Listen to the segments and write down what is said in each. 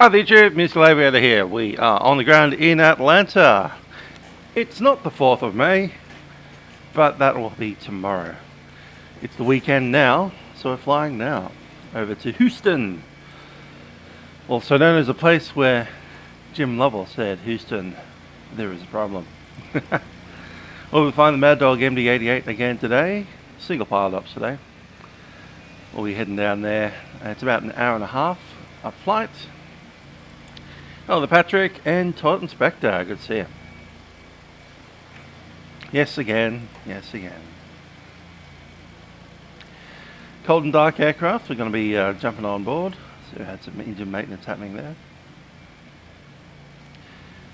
Hi there, YouTube. Mr. Aviator here. We are on the ground in Atlanta. It's not the 4th of May, but that will be tomorrow. It's the weekend now, so we're flying now over to Houston, also known as a place where Jim Lovell said, Houston, there is a problem. We'll find the MadDog MD88 again today. Single pilot ops today. We'll be heading down there. It's about an hour and a half up flight. Hello, Patrick and Todd and Spectre. Good to see you. Yes, again. Yes, again. Cold and dark aircraft. We're going to be jumping on board. So we had some engine maintenance happening there.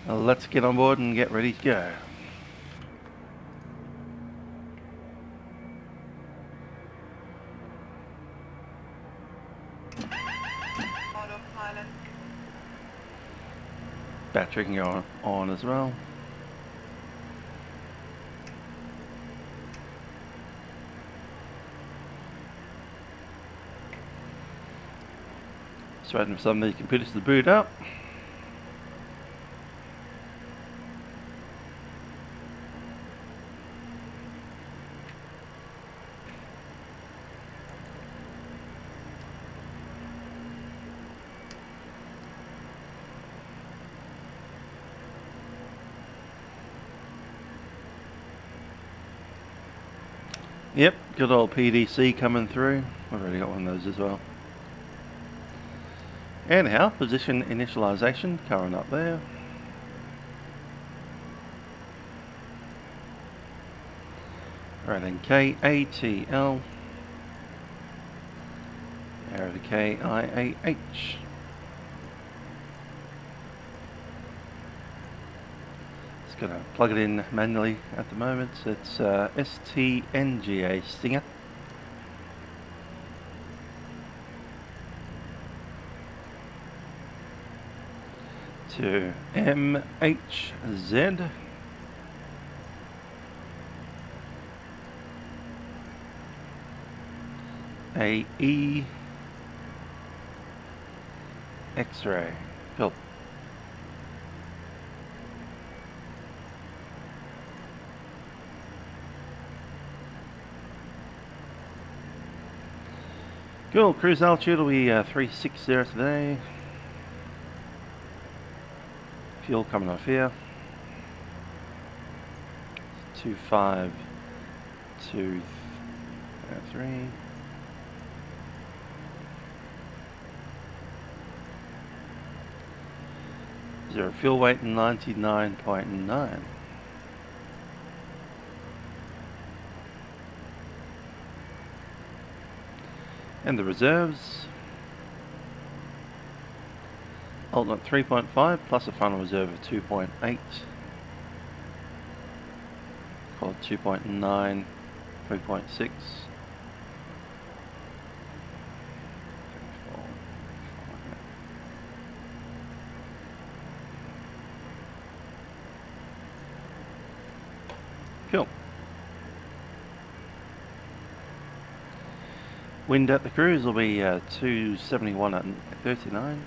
Let's get on board and get ready to go. Battery can go on as well. Just waiting for some of the computers to boot up. Yep, good old PDC coming through. I've already got one of those as well. Anyhow, position initialization current up there. Right, then KATL. Arrow to KIAH. Going to plug it in manually at the moment. It's STNGA Stinger. To MHZ. AE X-ray. Cool. Cool, cruise altitude will be 360 today. Fuel coming off here. 2523. Zero fuel weight 99.9. And the reserves, alternate 3.5 plus a final reserve of 2.8, called 2.9, 3.6, cool. Wind at the cruise will be 271 at 39.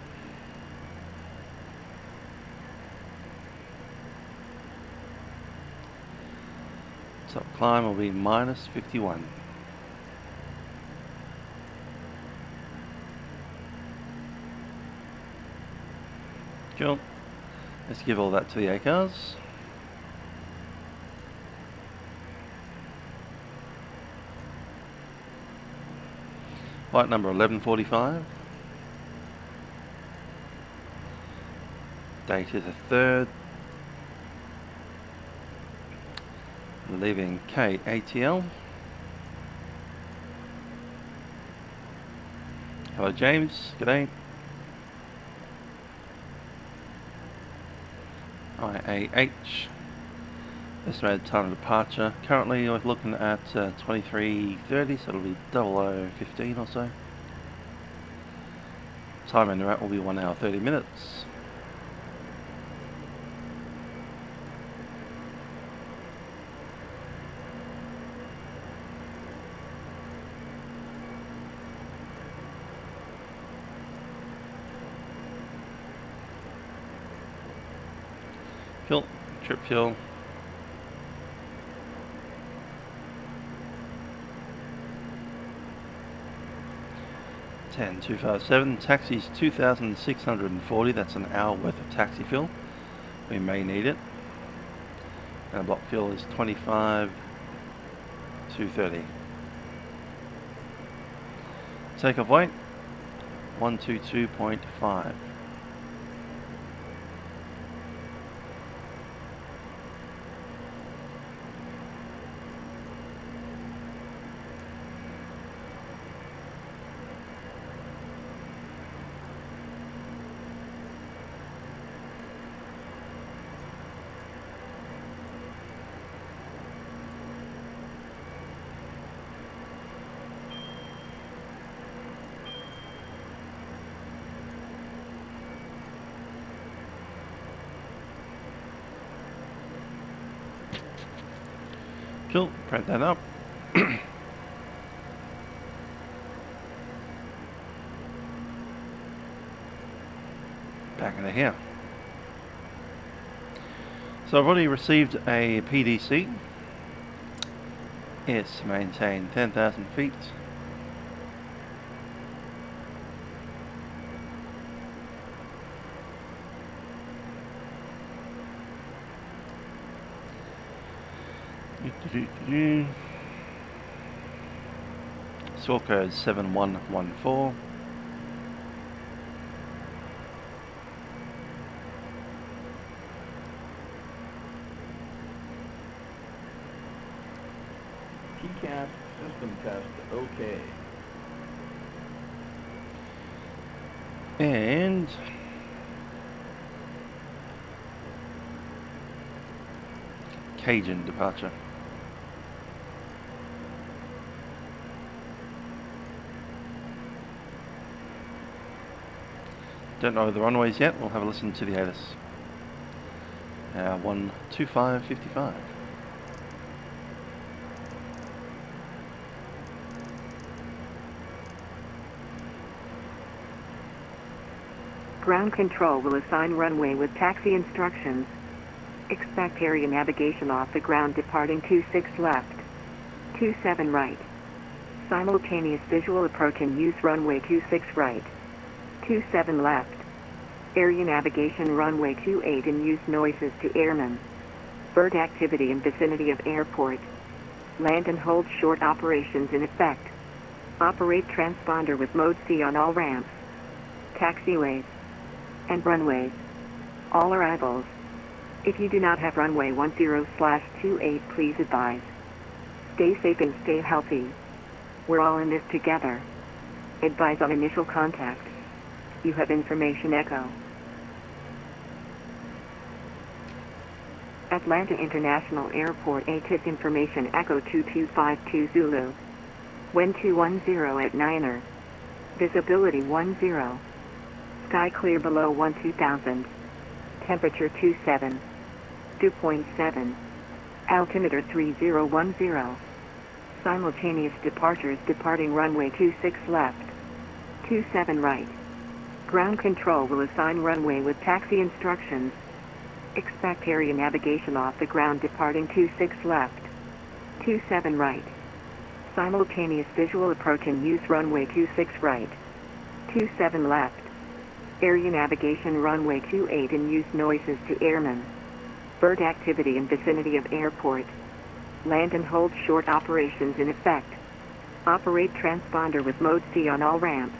Top climb will be minus 51. Cool. Let's give all that to the ACARs. Flight number 1145. Date is the 3rd. Leaving KATL. Hello James, g'day. IAH. Estimated time of departure. Currently we're looking at 23:30, so it'll be 00:15 or so. Time en route will be 1 hour 30 minutes. Cool. Trip fuel. $10,257. Taxi's 2,640. That's an hour worth of taxi fuel. We may need it. Our block fuel is 25,230. Takeoff weight 122.5. Cool, print that up. Back into here. So I've already received a PDC. It's to maintain 10,000 feet. Score code 7114. TCAS system test okay. And Cajun departure. Don't know the runways yet. We'll have a listen to the ATIS. 125.55. Ground control will assign runway with taxi instructions. Expect area navigation off the ground departing 26 left, 27 right. Simultaneous visual approach and use runway 26 right, 27 left. Area navigation runway 28 and use noises to airmen. Bird activity in vicinity of airport. Land and hold short operations in effect. Operate transponder with mode C on all ramps, taxiways, and runways. All arrivals. If you do not have runway 10/28, please advise. Stay safe and stay healthy. We're all in this together. Advise on initial contact. You have information echo. Atlanta International Airport ATIS information echo 2252 Zulu. Wind 210 at Niner. Visibility 10. Sky clear below 12,000. Temperature 27. Dew point 7. Altimeter 3010. Simultaneous departures departing runway 26 left, 27 right. Ground control will assign runway with taxi instructions. Expect area navigation off the ground departing 26 left, 27 right. Simultaneous visual approach and use runway 26 right, 27 left. Area navigation runway 28 and use noises to airmen. Bird activity in vicinity of airport. Land and hold short operations in effect. Operate transponder with mode C on all ramps,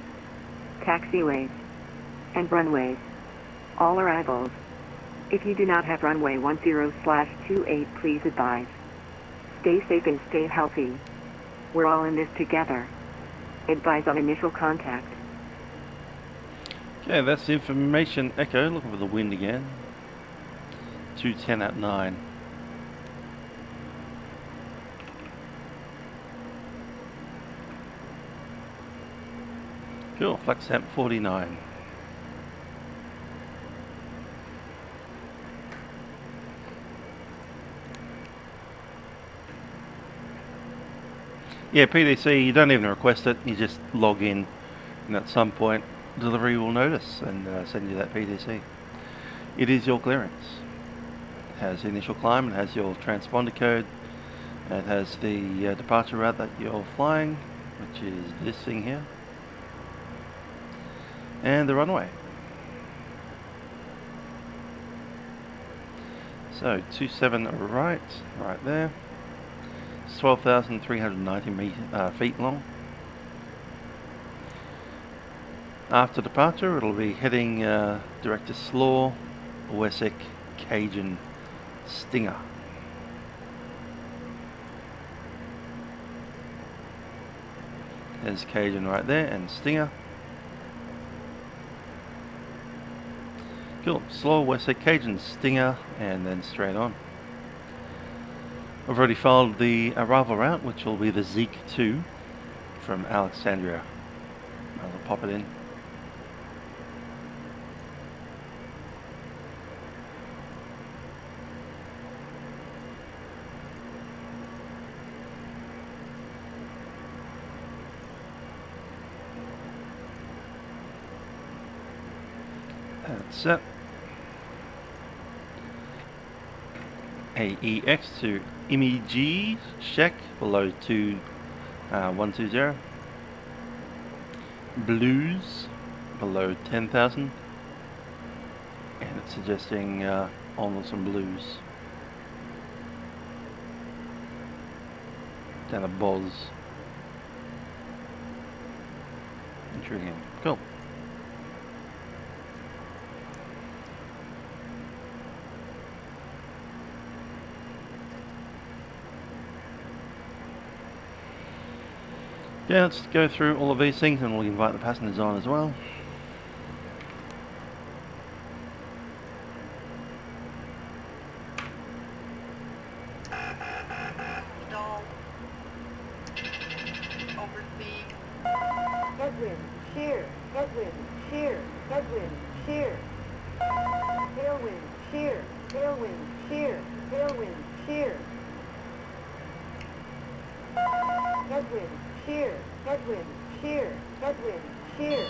taxiways, and runways. All arrivals. If you do not have runway 10/28, please advise. Stay safe and stay healthy. We're all in this together. Advise on initial contact. Okay, that's the information echo. Looking for the wind again. 210 at 9. Cool, flex temp 49. Yeah, PDC, you don't even request it, you just log in, and at some point delivery will notice and send you that PDC. It is your clearance. has the initial climb, it has your transponder code, it has the departure route that you're flying, which is this thing here, and the runway. So 27 right there. It's 12,390 feet long. After departure, it'll be heading direct to Slaw, Wessex, Cajun, Stinger. There's Cajun right there and Stinger. Cool. Slaw, Wessex, Cajun, Stinger, and then straight on. I've already followed the arrival route, which will be the Zeke 2 from Alexandria. I'll pop it in. That's it. AEX to Imaginesim check below 120. Blues below 10,000, and it's suggesting on some blues down at Boz. Intriguing. Cool. Yeah, let's go through all of these things and we'll invite the passengers on as well. Stall. Overspeed. Headwind, shear, headwind, shear, headwind, shear. Tailwind, shear, tailwind, shear, tailwind, shear. Headwind, shear, headwind, shear, headwind, shear.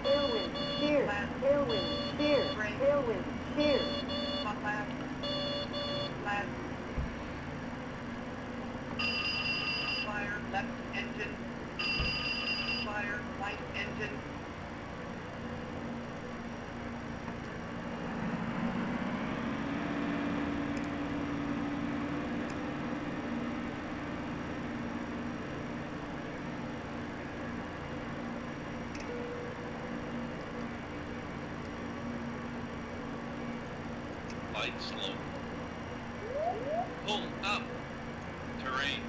Tailwind, shear, tailwind, shear, tailwind, shear. Left. Fire left engine. Fire right engine. Light slope. Pull up. Terrain.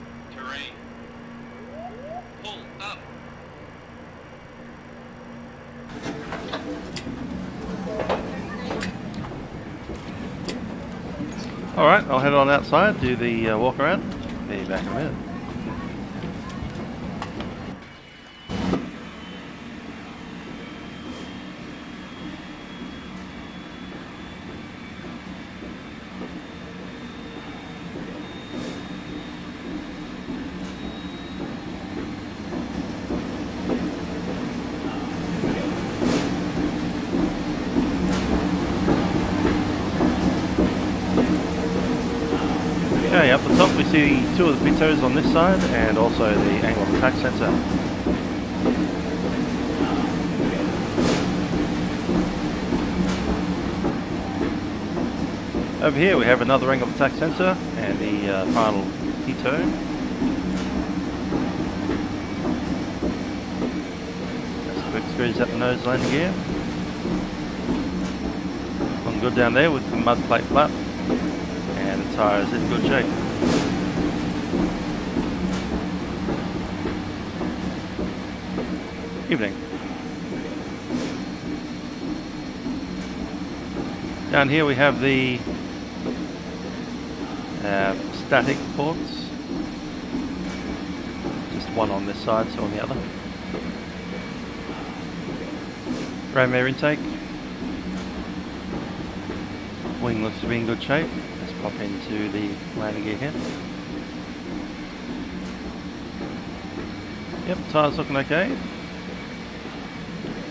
Pull up. Alright, I'll head on outside, do the walk around. Be back in a minute. Okay, up the top we see two of the pitos on this side and also the angle of attack sensor. Over here we have another angle of attack sensor and the final pito. That's the quick screws at the nose landing gear. Looking good down there with the mud plate flap. And the tyres in good shape. Evening. Down here we have the static ports. Just one on this side, so on the other. Ram air intake. Wing looks to be in good shape. Let's pop into the landing gear here. Yep, tyres looking okay.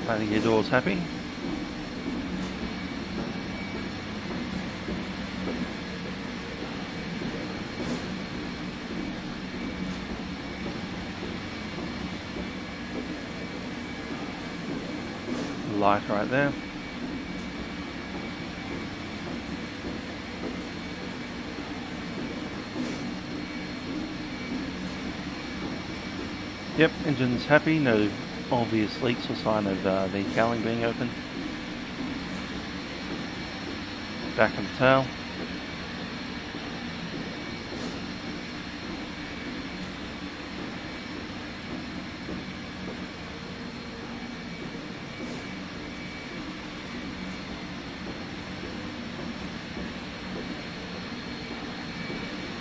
Landing gear doors happy. light right there. Yep, engine's happy, no obvious leaks or sign of the cowling being open. Back on the tail.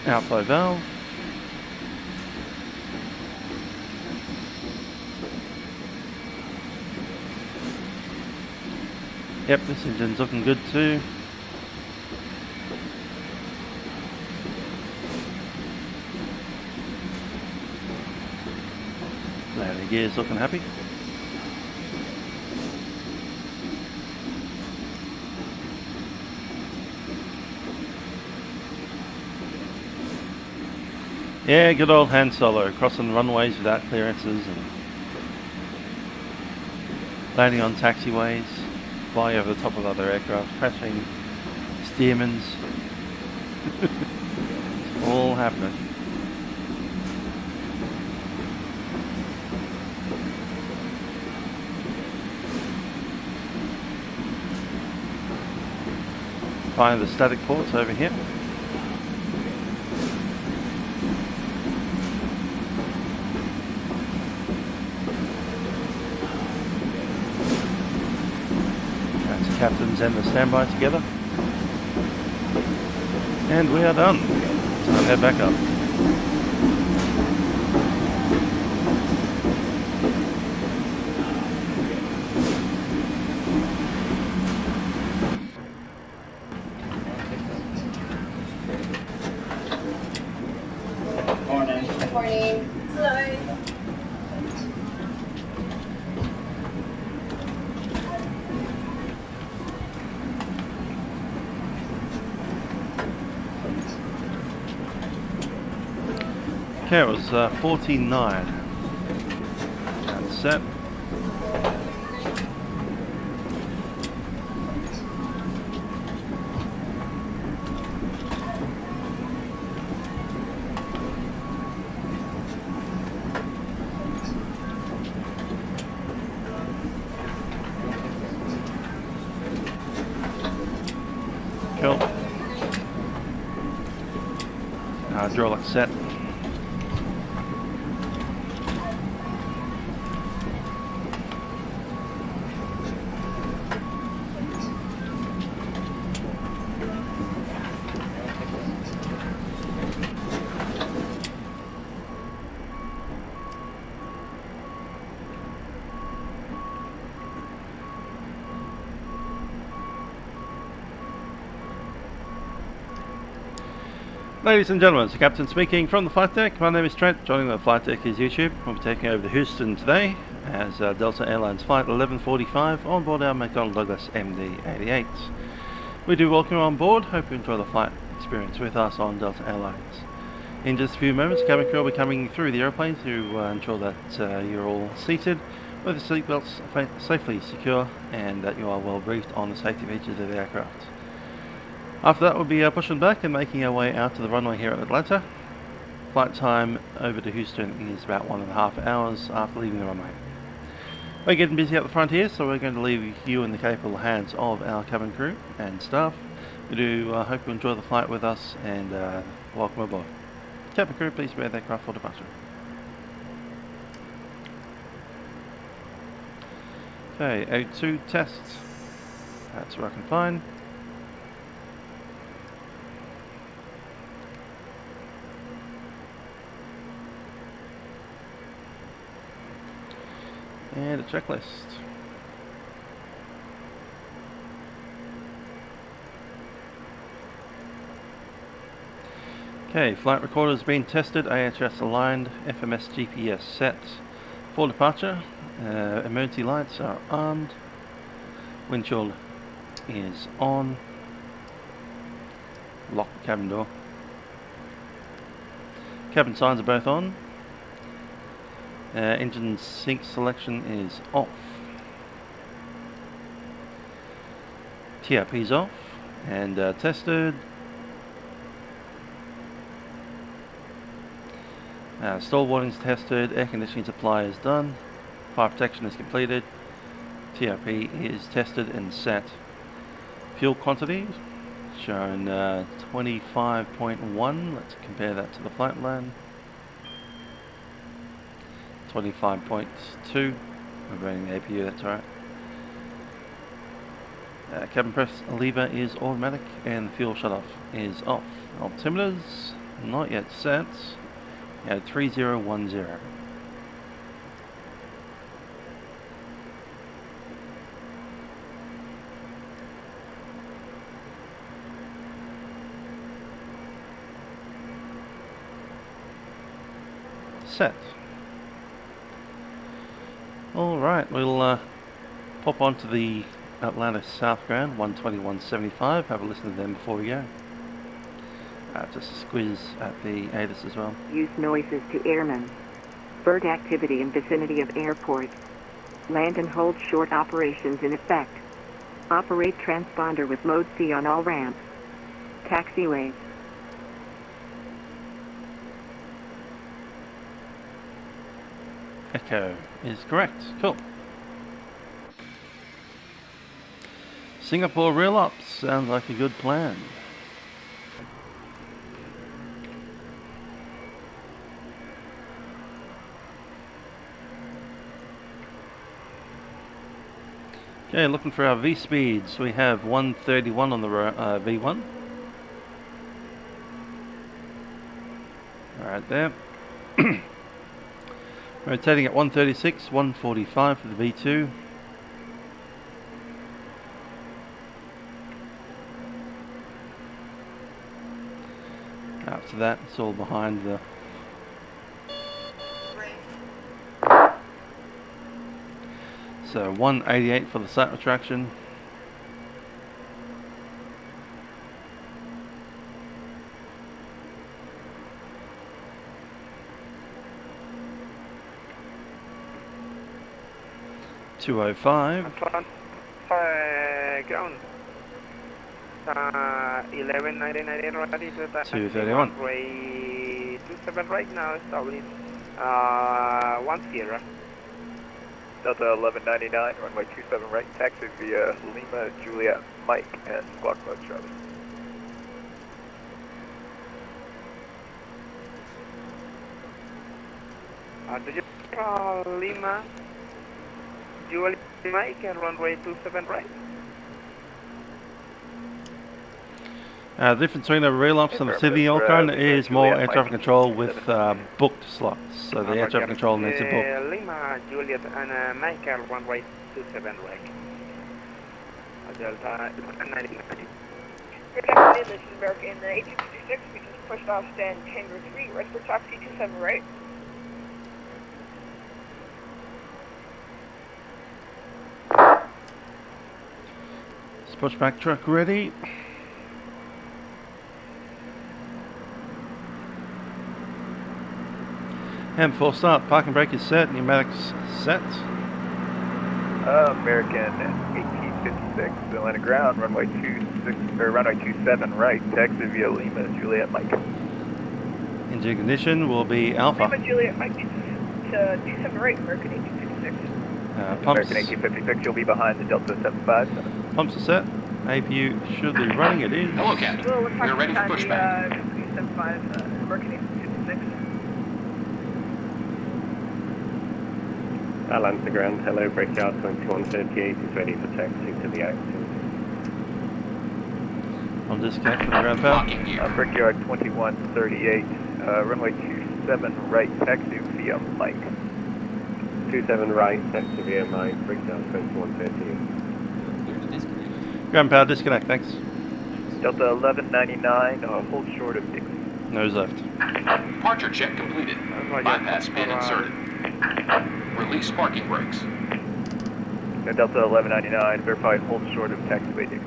Outflow valve. Yep, this engine's looking good too. Landing gear's looking happy. Yeah, good old Han Solo, crossing the runways without clearances and landing on taxiways, flying over the top of other aircraft, crashing Stearmans. It's all happening. Find the static ports over here. Captains and the standby together, and we are done. So I'll head back up. Morning. Morning. Hello. Okay, it was 49. That's set. Cool. Hydraulic set. Ladies and gentlemen, it's the Captain speaking from the flight deck. My name is Trent, joining the flight deck is YouTube. We'll be taking over to Houston today as Delta Airlines Flight 1145 on board our McDonnell Douglas MD88. We do welcome you on board, hope you enjoy the flight experience with us on Delta Airlines. In just a few moments, cabin crew will be coming through the airplane to ensure that you're all seated with the seatbelts safely secure and that you are well briefed on the safety features of the aircraft. After that, we'll be pushing back and making our way out to the runway here at Atlanta. Flight time over to Houston is about 1.5 hours after leaving the runway. We're getting busy up the front here, so we're going to leave you in the capable hands of our cabin crew and staff. We do hope you enjoy the flight with us and welcome aboard. Cabin crew, please prepare the aircraft for departure. Okay, O2 test. That's working fine. And a checklist. Okay, flight recorder has been tested, AHS aligned, FMS GPS set for departure. Emergency lights are armed. Windshield is on. Lock the cabin door. Cabin signs are both on. Engine sync selection is off. TRP's off and tested. Stall warnings tested, air conditioning supply is done, fire protection is completed, TRP is tested and set. Fuel quantity shown 25.1, let's compare that to the flight plan. 25.2, we're burning the APU, that's right. Cabin press lever is automatic and the fuel shutoff is off. Altimeters not yet set. At 3010. Set. Alright, we'll pop onto the Atlanta South Ground 121.75, have a listen to them before we go. Just a squeeze at the ATIS as well. Use noises to airmen. Bird activity in vicinity of airport. Land and hold short operations in effect. Operate transponder with mode C on all ramps. Taxiways. Echo is correct. Cool. Singapore real ops sounds like a good plan. Okay, looking for our V speeds. We have 131 on the V1. Right there. Rotating at 136, 145 for the V2. After that, it's all behind the... So 188 for the sat retraction. $205. Ground. 1199 ready to attack. 231. Runway 27 right now, starting 10. Delta 1199, runway 27 right, taxi via Lima, Juliet, Mike, and squawk mode Charlie. Did you Lima, Juliet, Mike, and runway 27 right? The difference between a rail ops and the city Elkhorn is more air traffic control with booked slots. So the air traffic control needs to book. Lima, Juliet, and Michael, runway 27 right. Delta 1199. Good afternoon, this is American in the 1856. We just pushed off stand Tango 3, right for taxi 27 right. Pushback truck ready. And full start. Parking brake is set. Pneumatics set. American 1856, Atlanta ground, runway 27 right, taxi via Lima, Juliet, Mike. Engine ignition will be Alpha. Lima, Juliet, Mike to 27 right, American 1856. Pumps. American 1856, you'll be behind the Delta 757. Pumps are set. APU should be running. It is. Hello, Captain. Well, we're We're ready for pushback. 75, American 1856. Atlanta ground, hello, breakout 2138 is ready for taxi to the active. On disconnect from the ground power. Locking gear. Brickyard 2138, runway 27 right, taxi via Mike. 27 right, taxi via Mike, breakout 2138. Ground power disconnect. Thanks. Delta 1199, hold short of Dixie. Nose left. Departure check completed. Bypass pin inserted. Release parking brakes. Delta 1199, verify hold short of taxiway Dixie.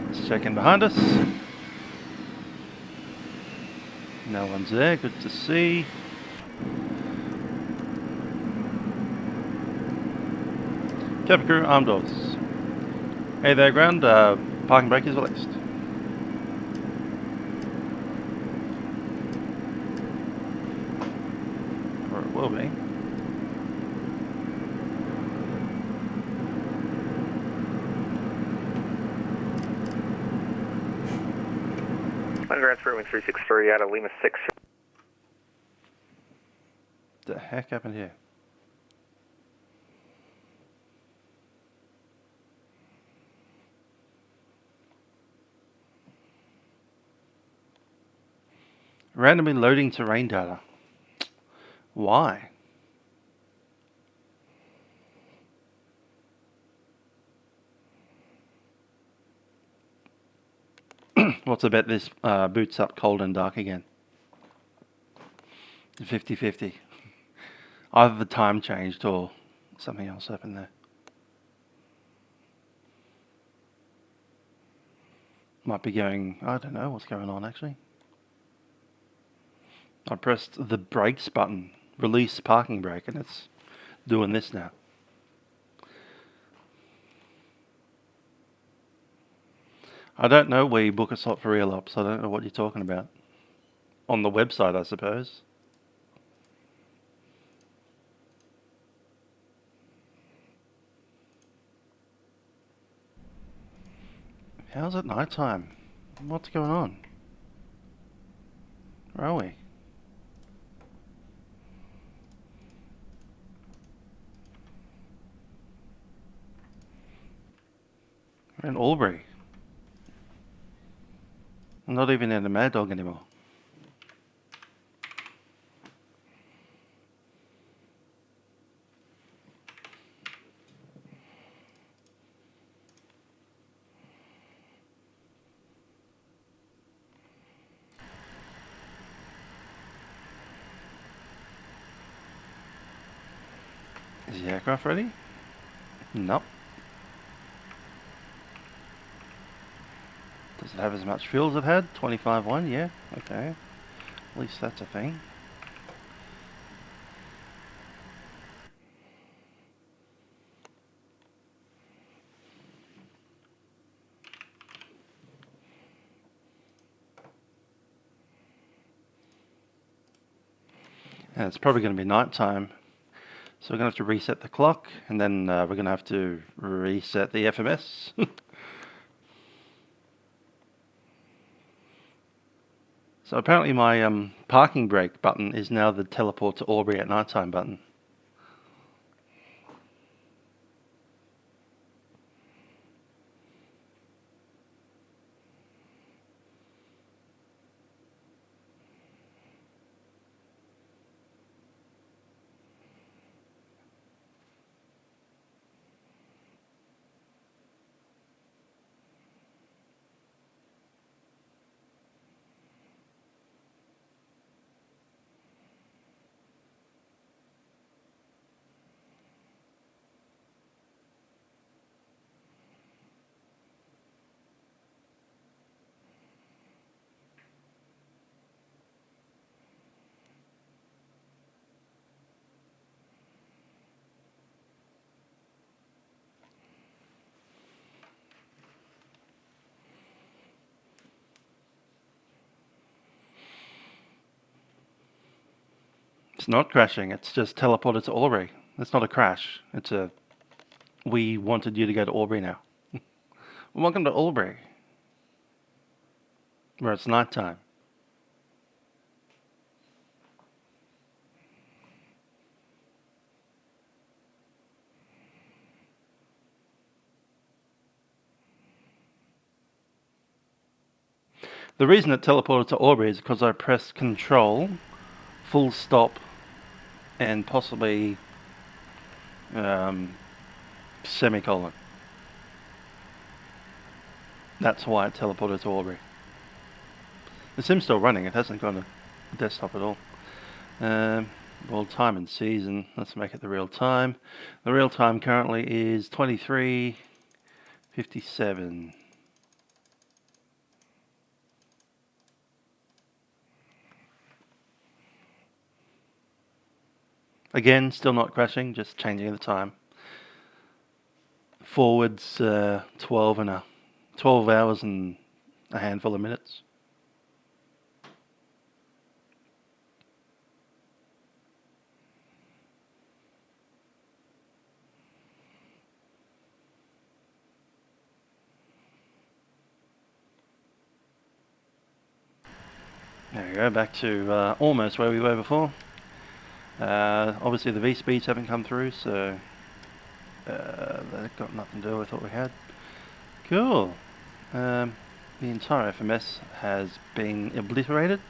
Let's check in behind us. No one's there. Good to see. Cabin crew, armed doors. Hey there, ground. Parking brake is released. Or it will be. Underground Spurwing 363 out of Lima 6. The heck happened here? Randomly loading terrain data. Why? What's about this boots up cold and dark again? 50-50. Either the time changed or something else happened there. Might be going, I don't know what's going on actually. I pressed the brakes button, release parking brake, and it's doing this now. I don't know where you book a slot for real ops. I don't know what you're talking about. On the website, I suppose. How's it night time? What's going on? Where are we? We're in Albury. I'm not even in the MadDog anymore. Is the aircraft ready? Nope. Does it have as much fuel as it had? 25.1, yeah, okay. At least that's a thing. And it's probably going to be night time. So we're going to have to reset the clock, and then we're going to have to reset the FMS. So apparently my parking brake button is now the teleport to Albury at night time button. It's not crashing, it's just teleported to Albury. It's not a crash, it's a... We wanted you to go to Albury now. Welcome to Albury, where it's night time. The reason it teleported to Albury is because I pressed Control, full stop, and possibly semicolon. That's why it teleported to Albury. The sim's still running, it hasn't gone to desktop at all. World time and season, let's make it the real time. The real time currently is 23:57. Again, still not crashing, just changing the time. forwards 12 hours and a handful of minutes. There we go, back to almost where we were before. Obviously the V-speeds haven't come through, so they've got nothing to do with what we had. Cool. The entire FMS has been obliterated,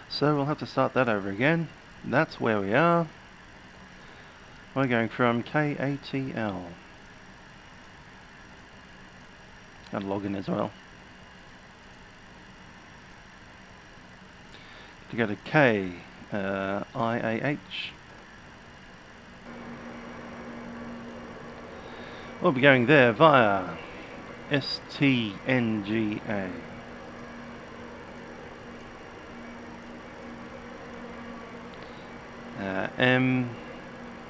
so we'll have to start that over again. That's where we are. We're going from KATL. And log in as well. To go to KIAH. We'll be going there via STNGA.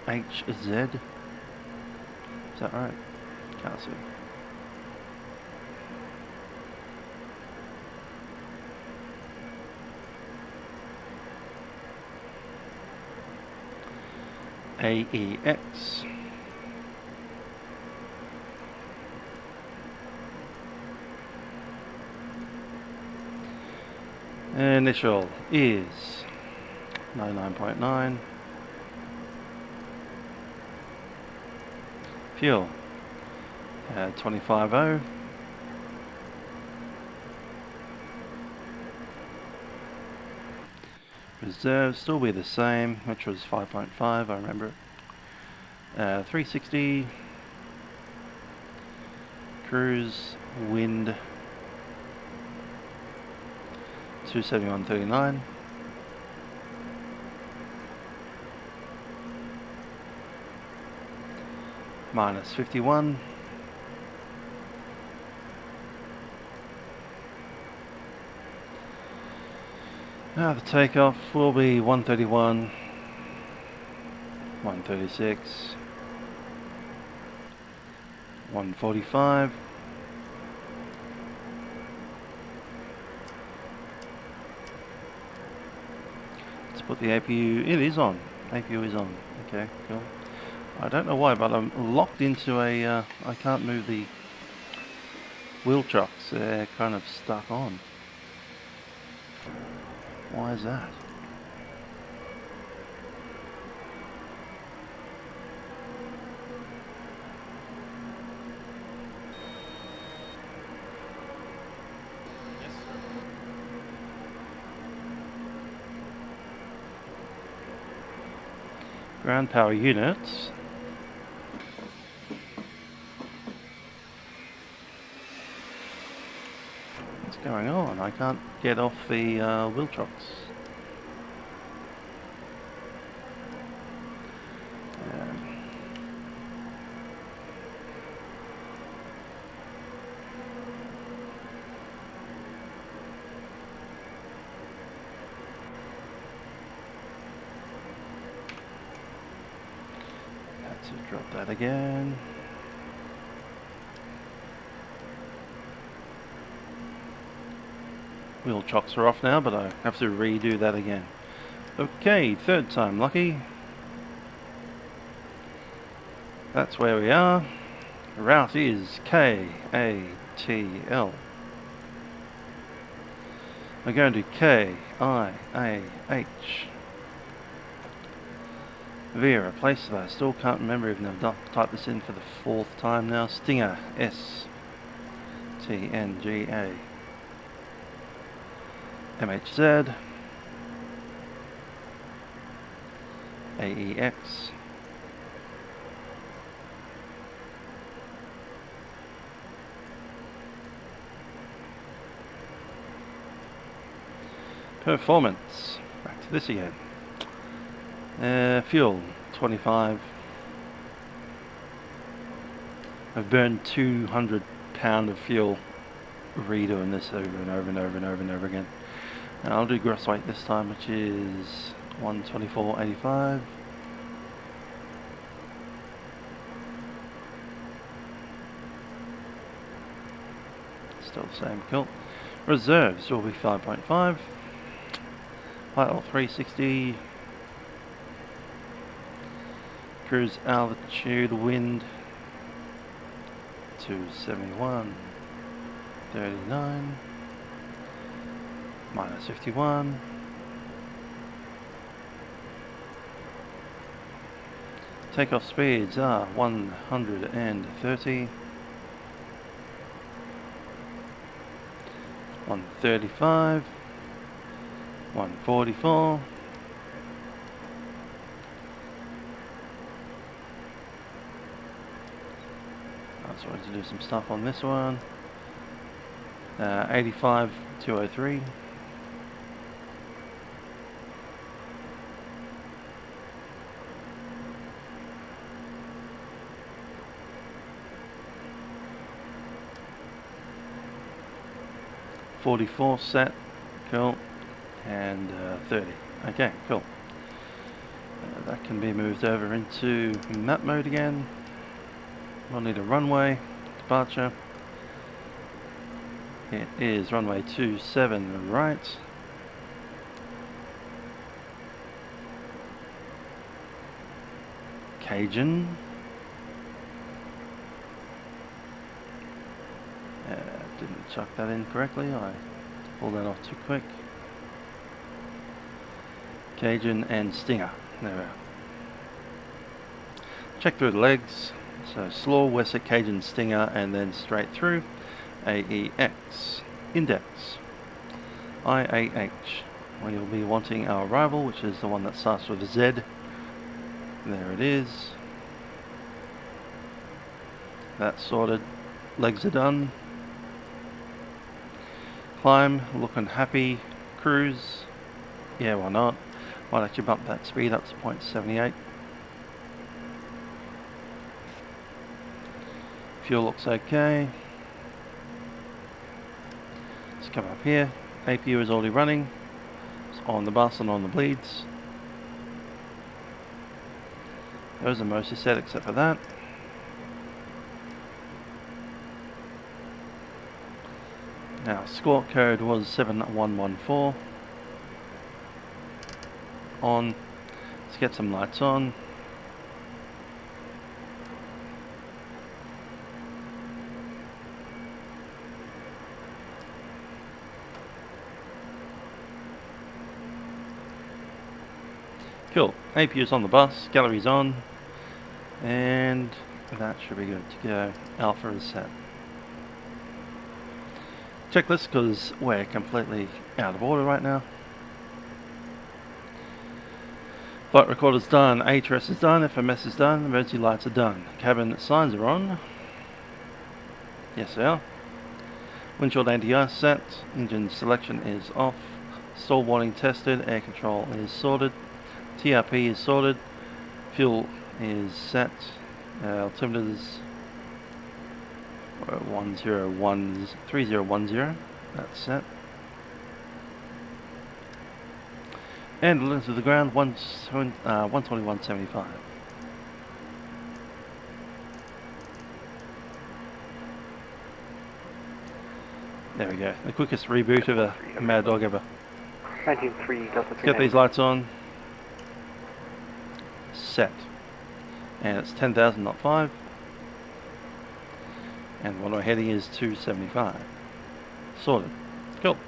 MHZ. Is that right? Can't see. AEX. Initial is 99.9. Fuel 25.0. Reserve still be the same, which was 5.5, I remember it. 360. Cruise, wind 271.39. Minus 51. Now the takeoff will be 131, 136, 145. Let's put the APU, it is on, APU is on, okay, cool. I don't know why, but I'm locked into a, I can't move the wheel chocks, they're kind of stuck on. Why is that? Ground power units. What's going on? I can't get off the wheel chocks. Drop that again. Wheel chocks are off now, but I have to redo that again. Okay, third time lucky. That's where we are. Route is KATL. We're going to KIAH. Via a place that I still can't remember, even though I've typed this in for the fourth time now. Stinger STNGA. MHZ. AEX. Performance. Back to this again. Fuel 25. I've burned 200 pound of fuel redoing this over and over and over and over and over again. And I'll do gross weight this time, which is 124.85. Still the same, cool. Reserves will be 5.5. KATL 360. Cruise altitude, wind 271. 39. Minus 51. Takeoff speeds are 130. 135, 144, I just wanted to do some stuff on this one. 85, 203. .44 set, cool, and 30. Okay, cool. That can be moved over into map mode again. We'll need a runway departure. It is runway 27 right. Cajun. Didn't chuck that in correctly. I pulled that off too quick. Cajun and Stinger. There we are. Check through the legs. So Slaw, Wessex, Cajun, Stinger, and then straight through. AEX. Index. IAH. We'll be wanting our arrival, which is the one that starts with a Z. There it is. That's sorted. Legs are done. Climb, looking happy. Cruise, yeah, why not? Might actually bump that speed up to 0.78. Fuel looks okay. Let's come up here. APU is already running. It's on the bus and on the bleeds. Those are mostly set except for that. Now, squawk code was 7114. On. Let's get some lights on. Cool. APU's on the bus, gallery's on, and that should be good to go. Alpha is set. Checklist, because we're completely out of order right now. Flight recorder's done, HRS is done, FMS is done, emergency lights are done. Cabin signs are on. Yes they are. Windshield anti-ice set, engine selection is off. Stall warning tested, air control is sorted. TRP is sorted. Fuel is set. Altimeters 3010, that's set. And length of the ground 121.75. There we go. The quickest reboot of a MadDog ever. 193 Delta 3. Get these lights on. Set. And it's 10,000, not 5. And what our heading is 275. Sorted. Cool.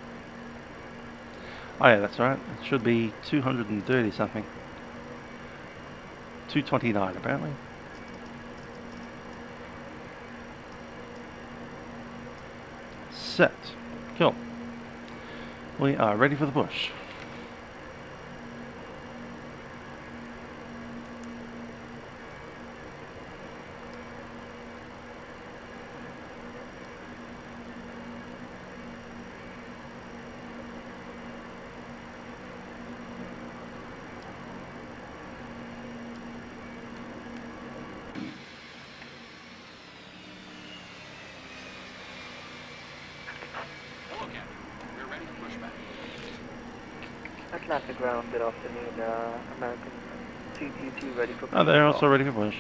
Oh yeah, that's right. It should be 230 something. 229 apparently. Set. Cool. We are ready for the push. Atlanta ground, good afternoon, American 222 ready for push. Oh, they're also ready for push.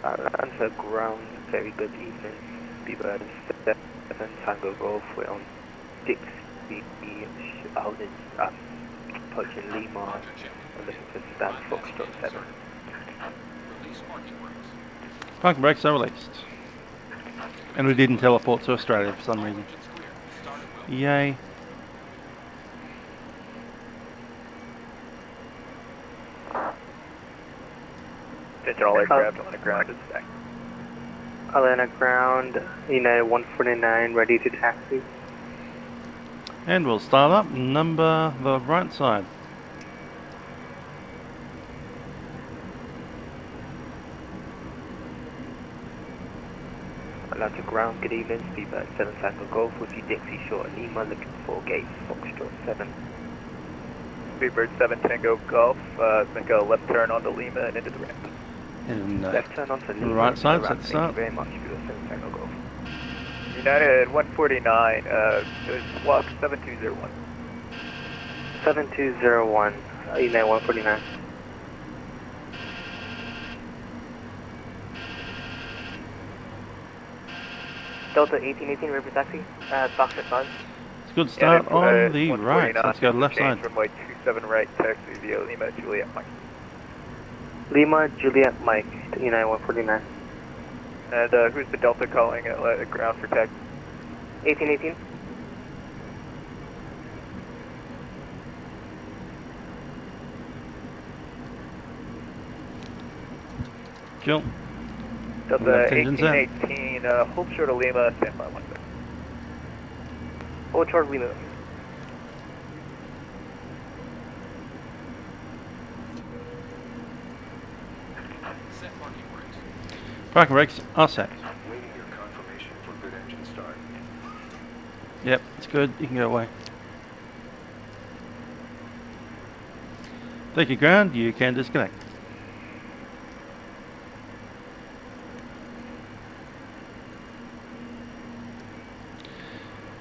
Atlanta ground, very good evening. Beaver 7 Tango Golf, we're on Dixie out in approaching Lima, I'm looking for Stan Foxtrot 7. Release parking brakes. Parking brakes are released. And we didn't teleport to Australia for some reason. Engines clear. Start at will. Yay. Attention all aircraft on the ground is stacked. Atlanta ground, United 149, ready to taxi. And we'll start up number the right side. Atlanta ground, good evening. Speedbird 7 Tango Golf with you, Dixie Short Lima, looking for gate Foxtrot 7. Speedbird 7 Tango Golf, make a left turn onto Lima and into the ramp. And Left turn onto Lima. right side, ramp. set Thank you start. very much, Speedbird 7 Tango Golf. United 149, squawk 7201. 7201, United 149. Delta 1818, ready for taxi. Foxtrot 5. It's a good start on the right. So let's go to the left side. Runway 27 right, taxi via Lima, Juliet, Mike. Lima, Juliet, Mike, United 149. And who's the Delta calling at ground for taxi? 1818. Cool. Delta Left engine's out. 1818, hold short of Lima, stand by 1 second. Hold short Lima. Set parking brakes. Parking brakes are set. Waiting your confirmation for good engine start. Yep, it's good. You can go away. Thank you, ground. You can disconnect.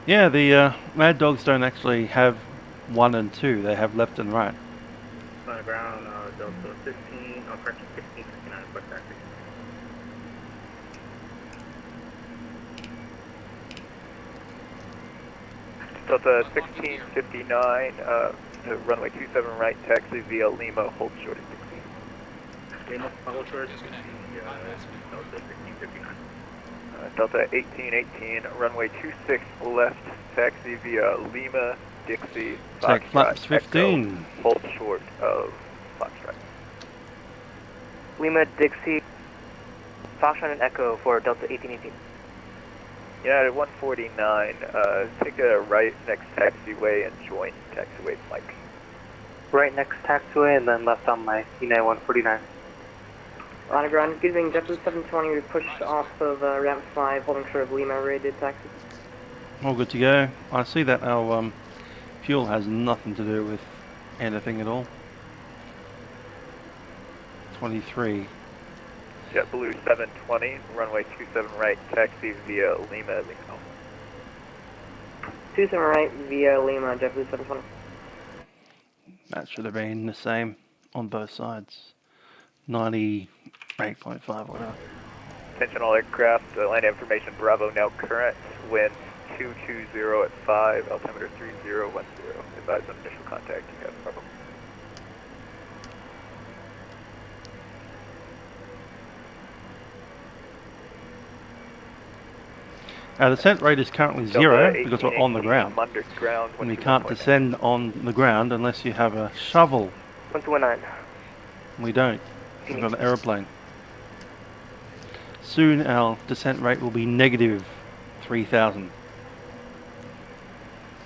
Yeah, the MadDogs don't actually have 1 and 2. They have left and right. On the ground, Delta 15, correction 1659, request taxi. Delta 1659, runway 27 right, taxi via Lima, hold short at 16. Lima, hold short, Disconnect. Delta 1659. Delta 1818, runway 26 left, taxi via Lima, Dixie, Take Foxtrot, flaps 15. Echo, hold short of Foxtrot. Lima, Dixie, Foxtrot and Echo for Delta 1818. United 149, take a right next taxiway and join taxiway Mike. Right next taxiway and then left on my United 149. On the ground, good evening, JetBlue 720, we pushed off of ramp 5, holding short of Lima, rated taxi. All good to go. I see that our fuel has nothing to do with anything at all. 23. JetBlue 720, runway 27 right, taxi via Lima, Lima. 27 right via Lima, JetBlue 720. That should have been the same on both sides. 98.5 whatever. Attention all aircraft, land information Bravo now current, wind 220 at 5, altimeter 3010. Advise on initial contact, you have Bravo. Our descent rate is currently 0 because we're on the ground. Underground, And we can't descend on the ground unless you have a shovel. 1219. We don't. We've got an aeroplane. Soon our descent rate will be negative 3,000.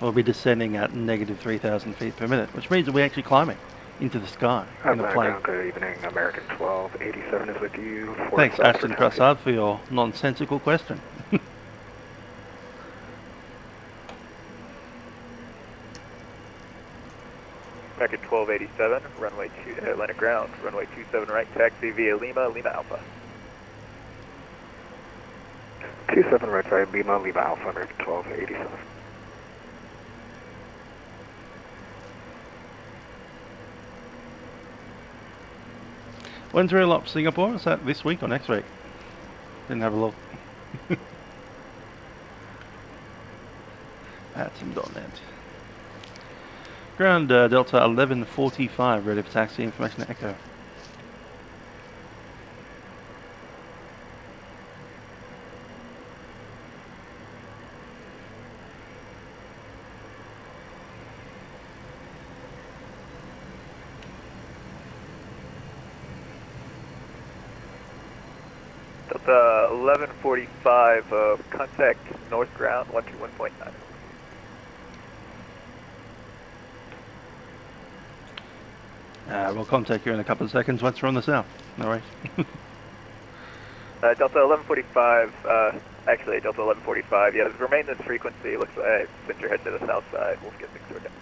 We'll be descending at negative 3,000 feet per minute, which means that we're actually climbing into the sky in a plane. Good evening, American 1287 is with you. Thanks, Ashton Prasad, for your nonsensical question. American 1287, runway 2, Atlanta ground, runway 27 right, taxi via Lima, Lima Alpha. 27 right side, Lima, Lima Alpha, American 1287. When's Real Ops Singapore? Is that this week or next week? Didn't have a look. Vatsim.net. Ground Delta 1145, ready for taxi, information echo. Delta 1145, contact north ground 121.9. We'll contact you in a couple of seconds once we're on the south. No worries. Delta 1145, actually Delta 1145, yeah, remain this frequency, looks like since you're heading to the south side, we'll get things sorted out.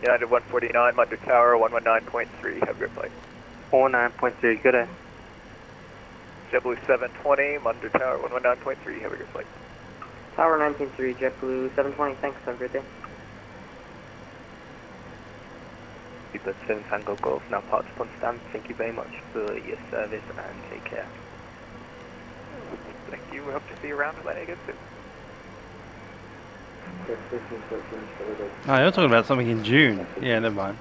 United 149, Munder Tower 119.3, have a great flight. 49.3, good day. JetBlue 720, Munder Tower 119.3, have a good flight. Tower 19.3, JetBlue 720, thanks, have a great day. People 7 Tango Golf, now parked upon stand. Thank you very much for your service and take care. Thank you, we hope to see you around Atlanta again soon. Oh, you're talking about something in June. Yeah, never mind.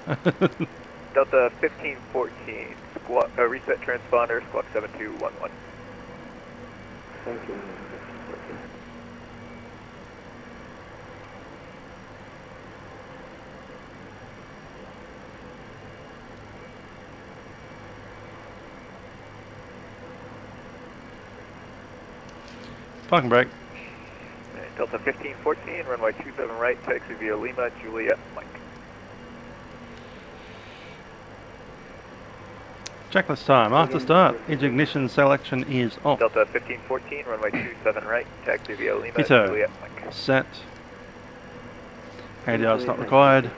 Delta 1514, squawk, reset transponder, squawk 7211. Thank you. Parking brake. Delta 1514, runway 27 right, taxi via Lima, Juliet, Mike. Checklist time. After start, ignition selection is off. Delta 1514, runway 27 right, taxi via Lima, Pitot. Juliet, Mike. Set. ADR is not required.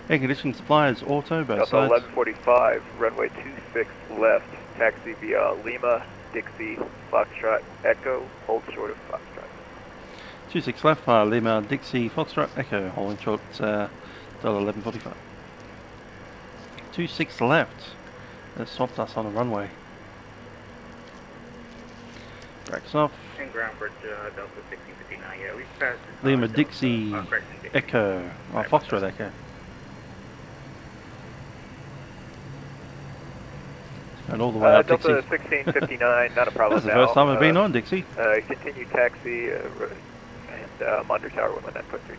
Air conditioning supply is auto, both Delta sides. 1145, runway 26 left, taxi via Lima, Dixie, Foxtrot, Echo, hold short of Foxtrot. 26 left, Lima, Dixie, Foxtrot, Echo, holding short, Delta 1145. 26 left. They swapped us on the runway. Brakes off. And ground bridge, Delta 1659, yeah, we passed. Lima, Dixie, Echo, Foxtrot, Echo. And all the way up Delta Dixie. 1659, not a problem. That's the first time I've been on Dixie. Continue taxi and Munder Tower 119.3.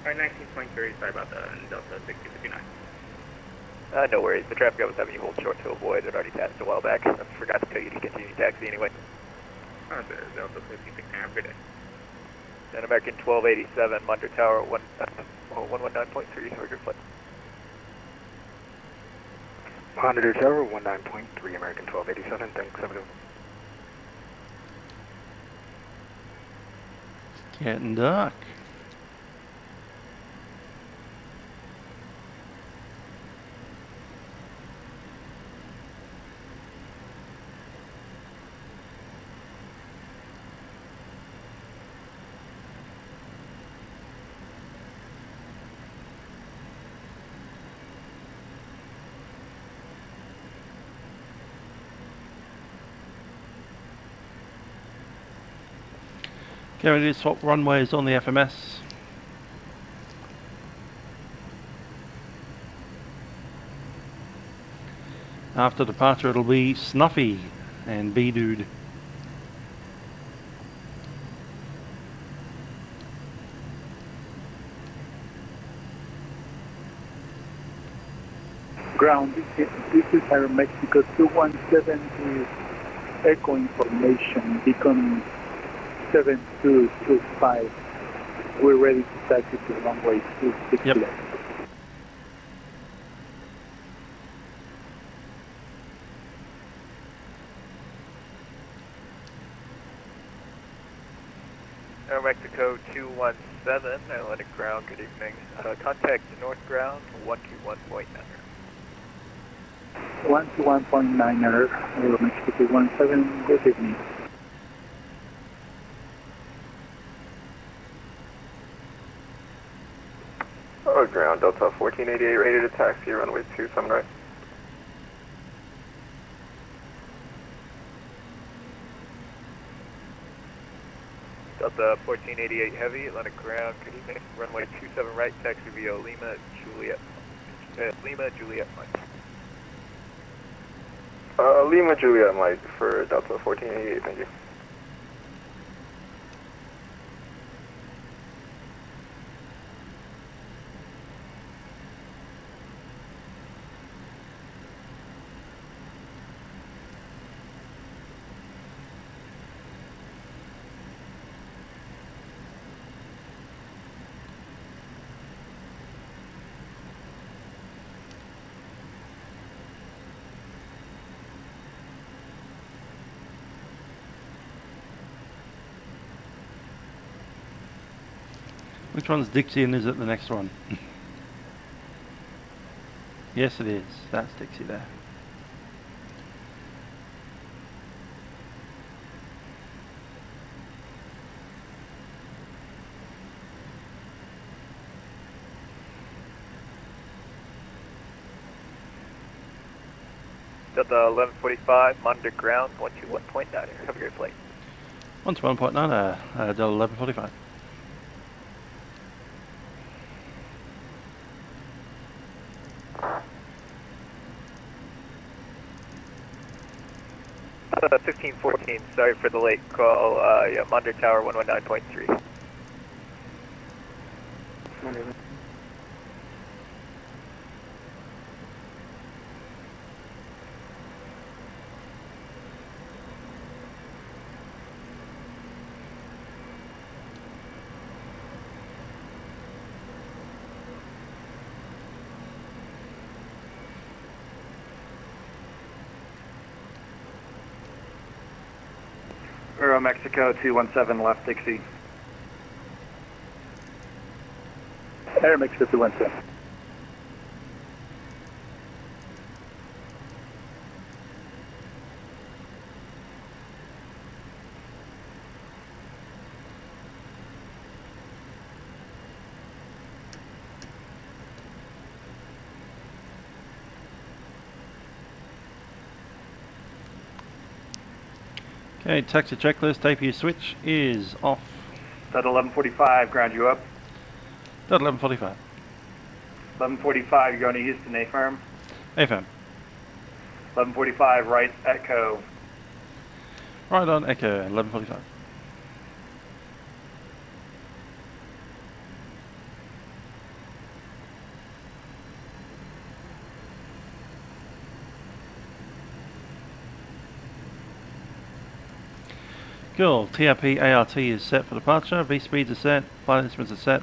Alright, 19.3, sorry about that, and Delta 1659. No worries, the traffic I was having you hold short to avoid, it already passed a while back. I forgot to tell you to continue taxi anyway. Oh, Delta 1659, have a good day. And American 1287, Munder Tower 119.3, have a good flight. Monitor Tower 19.3, American 1287, thanks, have a good one. Getting dark. Okay, we need to swap runways on the FMS. After departure it'll be Snuffy and B-Dude. Ground, this is Aeromexico 217 with echo information, beacon 7225. We're ready to taxi to runway 26 Yep. left. Aeromexico 217, Atlantic ground, good evening. Contact north ground 121.9. 121.9er, Mexico 217, good evening. Ground, Delta 1488, ready to taxi, runway 27 right. Delta 1488 heavy, Atlantic ground, good evening, runway 27 right, taxi via Lima, Juliet. Lima, Juliet Mike. Lima, Juliet Mike for Delta 1488, thank you. Which one's Dixie and is it the next one? Yes it is, that's Dixie there. Delta 1145, monitor ground, 121.9, have a great flight. 121.9, Delta 1145. Delta 1514, sorry for the late call, yeah, monitor tower 119.3. Euro Mexico 217 left Dixie. Air Mexico 217. Okay, taxi checklist, APU switch is off. Delta 1145, ground you up. Delta 1145. 1145, you're going to Houston, A-firm. AFM. 1145, right Echo. Right on Echo, 1145. Cool, TRP ART is set for departure, V speeds are set, flight instruments are set,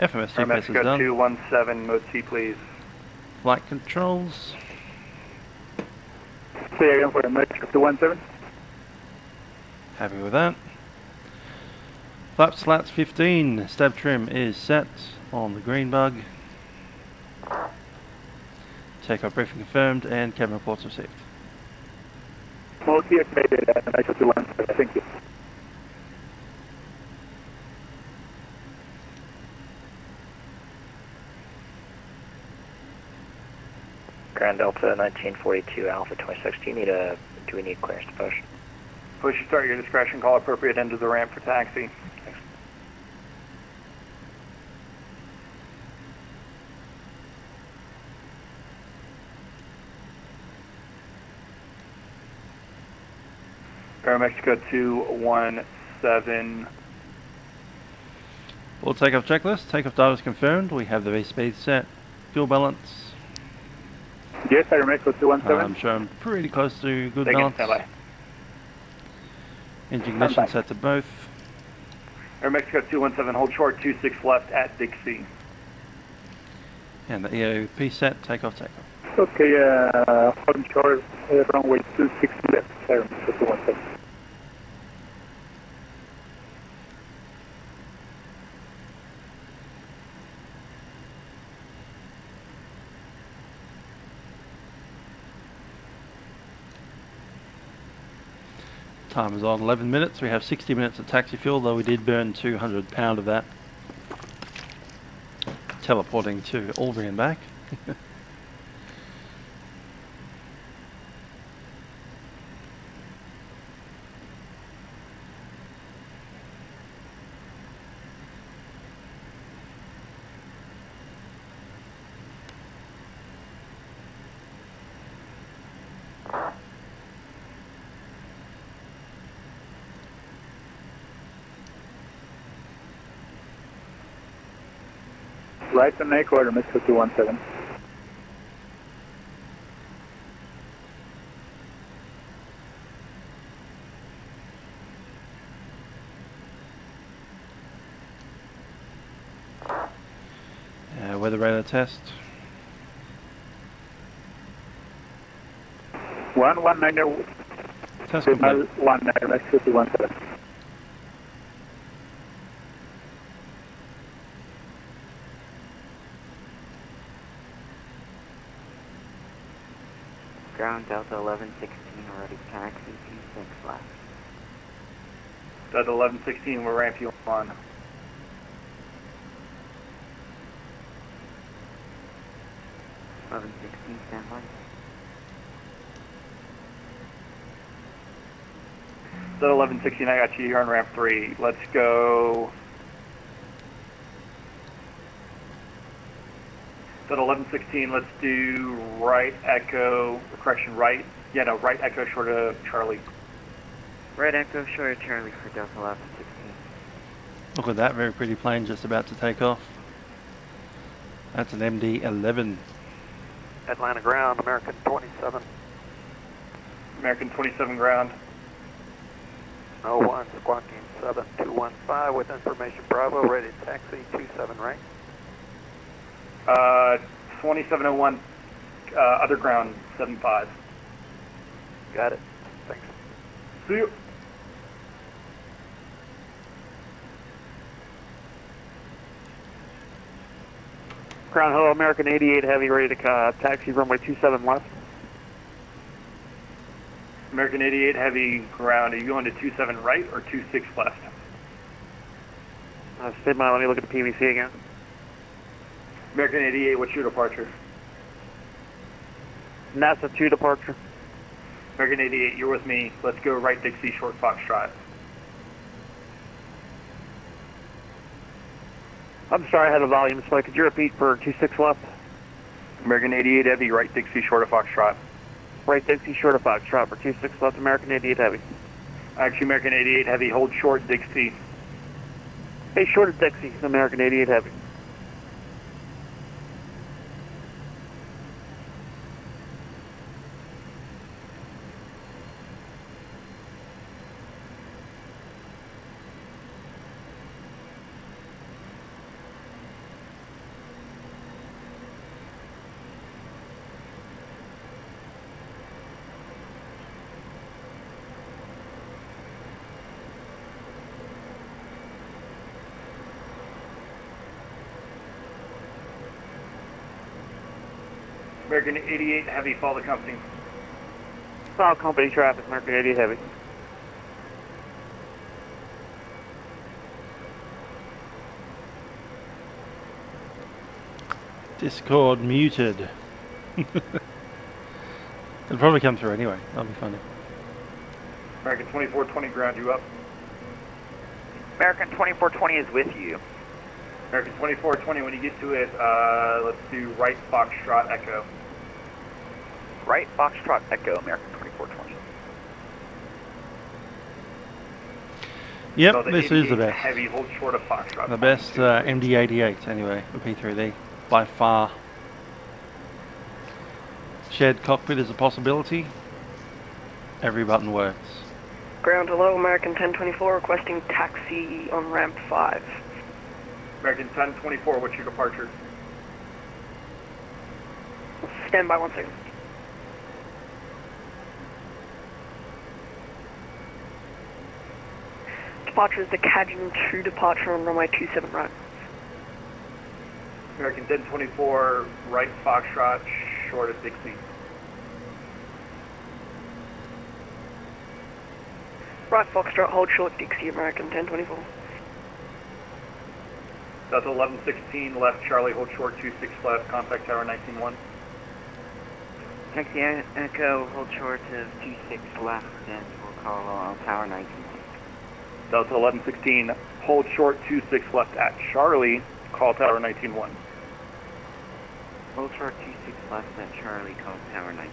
FMS GPS is Mexico done. 217, mode C please. Flight controls. Say again for Mexico 217. Happy with that. Flap slats 15, stab trim is set on the green bug. Takeoff briefing confirmed and cabin reports received. Mode C activated at Mexico 217, thank you. Ground Delta 1942 Alpha 26, do we need clearance to push? Push to start your discretion, call appropriate end of the ramp for taxi. Thanks. Air Mexico 217. Full takeoff checklist, takeoff data is confirmed, we have the V speed set, fuel balance. Yes, Air Mexico 217. I'm sure I'm pretty close to good Taking balance. standby. Engine ignition set to both. Air Mexico 217, hold short 26 left at Dixie. And the EOP set, takeoff. Okay, on shore, runway 26 left, Air Mexico 217. Time is on 11 minutes. We have 60 minutes of taxi fuel, though we did burn 200 pound of that. Teleporting to Albury and back. Right and A quarter, Mr. 217. Weather radar test. 119. Test Signal complete. 19, Mr. 217. Ground Delta 1116, already taxi 26 left. Delta 1116, we'll ramp you on. Stand by. Delta 1116, I got you. You're on ramp 3. Let's go. Delta 1116, let's do right echo, correction, right. Yeah, no, right echo short of Charlie. Right echo, short of Charlie for Delta 1116. Look at that very pretty plane just about to take off. That's an MD11. Atlanta ground, American 27. American 27 ground. 01, squawking 7215 with information Bravo, ready to taxi 27 right. 2701, other ground 75. Got it. Thanks. See you. Ground, hello, American 88 Heavy, ready to taxi runway 27 left. American 88 Heavy ground, are you going to 27 right or 26 left? Stay by, let me look at the PVC again. American 88, what's your departure? NASA 2 departure. American 88, you're with me. Let's go right Dixie, short Foxtrot. I'm sorry, I had a volume spike. Could you repeat for 26 left? American 88 Heavy, right Dixie, short of Foxtrot. Right Dixie, short of Foxtrot for 26 left, American 88 Heavy. Actually, American 88 Heavy, hold short Dixie. Hey, short of Dixie, American 88 Heavy. American 88 Heavy, follow the company. Follow company traffic, American 88 Heavy. Discord muted. It'll probably come through anyway. That'll be funny. American 2420, ground you up. American 2420 is with you. American 2420, when you get to it, let's do right Foxtrot Echo. Right Foxtrot Echo, American 2420. Yep, So the this is the 88 best. Heavy, hold short of Foxtrot. The best MD88 anyway, the P3D, by far. Shared cockpit is a possibility. Every button works. Ground hello, American 1024, requesting taxi on ramp 5. American 1024, what's your departure? Stand by 1 second. Departure is the Cajun 2 departure on runway 27 right. American 1024, right Foxtrot, short of Dixie. Right, Foxtrot, hold short, Dixie, American 1024. Delta 1116 left, Charlie, hold short, 26 left, contact tower 191. Taxi Echo, hold short to 26 left, and we'll call tower 19. Delta 1116, hold short, 26 left at Charlie, call tower 191. Hold short 26 left at Charlie, call tower 19.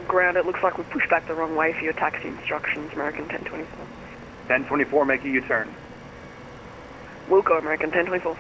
Ground, it looks like we pushed back the wrong way for your taxi instructions, American 1024. 1024, make a U-turn. We'll go, American 1024.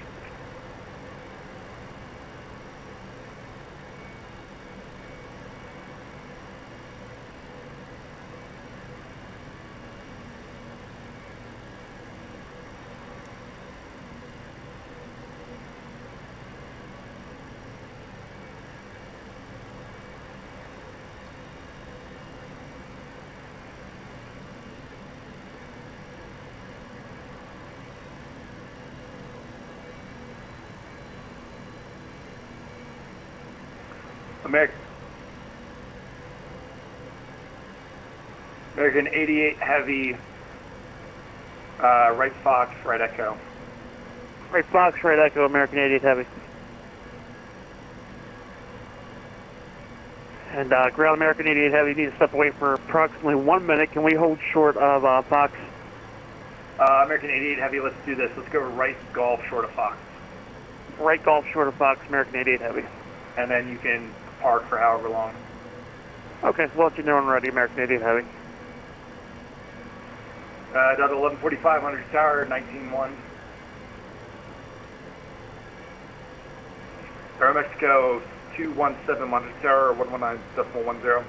American 88 Heavy, right Fox, right Echo. Right Fox, right Echo, American 88 Heavy. And ground American 88 Heavy, need to step away for approximately 1 minute. Can we hold short of Fox? American 88 Heavy, let's do this. Let's go right Golf short of Fox. Right Golf short of Fox, American 88 Heavy. And then you can park for however long. Okay, we'll let you know when ready, American 88 Heavy. Delta 1145, 100 tower, 19-1. Aeromexico 217, 100 tower, 119.10.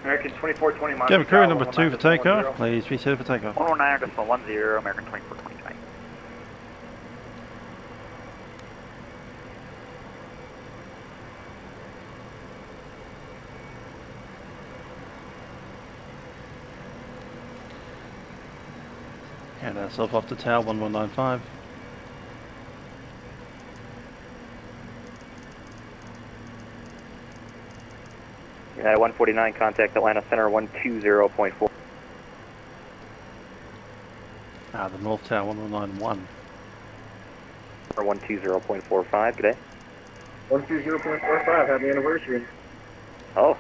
American 2420, Give crew number 2 for takeoff. Please be set for takeoff. 119.10, American 2420. Hand ourselves off to tower 1195. United 149, contact Atlanta Center 120.4. The North Tower 1191. Or 120.45, good day. 120.45, happy anniversary. Oh.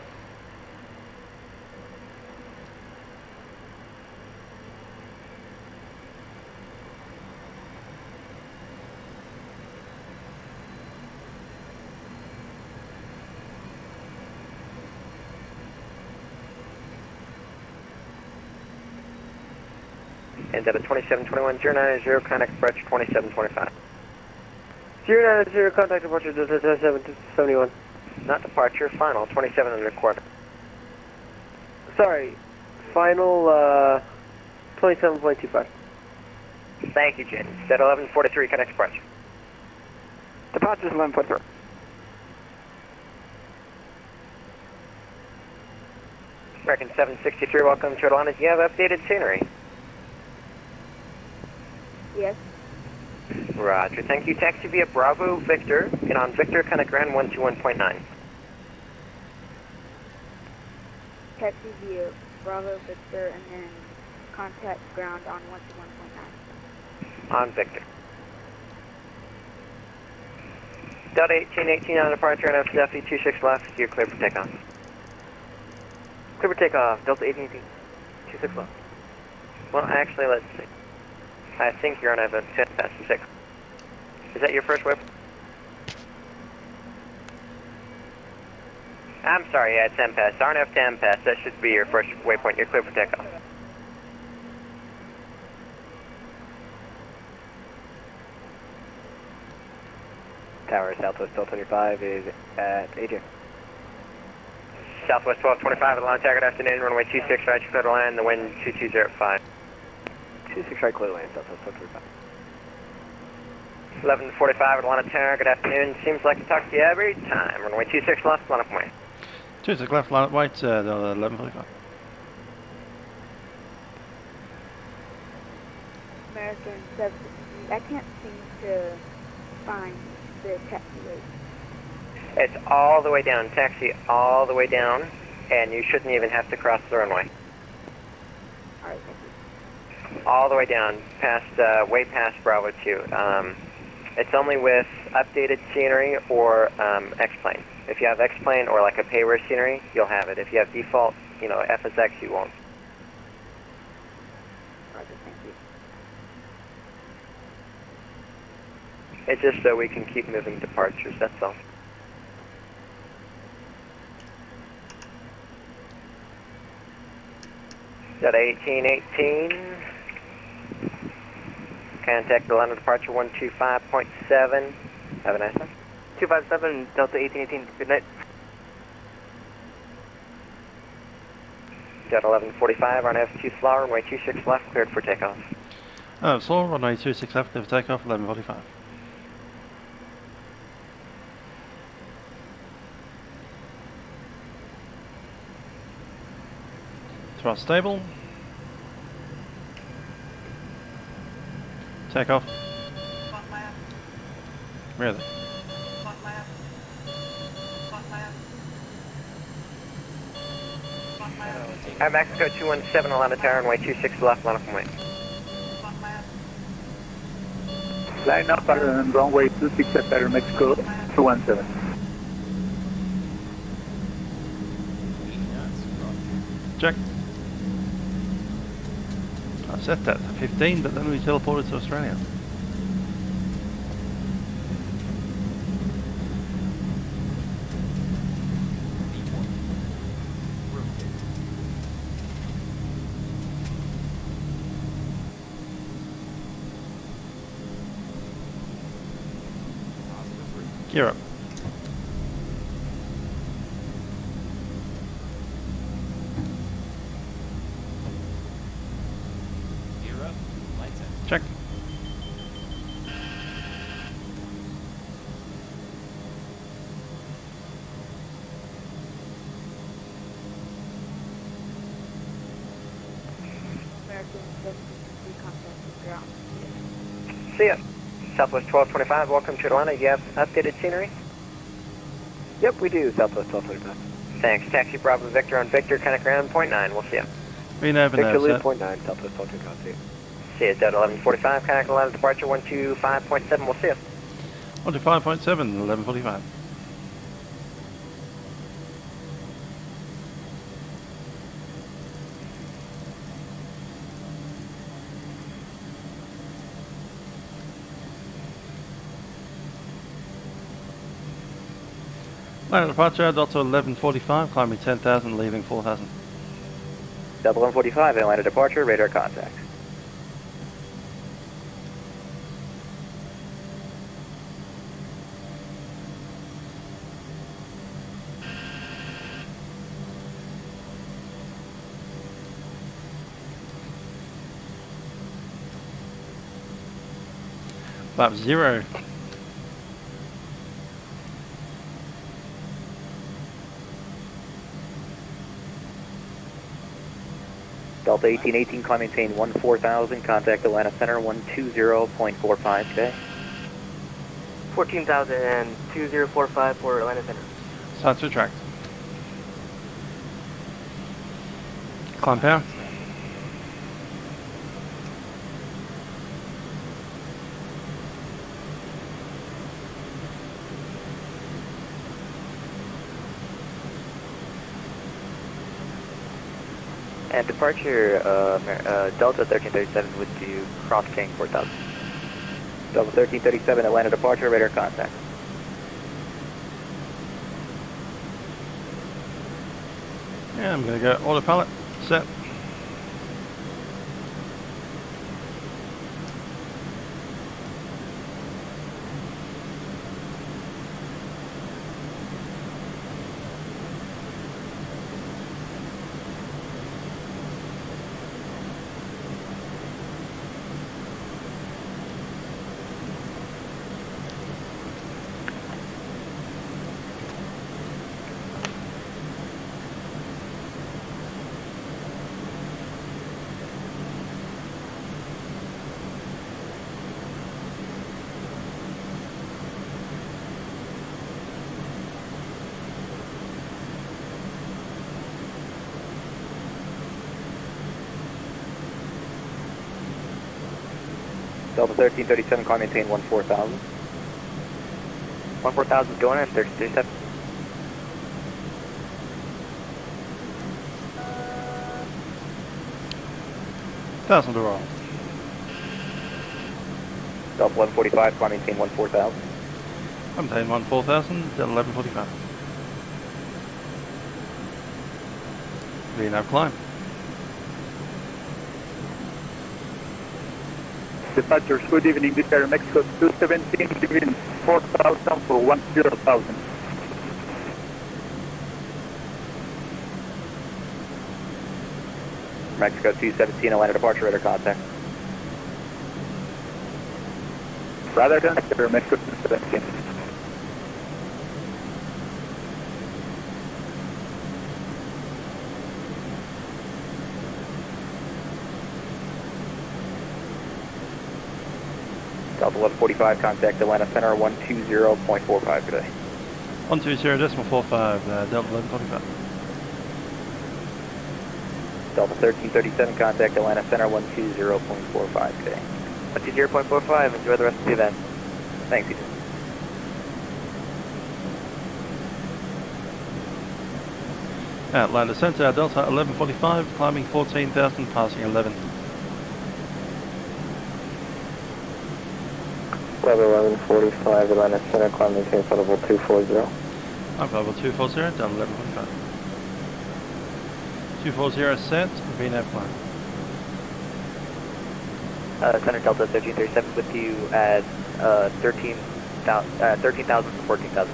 And at a 2721, 090, contact approach 2725. 090, contact departure 2771. Not departure, final, 27.25. Sorry, final 27.25. Thank you, Jen. Set 1143, contact approach. Departure's 11.3. American 763, welcome to Atlanta. Do you have updated scenery? Yes. Roger, thank you. Taxi via Bravo Victor, and on Victor, contact ground 121.9. Taxi via Bravo Victor and then contact ground on 121.9. On Victor. Delta 1818 on departure and FSDT 26 left, you're clear for takeoff. Clear for takeoff, Delta 1818, 26 left. Well, actually, let's see. I think you're on a 10 past 6. Is that your first whip? I'm sorry, yeah, it's 10 past. RNF 10 past. That should be your first waypoint. You're clear for takeoff. Tower Southwest 1225 is at AJ. Southwest 1225 Atlanta, good afternoon. Runway 26 right, clear to land. The wind 2205. 26 right, clear to land, Southwest 1225. 1145 Atlanta Tower, good afternoon. Seems like I talk to you every time. Runway 26 left, line up point. 26 left, line up wait, 1145. American 763. I can't seem to find the taxiway. It's all the way down, taxi all the way down, and you shouldn't even have to cross the runway. Alright, thank you. All the way down, past, way past Bravo 2. It's only with updated scenery or X-plane. If you have X-plane or like a payware scenery, you'll have it. If you have default, you know, FSX, you won't. Alright, thank you. It's just so we can keep moving departures, that's all. Got 1818. Contact the line of departure 125.7. Have a nice one. 257, Delta 1818, good night. Got 1145 on F2 slow, runway 26 left, cleared for takeoff. Slow, runway 26 left, clear for takeoff, 1145. Thrust stable. Takeoff. Front left, Really? front left, front left, front left, At Mexico 217, Atlanta Tower, runway 26 left, line up and wait. front left, Line up on runway 26 at Mexico 217. Check. I set that to 15, but then we teleported to Australia. Gear up. Check. See ya. Southwest 1225, welcome to Atlanta. You have updated scenery? Yep, we do, Southwest 1225. Thanks. Taxi Bravo Victor on Victor, connect ground, point 9. We'll see ya. Green over Victor there, Loop, set. point 9, Southwest 1225, see you. See ya, Delta 1145, connect line of departure 125.7. We'll see ya. 125.7, 1145. Line of departure, Delta 1145, climbing 10,000, leaving 4,000. Delta 1145, Atlanta departure, radar contact. Flap 0. Delta 1818, climb maintain 14,000, contact Atlanta Center 120.45 today. 14,000 and 2045 for Atlanta Center. Start to retract. Climb power. And departure, Delta 1337 would do cross-king 4,000. Delta 1337, Atlanta departure, radar contact. Yeah, I'm going to go autopilot, set. Delta 1337, climb maintain 14,000. 14,000 is going in, 1337. Thousand to roll. Delta 1145, climb maintain 14,000. Maintain 14,000, Delta 1145. VNAV climb. Dispatchers, good evening. This is Air Mexico 217, giving 4,000 for 10,000. Mexico 217, Atlanta departure, radar contact. Radar contact, Air Mexico 217. Delta 1145, contact Atlanta Center 120.45 today. 120.45, Delta 1145. Delta 1337, contact Atlanta Center 120.45 today. 120.45, enjoy the rest of the event. Thanks, you too. Atlanta Center, Delta 1145, climbing 14,000, passing 11. Level 1145, Atlanta Center, climb maintain flight level 240. I'm level 240, Delta 1145. 240 set, VNAV climb. Center Delta 1337 with you at 13,000 to 14,000.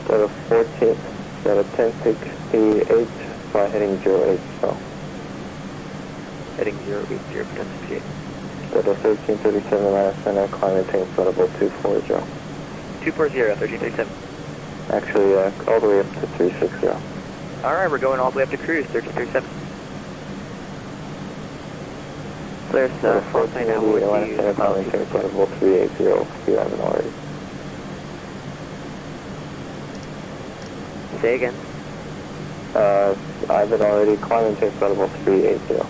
Level 14, level 1068, fly heading 08, so. Heading 080 for 1068. Level 1337, Atlanta Center, climb maintain flight level 240. 240, 1337. Actually, all the way up to 360. Alright, we're going all the way up to cruise, 1337. There's 1480, Atlanta Center, climb maintain flight level 380, if you haven't already. Say again. I've been already climb maintain flight level 380.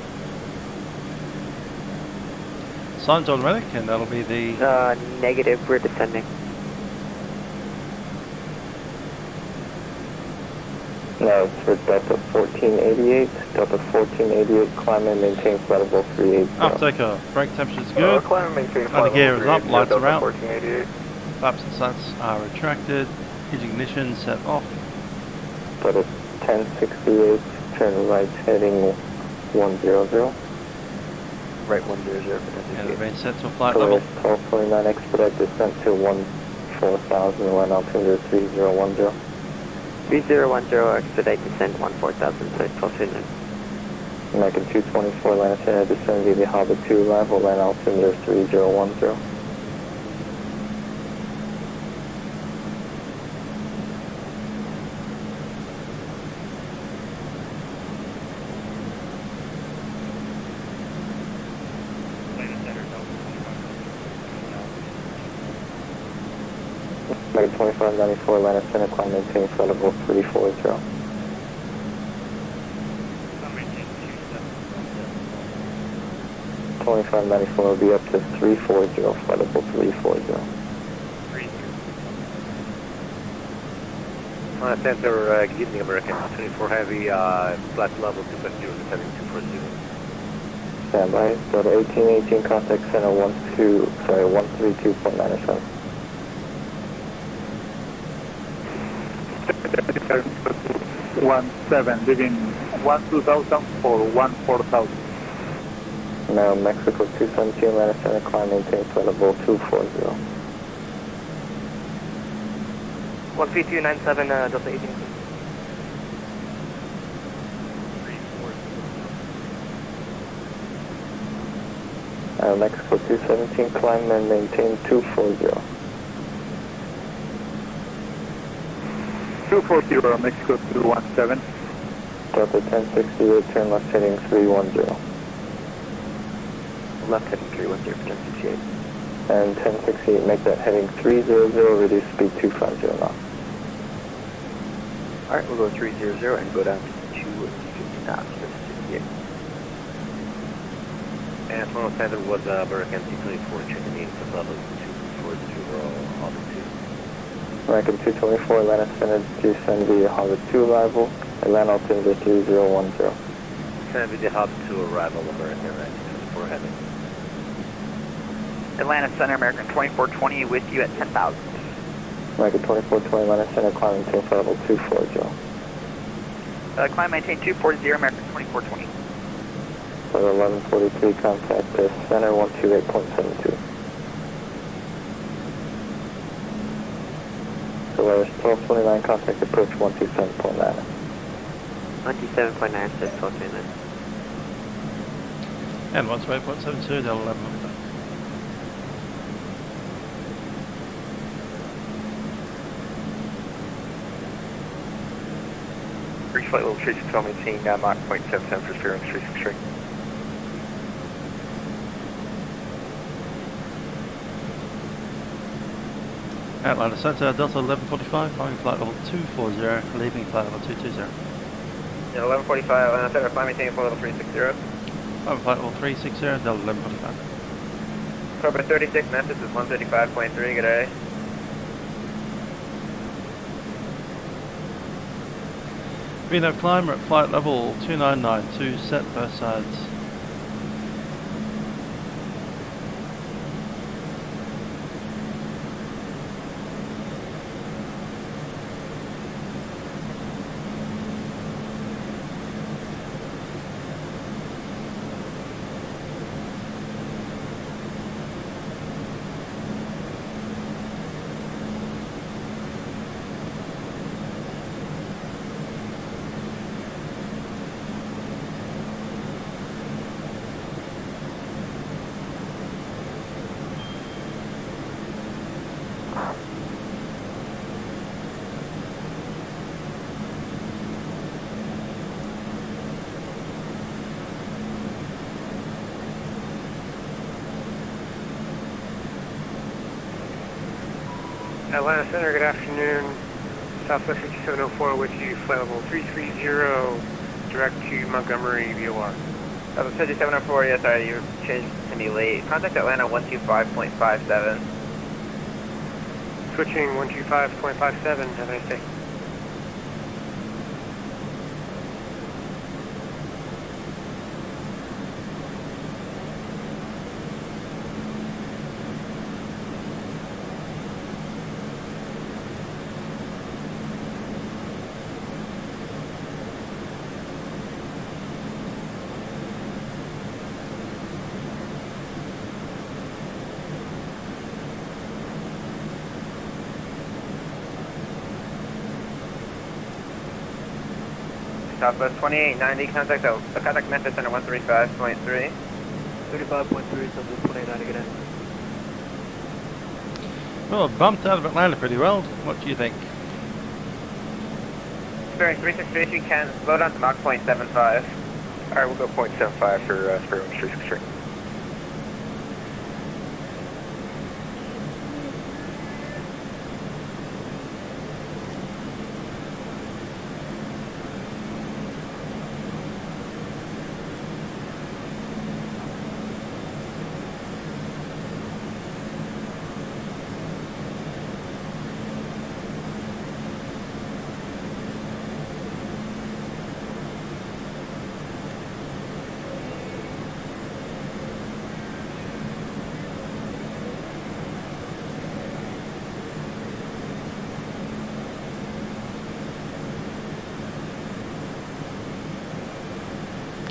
Signs automatic, and that'll be the... Negative, we're descending. No, it's for Delta 1488. Delta 1488, climb and maintain flight level 380. After takeoff, brake temperature's good. Climb and maintain And the gear is up, lights are out. 1488. Flaps and slats are retracted. Ignition set off. Delta 1068, turn right heading 100. Right 100 for And the range set to a flight Course level. 1229, expedite descent to 14,000, land altimeter 3010. 3010, expedite descent 14,000, so 1229. American 224, Atlanta Center, descend via the Harbor 2 arrival, land altimeter 3010. American 2594, Atlanta Center, climb maintain flight level 340. 2594 will be up to 340, flight level 340. Center, good evening, American 24 Heavy, flight level 250, descending 240. Standby, Delta 1818, contact center 132.97. 17, leaving 12,000 for 14,000. Now Mexico 217, Atlanta Center, climb maintain flight level 240. 13297, Delta 18. Mexico 217, climb and maintain 240. 240, Mexico 217. Delta 1068, turn left heading 310. Left heading 310 for 1068. And 1068, make that heading 300, reduce speed 250 knots. Alright, we'll go 300 and go down to 250 knots for 1068. And Toronto Center was American T24 checking in for level 240, Harvard 2. American 224, Atlanta Center, descend via Harvard 2 arrival, Atlanta altimeter 3010. Send via Harvard 2 arrival, American 224 heading. Atlanta Center, American 2420 with you at 10,000. American 2420, Atlanta Center, climb maintain for level 240. Climb maintain 240, American 2420. For 1143, contact the center 128.72. Solaris 1229, contact approach 127.9. 127.9, says 1229. And 128.72, they'll 11. Reach flight level 36, maintain Mach 0.77 for steering 363. Atlanta Center, Delta 1145, flying flight level 240, leaving flight level 220. Yeah, 1145, Atlanta Center, flight maintain flight level 360. Flying flight level 360, Delta 1145. Cobra 36, Memphis is 135.3, good day. Reno climb at flight level 2992, set both sides. Atlanta Center, good afternoon. Southwest 5704 with you, flight level 330, direct to Montgomery, VOR. Southwest 5704, yeah, sorry, you changed to me late. Contact Atlanta 125.57. Switching 125.57, have a nice day. Southwest 2890, contact Memphis Center 135.3. 35.3, Southwest 2890, good day. Well, bumped out of Atlanta pretty well. What do you think? Bearing 363, if you can, slow down to Mach 0.75. Alright, we'll go 0.75 for Spirit 363.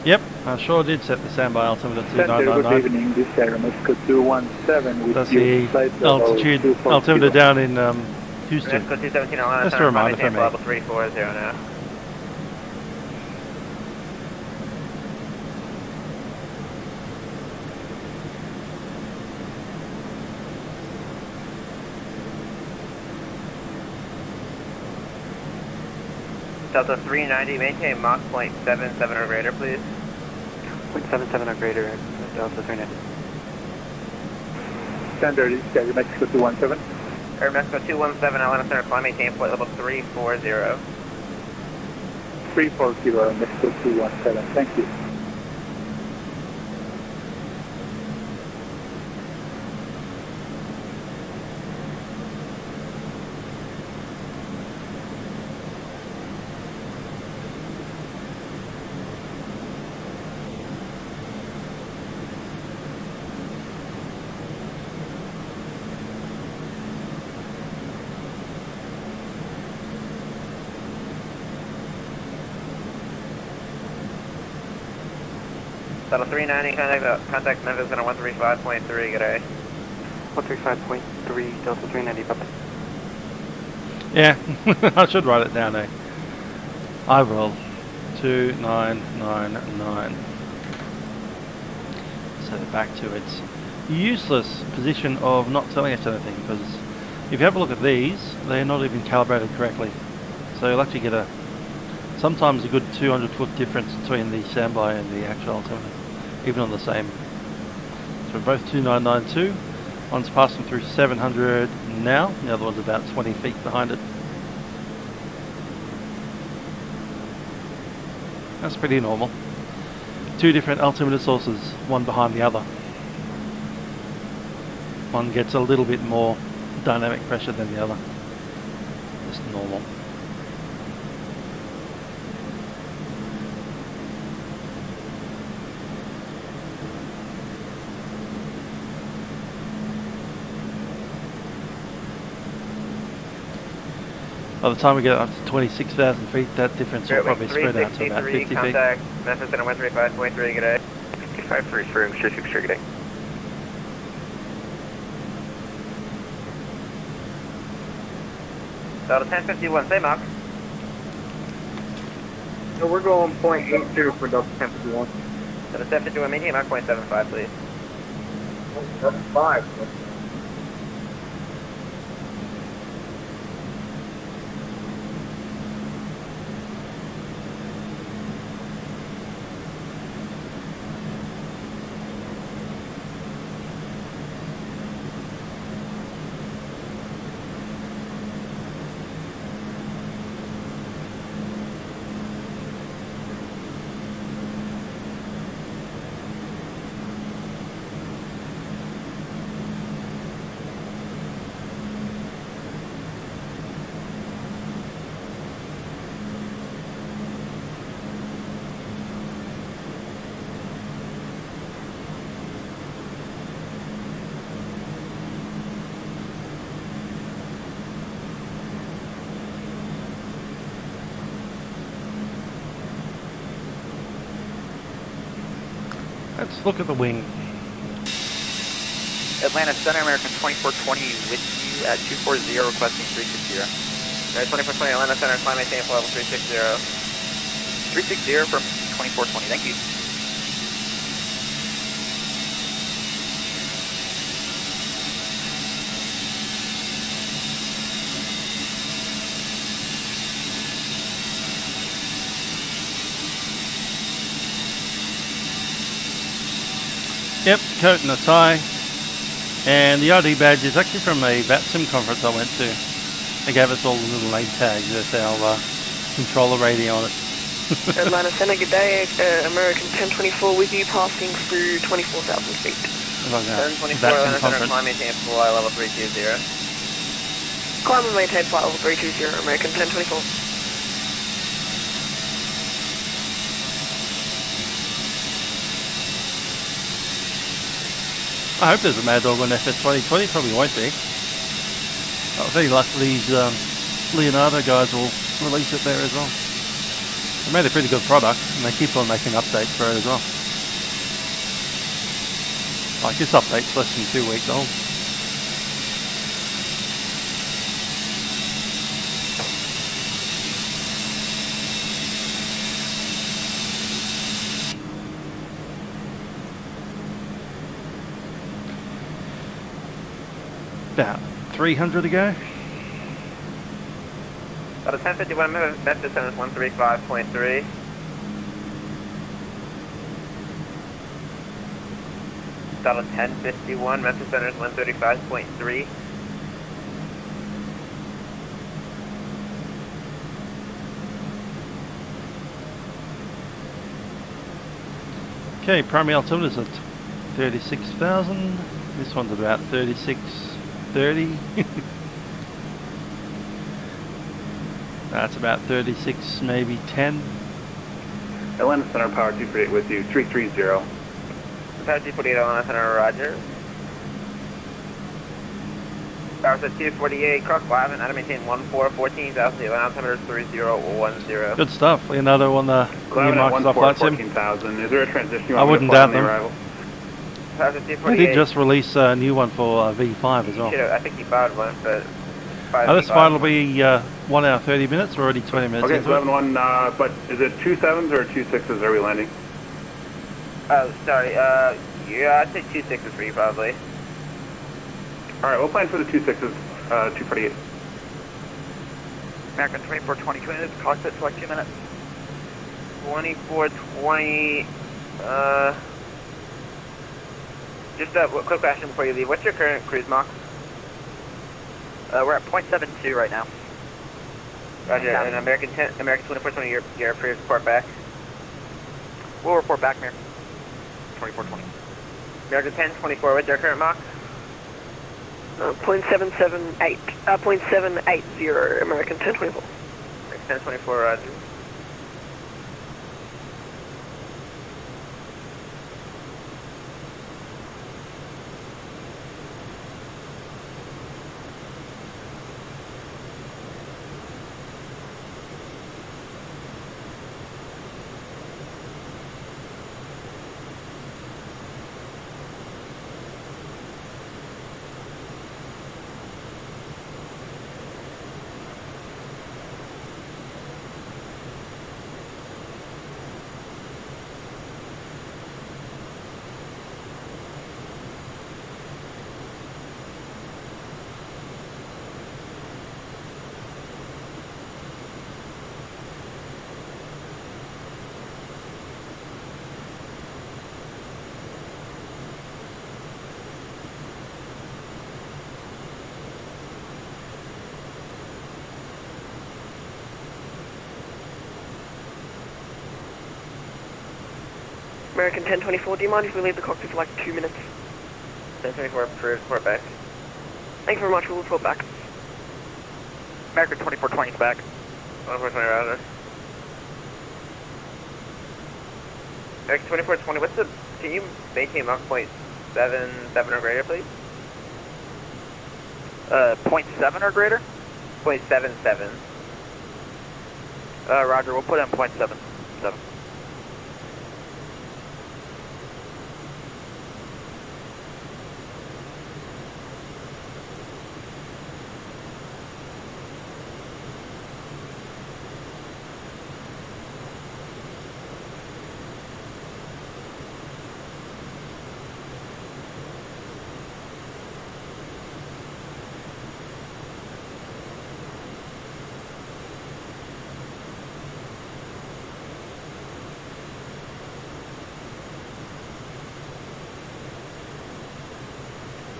Yep, I sure did set the standby altimeter to Center, good 2999. evening. This is Airlines 217 with That's you. the altitude altimeter down in Houston. Mexico 217 Atlanta Just a Center, reminder for maintain me. level 340 now. Delta 390, maintain Mach 0.77 or greater, please. 0.77 or greater, Delta 390. Standard is Air Mexico 217. Air Mexico 217, Atlanta Center, climb maintain flight level 340. 340 Mexico 217, thank you. Shuttle 390, contact Memphis Center 135.3, good day. 135.3, Delta 390, bye-bye. Yeah, I should write it down, eh? I will. 2999. Set it back to its useless position of not telling us anything, because if you have a look at these, they're not even calibrated correctly. So you'll actually get sometimes a good 200 foot difference between the standby and the actual altimeter, even on the same. So both 2992. One's passing through 700 now, the other one's about 20 feet behind it. That's pretty normal. Two different altimeter sources, one behind the other. One gets a little bit more dynamic pressure than the other. Just normal. By the time we get up to 26,000 feet, that difference will probably spread out to about 50 feet. Contact Memphis Center 135.3, good day. 55 for referring, 36 good day. Delta 1051, same mark. So we're going 0.82 for Delta 1051. Delta 1051, medium mark 0.75, please. 0.75. Let's look at the wing. Atlanta Center, American 2420 with you at 240, requesting 360. American 2420, Atlanta Center, climb maintain level 360. 360 from 2420, thank you. Yep, coat and a tie. And the ID badge is actually from a Vatsim conference I went to. They gave us all the little name tags with our controller radio on it. Atlanta Center, good day. American 1024 with you, passing through 24,000 feet. Like 724, Atlanta Center, climb maintain flight level 320. Climb and maintain flight level 320, American 1024. I hope there's a MadDog on FS2020, probably won't be. I think luckily these Leonardo guys will release it there as well. They made a pretty good product and they keep on making updates for it as well. Like this update's less than 2 weeks old. About 300 to go. About a 1051, Memphis Center 135.3. About a 1051, Memphis Center 135.3. Okay, primary altimeter's at 36,000. This one's about 3630. That's about 36, maybe 10. Atlanta Center, Power 248 with you, 330. Power 248, Atlanta Center, roger. Tower set 248, cross 5, and I maintain 14,000, the altimeter 3010. Good stuff. Leonardo on the new marks off Vatsim. 14,000. Is there a transition you I want me to wouldn't fly doubt on the them. arrival? Tower set They 248. did just release a new one for V5 as well. I think he fired one, but... This flight will be 1 hour 30 minutes. We're already 20 minutes Okay, into it. 11-1, but is it 2 7s or 2 6s are we landing? Oh, sorry, yeah, I'd say 2 6s for you, probably. Alright, we'll plan for the 2 6s, 248. American 2420, can we move the cockpit for like 2 minutes? 2420, just a quick question before you leave. What's your current cruise Mach? We're at 0.72 right now. Roger, and American 2420, your approved report back. We'll report back, American 2420. American 1024, what's your current Mach? 0.778, 0.780, American 1024. 1024, roger. American 1024, do you mind if we leave the cockpit for like 2 minutes? 1024, approved, report back. Thank you very much, we'll report back. American 2420 is back. 2420, roger. American 2420, can you maintain Mach 0.77 or greater, please? 0.7 or greater? 0.77. Roger, we'll put in 0.77.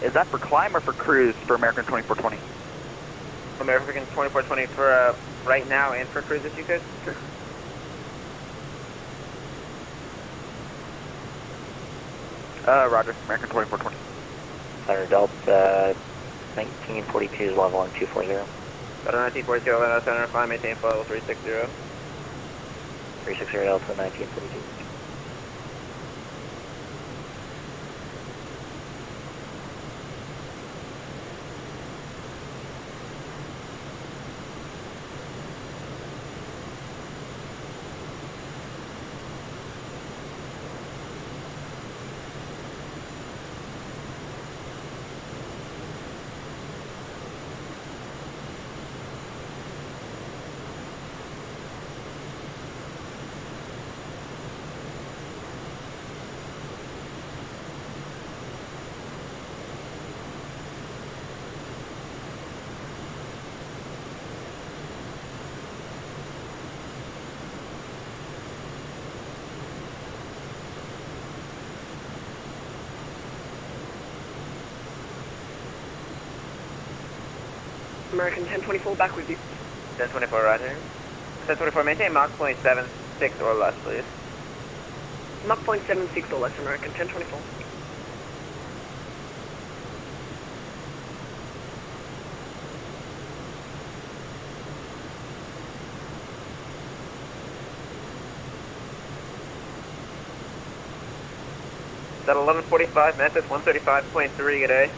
Is that for climb or for cruise for American 2420? American 2420 for right now and for cruise if you could? Sure. Roger, American 2420. Thunder Delta 1942 level on 240. Delta 1942, center, fly, maintain flow level 360. 360 Delta 1942. American 1024, back with you. 1024, roger. 1024, maintain Mach 0.76 or less, please. Mach 0.76 or less, American 1024. Is that 11:45, Memphis 135.3 today?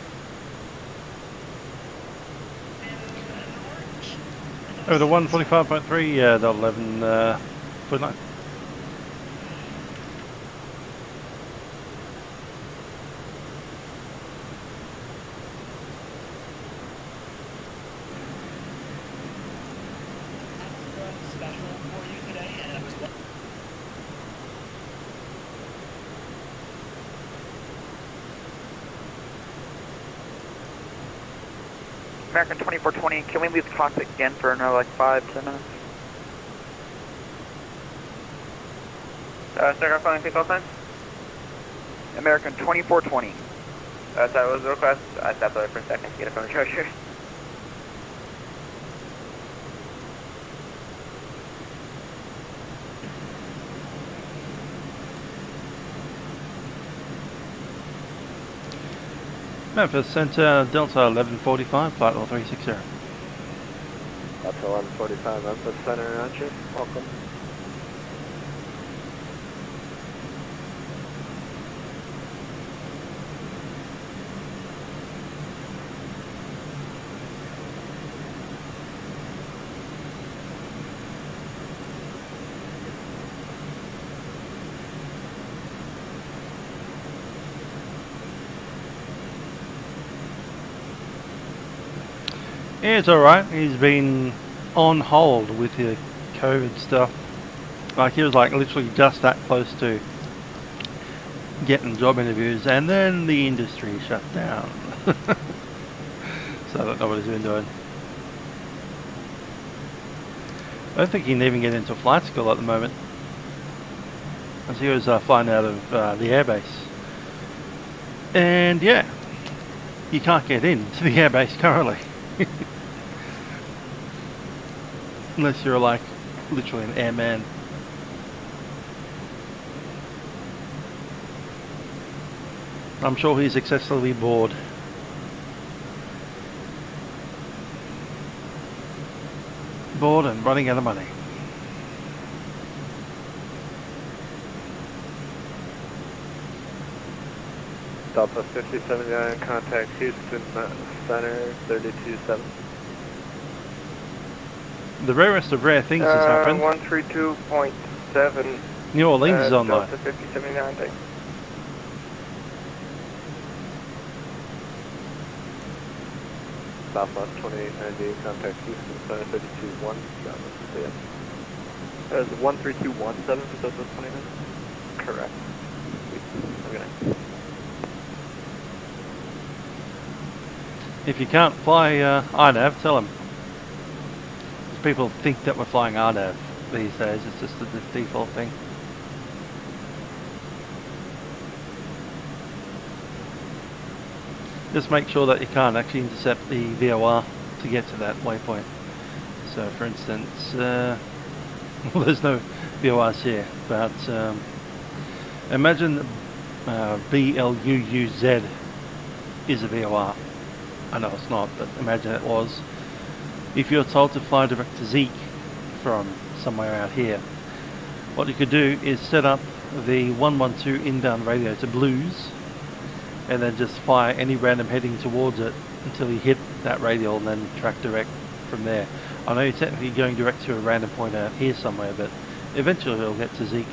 Over the 145.3, Delta 11, 49. American 2420, can we leave the cockpit again for another like 5-10 minutes? Start off on the call sign. American 2420. That was the request. I stepped away for a second to get a phone charger. Memphis Center, Delta 1145, flight 0360. Delta 1145, Memphis Center, roger. Welcome. Yeah, it's alright. He's been on hold with the COVID stuff. Like, he was like literally just that close to getting job interviews, and then the industry shut down. So I don't know what he's been doing. I don't think he can even get into flight school at the moment, as he was flying out of the airbase. And yeah, you can't get into the airbase currently. Unless you're like literally an airman. I'm sure he's excessively bored. Bored and running out of money. Delta 5079, contact Houston Center 327. The rarest of rare things has happened. 132.7. New Orleans is online. Delta 5079, thanks. Southwest 2898, contact Houston Center 321. That was 13217 for Southwest 29? Correct. Okay. If you can't fly INAV, tell them. People think that we're flying RNAV these days. It's just the default thing. Just make sure that you can't actually intercept the VOR to get to that waypoint. So for instance, well, there's no VORs here, but imagine BLUUZ is a VOR. I know it's not, but imagine it was. If you're told to fly direct to Zeke from somewhere out here, what you could do is set up the 112 inbound radio to blues, and then just fly any random heading towards it until you hit that radial, and then track direct from there. I know you're technically going direct to a random point out here somewhere, but eventually it'll get to Zeke.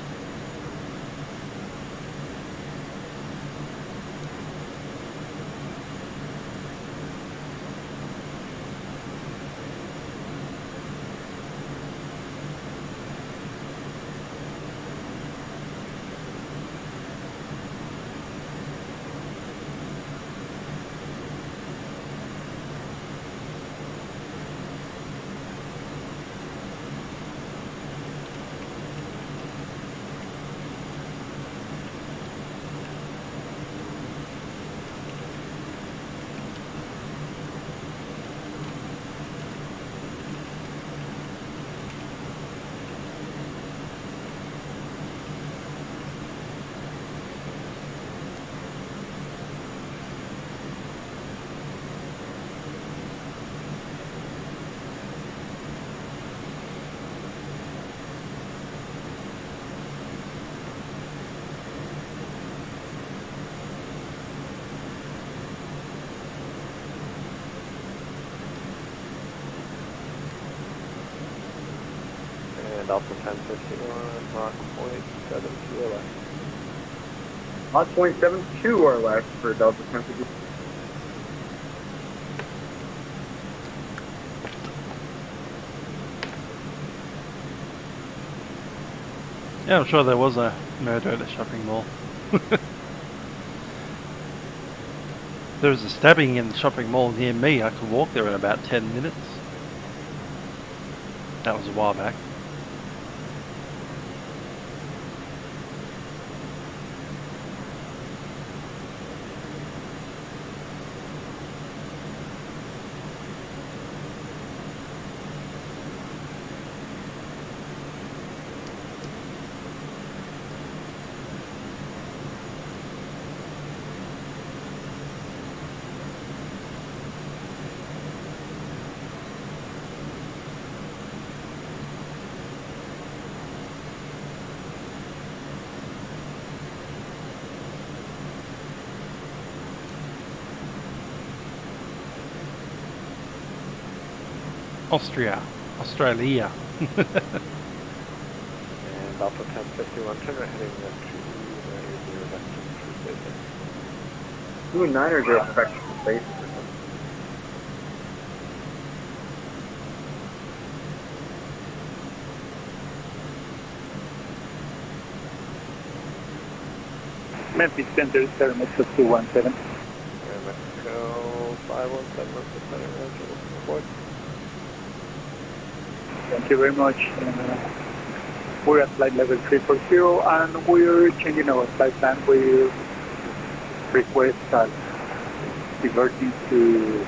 And Alpha 1051, Mach 0.72 or less. Mach 0.72 or less for Delta 1051. Yeah, I'm sure there was a murder at a shopping mall. There was a stabbing in the shopping mall near me. I could walk there in about 10 minutes. That was a while back. Australia. And Alpha 1051, turn right heading to 290 are expected to space. Memphis Center, Sierra Mexico 217. Mexico 517, Memphis Center, report. Thank you very much. We're at flight level 340 and we're changing our flight plan. We request that diverting to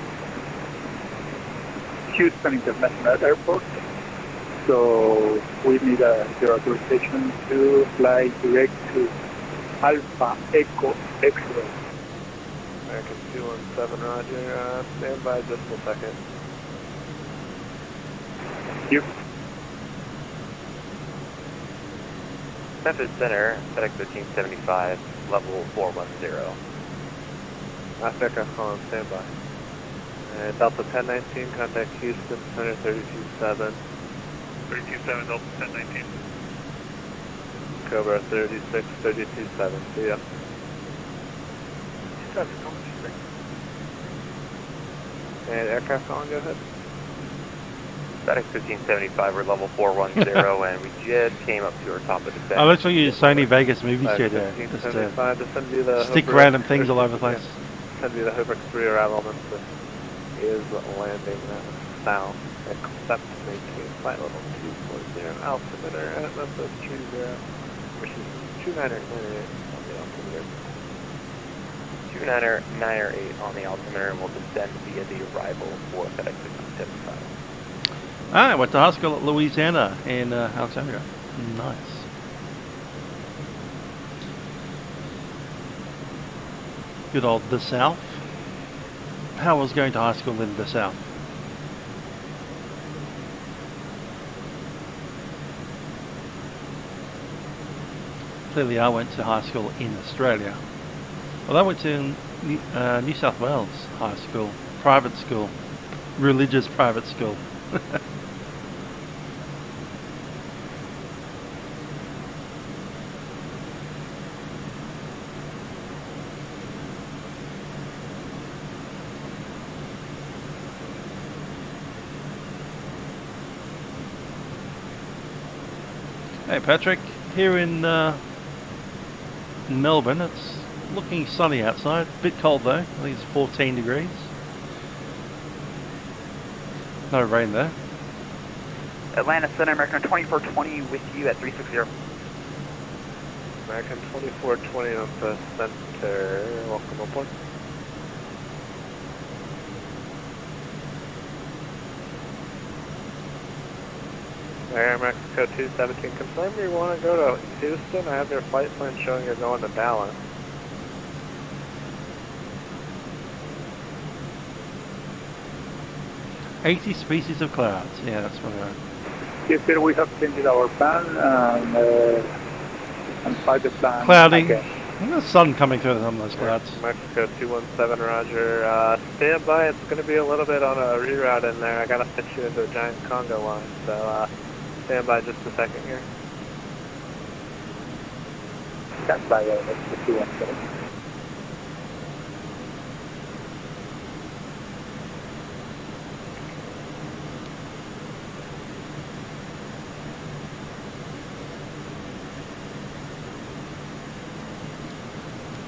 Houston International Airport. So we need your authorization to fly direct to Alpha Echo X-Ray. American 217, roger. Stand by just a second. You. Memphis Center, FedEx 1375, level 410. Africa calling standby. And Delta 1019, contact Houston Center 327. 327 Delta 1019. Cobra 36, 327. See ya. And aircraft calling, go ahead. FedEx 1575, we're level 410, and we just came up to our top of the set. I literally use Sony Vegas movie studio just to stick random things all over the place. Send you the Hobart 3 arrival number is landing south, accept maintain flight level 240, altimeter at Memphis 30, which is 2998 on the altimeter. 2998 on the altimeter, and we'll descend via the arrival for FedEx 1575. I went to high school at Louisiana in Alexandria. Nice. Good old the South. How was going to high school in the South? Clearly I went to high school in Australia. Well, I went to New South Wales high school, private school, religious private school. Hey Patrick, here in Melbourne, it's looking sunny outside, a bit cold though, I think it's 14 degrees. No rain there. Atlanta Center, American 2420 with you at 360. American 2420 on the center, welcome aboard. Air Mexico 217, confirm you want to go to Houston. I have your flight plan showing you're going to Dallas. $80 species of clouds. Yeah, that's what I... Yes, sir, we have changed our plan and find the plan. Cloudy. Okay. And the sun coming through some of those clouds. Mexico 217, roger. Stand by, it's going to be a little bit on a reroute in there. I got to fit you into a giant Congo line, so stand by just a second here. Stand by, that's the 217.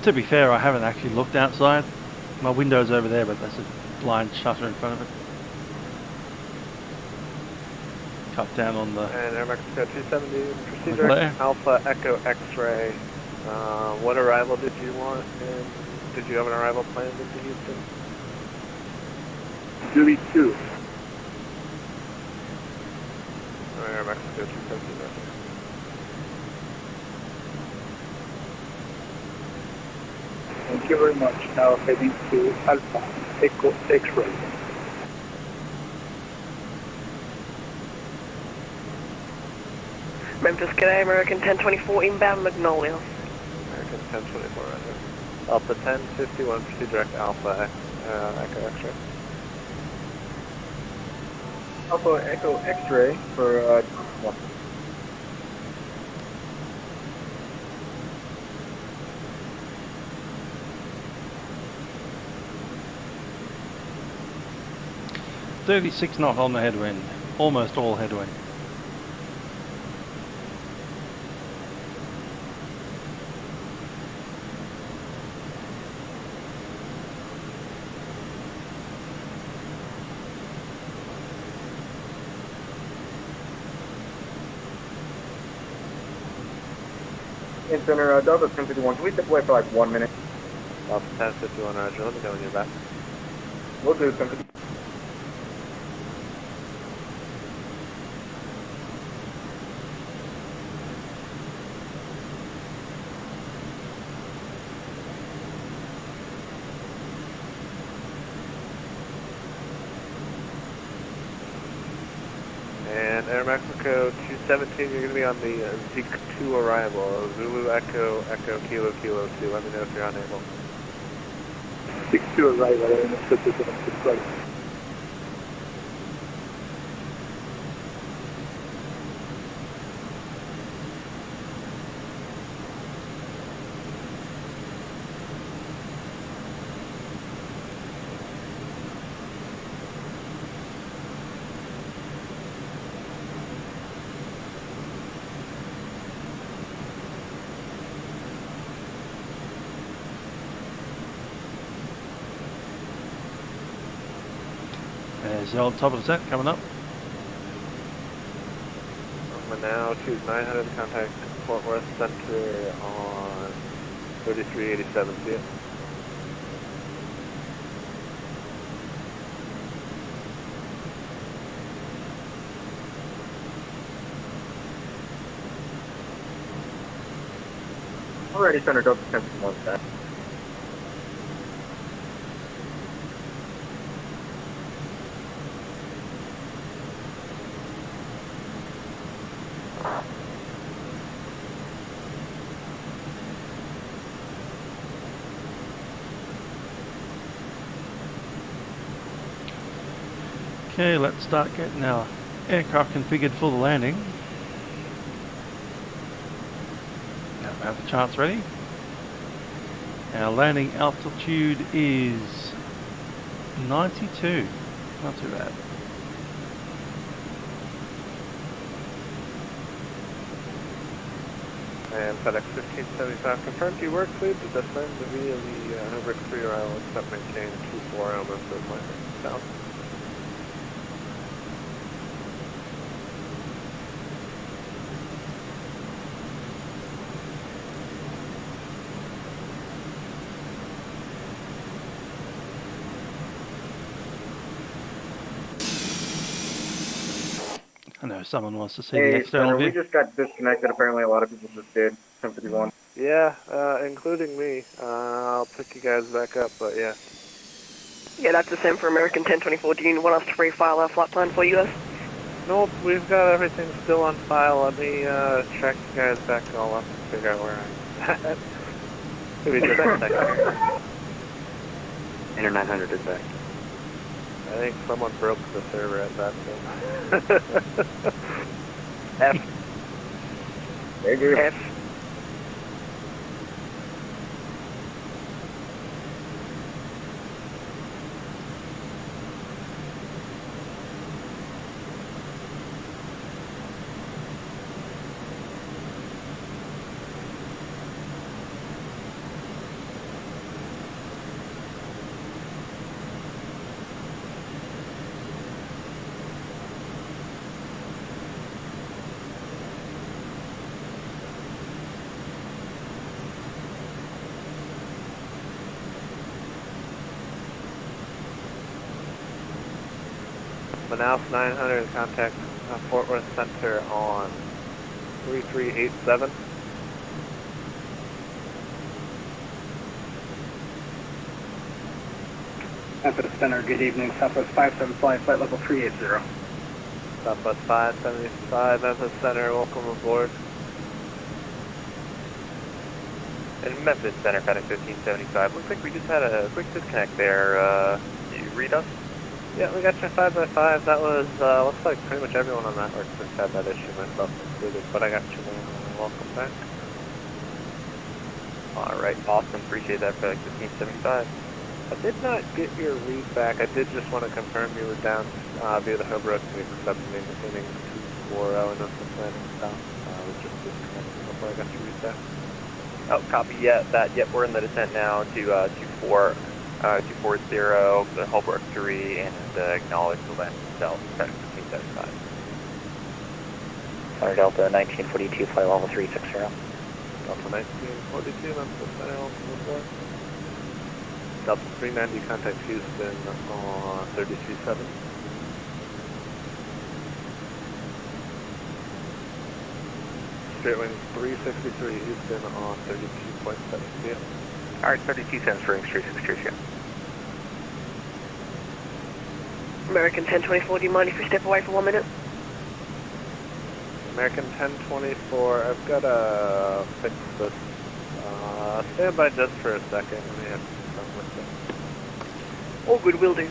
To be fair, I haven't actually looked outside. My window's over there, but there's a blind shutter in front of it. Cut down on the... And Air Mexico 270, proceed Glare. direct Alpha Echo X-ray. What arrival did you want, and did you have an arrival planned into Houston? Julie 2. Air Mexico 270, roger. Thank you very much. Now heading to Alpha Echo X-ray. Memphis, g'day, American 1024 inbound Magnolia. American 1024, roger. Alpha 1051, proceed direct Alpha Echo X-ray. Alpha Echo X-ray for 1. .36 knot on the headwind. Almost all headwind. In center, Delta 1051, can we step away for like 1 minute? Alpha 1051, roger. Let me know when you're back. We'll do something. And Air Mexico 217, you're going to be on the Zeke 2 arrival. Zulu Echo, Echo Kilo Kilo 2. Let me know if you're unable. 6-2 arrival, I'm expected to flight. There's the old top of the set coming up. I'm now choose 900 to contact Fort Worth Center on 3387. See it? Already center Delta 1051 set. Okay, let's start getting our aircraft configured for the landing. Now we have the charts ready. Our landing altitude is 92, not too bad. And FedEx 1575 confirmed you were cleared to descend via the Hobart 3 arrival except maintain 24 elements of landing south. I know someone wants to see the Hey, external center, view. we just got disconnected. Apparently a lot of people just did. 1051. Yeah, including me. I'll pick you guys back up, but yeah. Yeah, that's the same for American 1024. Do you want us to refile our flight plan for you guys? Nope, we've got everything still on file. Let me track you guys back all up and figure out where I'm at. Maybe just a second here. Inter 900 is back. I think someone broke the server at Vatsim. F. F. Manaus 900, contact Fort Worth Center on 3387. Southwest Center, good evening. Southwest 575, flight level 380. Southwest 575, Memphis Center, welcome aboard. And Memphis Center, contact 1575. Looks like we just had a quick disconnect there. Do you read us? Yeah, we got your 5x5. That was, looks like pretty much everyone on that work just had that issue, myself included, but I got you now. Welcome back. Alright, awesome. Appreciate that for 1575. I did not get your read back. I did just want to confirm you were down via the Hobrook to accept maintaining 240 and then the landing south. We just disconnected before I got your read back. Oh, copy. Yeah, we're in the descent now to 240, the Holbrook 3, and acknowledge the landing itself, 1575. Center Delta 1942, flight level 360. Delta 1942, Memphis Center, welcome aboard. Delta 390, contact Houston on 327. Straight wind 363, Houston on 32.7 feet. Alright, 32 cents for Straight 63, yeah. American 1024, do you mind if we step away for 1 minute? American 1024, I've got to fix this. Stand by just for a second. Let me have some with it. All good, will do.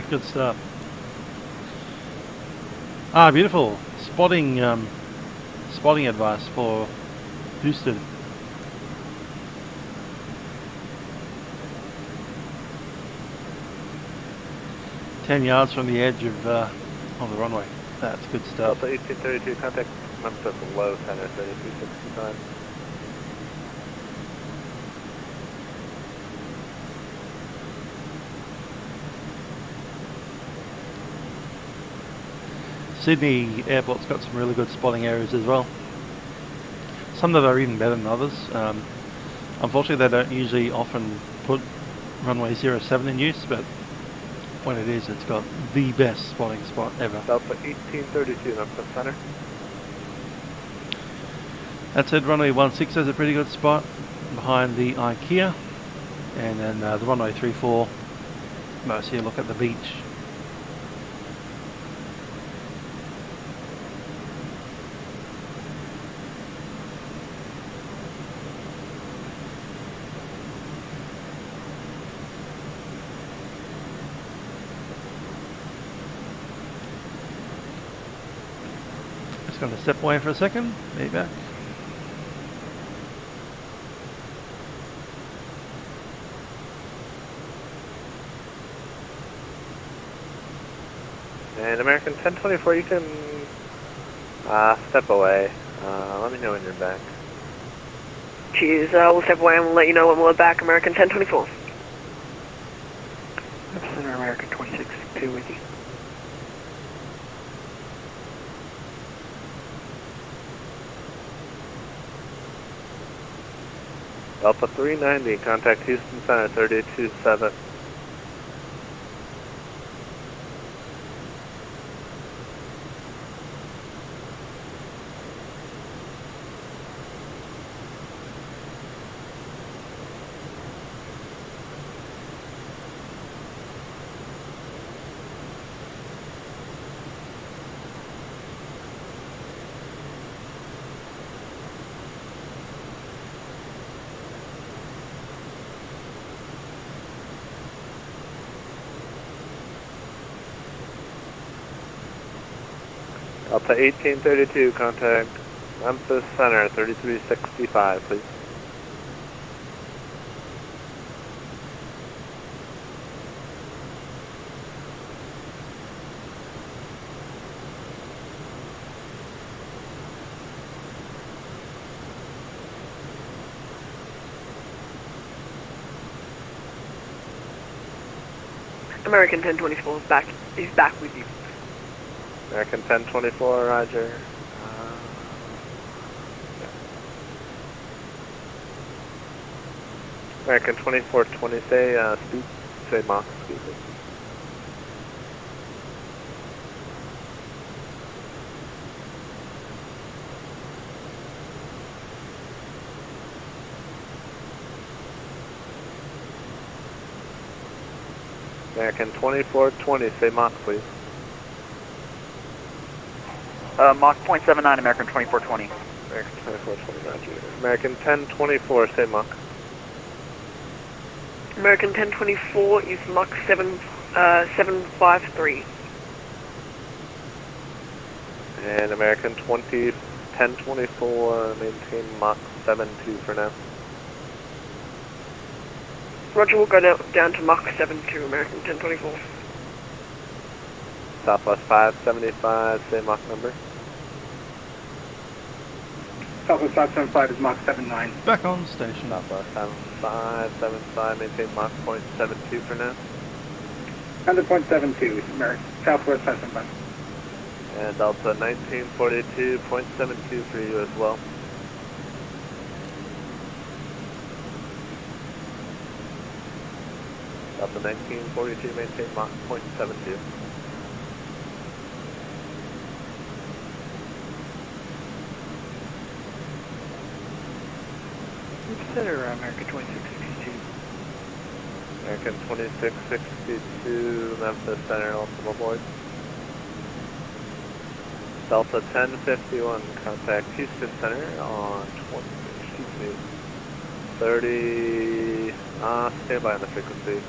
Good stuff. Ah, beautiful. Spotting advice for Houston. "10 yards from the edge of the runway." That's good stuff. Delta 1832, contact Memphis low center 3265. Sydney Airport's got some really good spotting areas as well. Some that are even better than others. Unfortunately, they don't usually often put runway 07 in use, but when it is, it's got the best spotting spot ever. Delta 1832, Memphis Center. That said, runway 16 has a pretty good spot behind the IKEA, and then the runway 34, mostly a look at the beach. Going to step away for a second, be back. And American 1024, you can step away. Let me know when you're back. Cheers, we'll step away and we'll let you know when we're back. American 1024. Center American 26-2 with you. Delta 390, contact Houston Center 327. Delta 1832, contact Memphis Center, 3365, please. American 1024 is back. He's back with you. American 1024, roger. American 2420, say Mach speed. American 2420, say Mach, please. Mach 0.79, American 2420. American 2420, roger. American 1024, say Mach. American 1024 is Mach 753. And American 1024, maintain Mach 72 for now. Roger, we'll go down to Mach 72, American 1024. Southwest 575, say Mach number. Southwest 575 is Mach 79. Back on station. Southwest 575, maintain Mach 0.72 for now. Under 0.72, American, Southwest 575. And Delta 1942, 0.72 for you as well. Delta 1942, maintain Mach 0.72. Consider American 2662. American 2662, Memphis Center, also aboard. Delta 1051, contact Houston Center on 30, stand by on the frequency.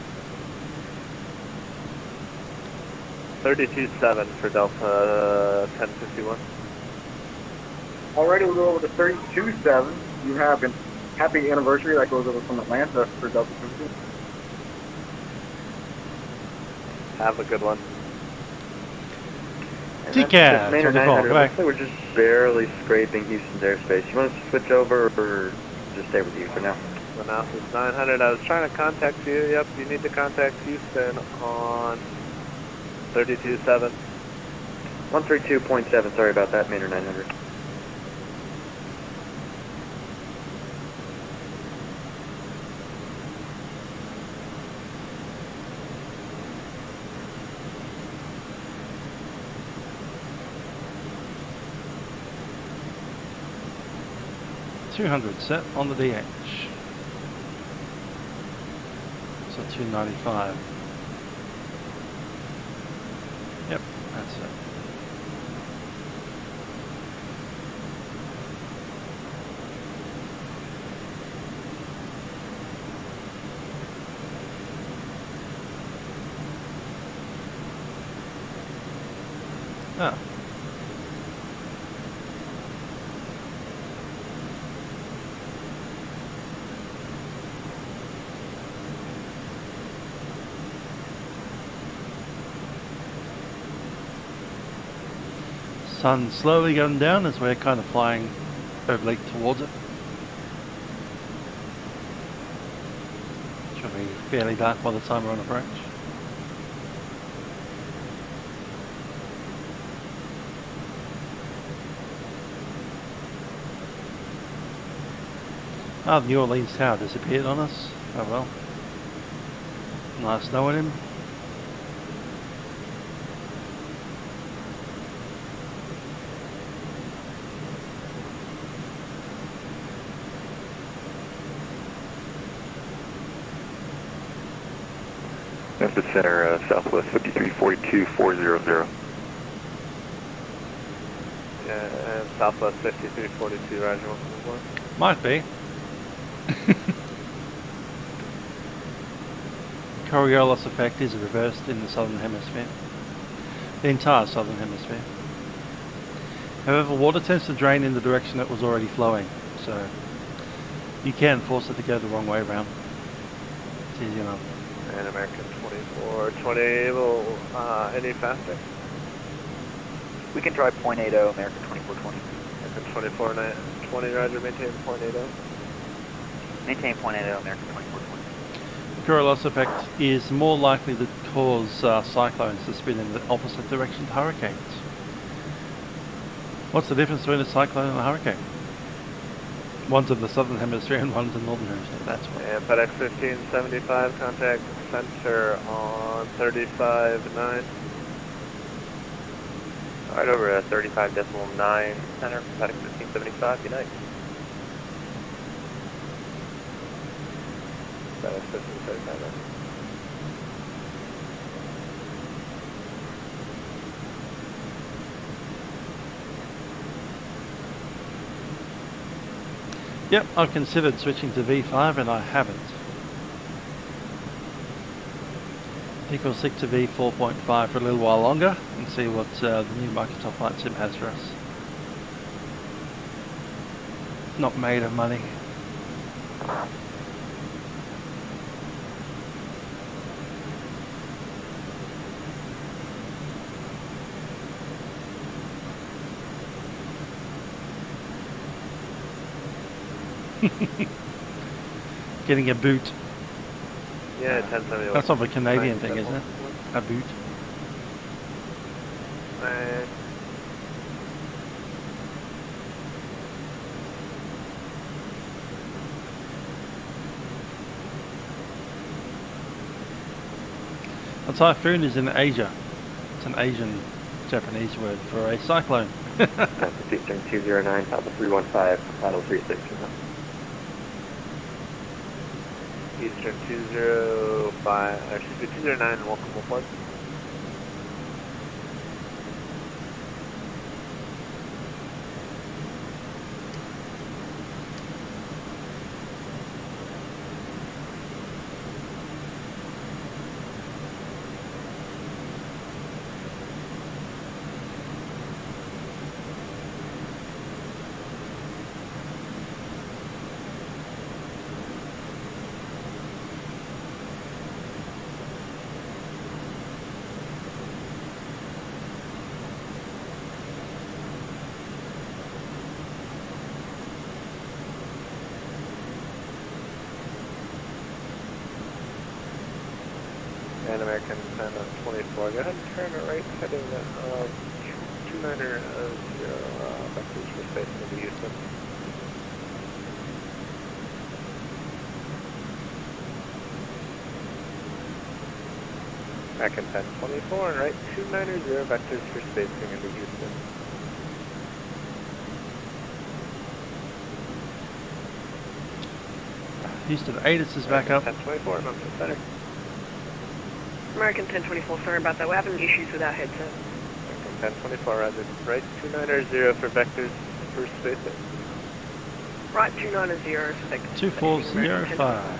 32.7 for Delta 1051. Alrighty, we'll go over to 32.7. You have a happy anniversary that goes over from Atlanta for Delta 52. Have a good one. TCAT, Maynard 24, 900, go back. looks like we're just barely scraping Houston's airspace. You want us to switch over or just stay with you for now? Analysis 900, I was trying to contact you. Yep, you need to contact Houston on 32.7. 132.7, sorry about that, Maynard 900. $200 set on the DH. So 295. Yep, that's it. Ah. Sun slowly going down as we're kind of flying oblique towards it. Should be fairly dark by the time we're on approach. Ah, the New Orleans Tower disappeared on us. Oh well. Nice knowing him. Memphis Center, Southwest 5342-400. Yeah, and Southwest 5342, roger, 141. Might be. Coriolis effect is reversed in the southern hemisphere. The entire southern hemisphere. However, water tends to drain in the direction it was already flowing, so you can force it to go the wrong way around. It's easy enough. And American 2420, will any faster? We can try .80, American 2420. American 2420, roger, maintain .80. Maintain .80, American 2420. The Current loss effect is more likely to cause cyclones to spin in the opposite direction to hurricanes. What's the difference between a cyclone and a hurricane? One's in the southern hemisphere and one's in the northern hemisphere, that's what. And FedEx 1575, contact center on 35.9. Alright, over 35.9 center, FedEx 1575, good night. FedEx 1575. Yep, I've considered switching to V5 and I haven't. I think I'll stick to V4.5 for a little while longer and see what the new Microsoft Flight Sim has for us. Not made of money. Getting a boot. Yeah, 1070. That's not a Canadian thing, isn't it? A boot. A typhoon is in Asia. It's an Asian Japanese word for a cyclone. Eastern 209, Alpha 315, Paddle 360. Eastern 205, excuse me, 209 and welcome aboard. And American 1024. Go ahead and turn it right, heading 290 vectors for space into Houston. American 1024 and right 290 vectors for spacing into Houston. Houston, ATIS is back up. 1024, I'm center. American 1024, sorry about that. We're having issues with our headset. American 1024, roger. Right 290 for vectors for spacing. Right 290 for vectors. 2405.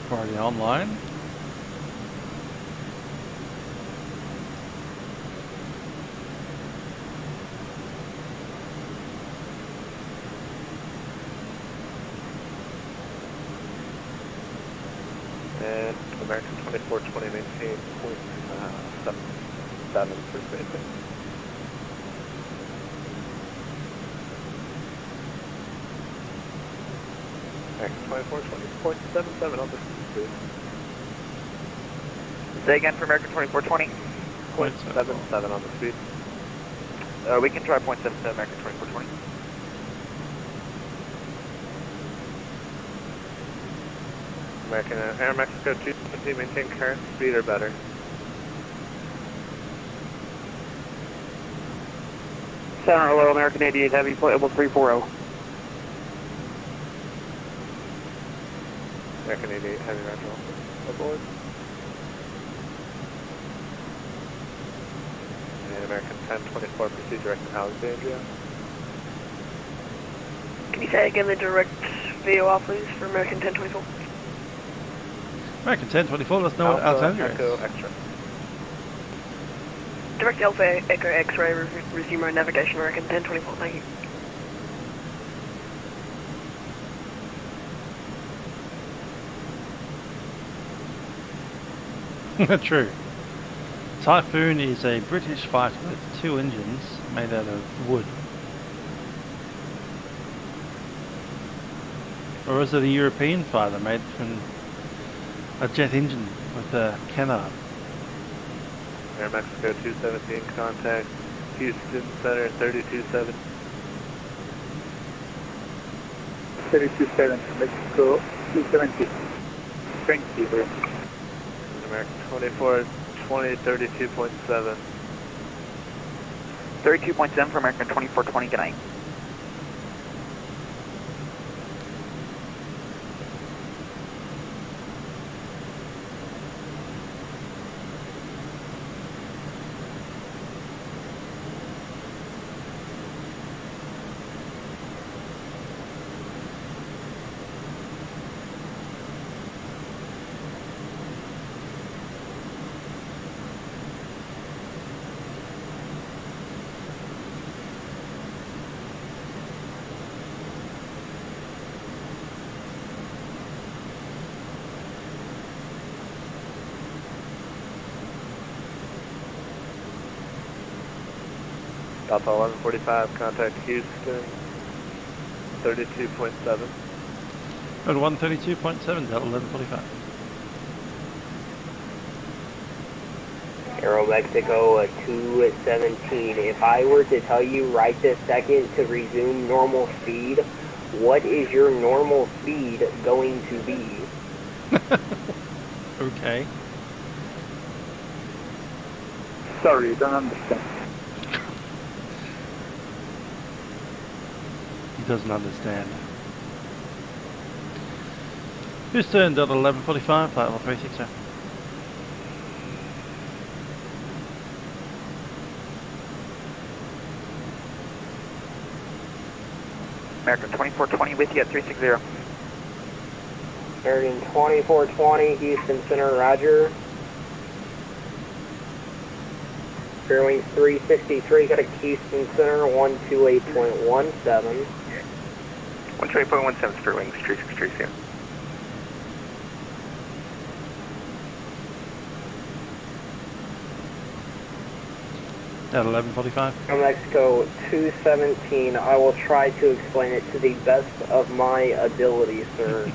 Already online. And American 2420 maintain point 7 for spacing. American 2420.77 on the speed. Say again for American 2420. 0.77 on the speed. We can try .77 American 2420. American Air Mexico 250, maintain current speed or better. Center, hello, American 88 Heavy, playable 340. American 88 Heavy, roger. Aboard. American 1024, proceed direct to Alexandria. Can you say again the direct VOR, please, for American 1024? American 1024, let's know what Alexandria Echo is. Extra. Direct Alpha Echo X-ray, resume our navigation, American 1024, thank you. True. Typhoon is a British fighter with 2 engines made out of wood. Or is it a European fighter made from a jet engine with a canard? Air Mexico 217, contact Houston Center 327. 327, Mexico 270. Thank you very much. American 24, 20, 32.7. 32.7 for American 2420, good night. Alpha 1145, contact Houston 32.7. At 132.7, Delta 1145. Aero Mexico 217. If I were to tell you right this second to resume normal speed, what is your normal speed going to be? Okay. Sorry, don't understand. He doesn't understand. Houston, Delta 1145, flight level 360. American 2420 with you at 360. American 2420, Houston Center, roger. Fairwing 363, got a Houston Center, 128.17. 128.17, Fairwing 363, see ya. Delta 1145. From Mexico 217, I will try to explain it to the best of my ability, sir.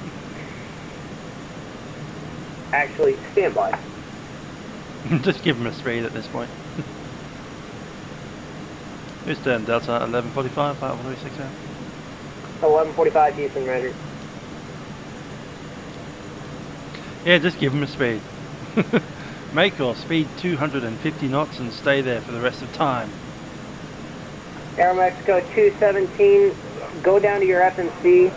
Actually, stand by. Just give him a speed at this point. Houston, Delta 1145, flight level 360. 1145, Houston, roger. Yeah, just give him a speed. Make your speed 250 knots and stay there for the rest of time. Aero Mexico 217, go down to your FNC.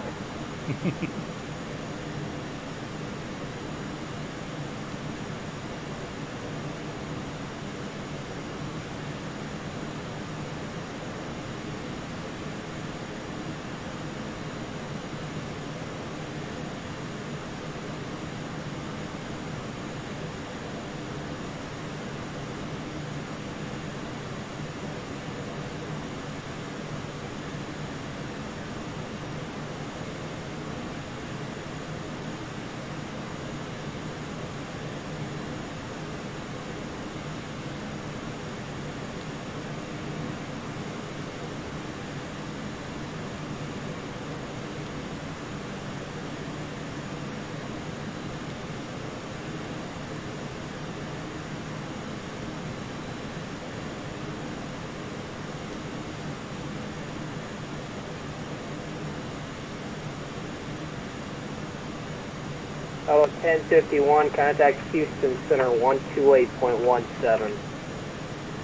Oh, 1051, contact Houston Center 128.17.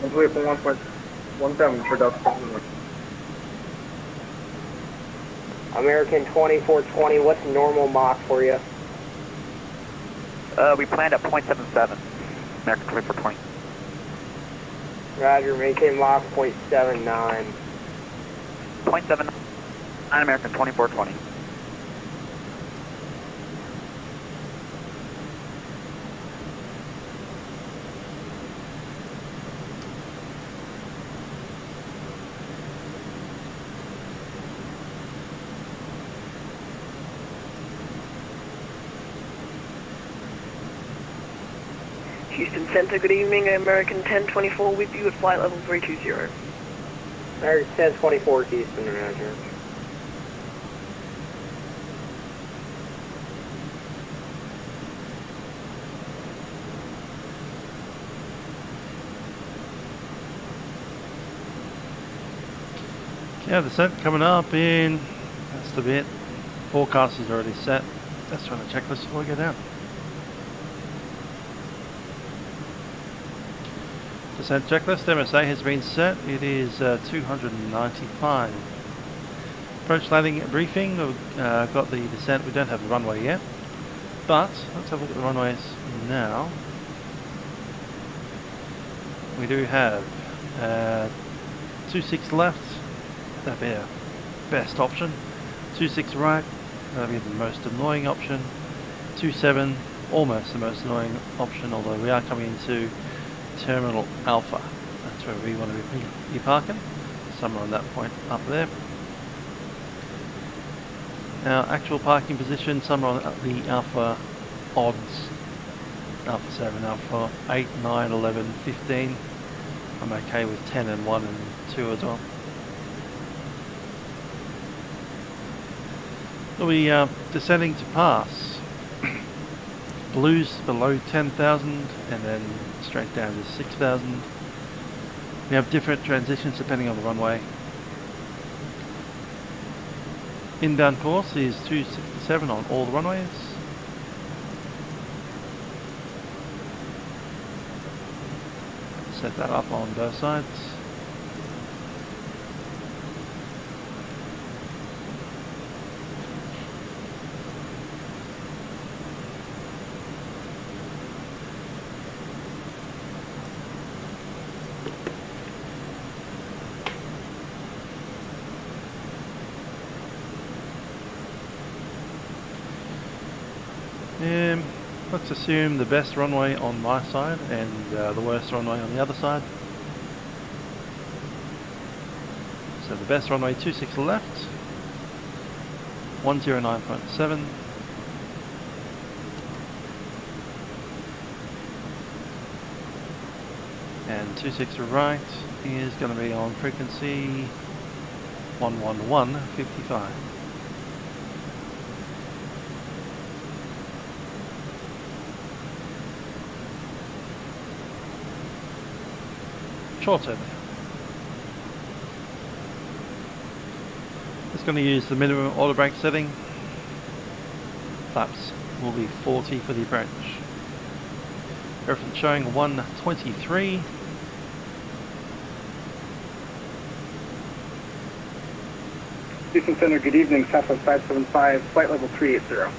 128.17 for Delta. American 2420, what's normal Mach for you? We planned at .77. American 2420. Roger, maintain Mach 0.79. 0.79, American 2420. Houston Center, good evening. American 1024 with you at flight level 320. American 1024, Houston, Roger. Yeah, descent coming up in just a bit. Forecast is already set. Let's run a checklist before we go down. Descent checklist, MSA has been set. It is 295. Approach landing briefing. We've got the descent. We don't have the runway yet. But let's have a look at the runways now. We do have 26 left. That'd be our best option. 26 right. That'd be the most annoying option. 27, almost the most annoying option, although we are coming into Terminal Alpha. That's where we want to be parking, somewhere on that point up there. Now, actual parking position, somewhere on the Alpha odds. Alpha 7, Alpha 8, 9, 11, 15. I'm okay with 10 and 1 and 2 as well. We'll be descending to pass. Blues below 10,000 and then straight down to 6,000. We have different transitions depending on the runway. Inbound course is 267 on all the runways. Set that up on both sides. Let's assume the best runway on my side and the worst runway on the other side. So the best runway 26 left, 109.7. And 26 right is going to be on frequency 111.55. Short turn. It's going to use the minimum auto brake setting. Flaps will be 40 for the approach. Everything showing 123. Houston Center, good evening, Southwest 575, flight level 380.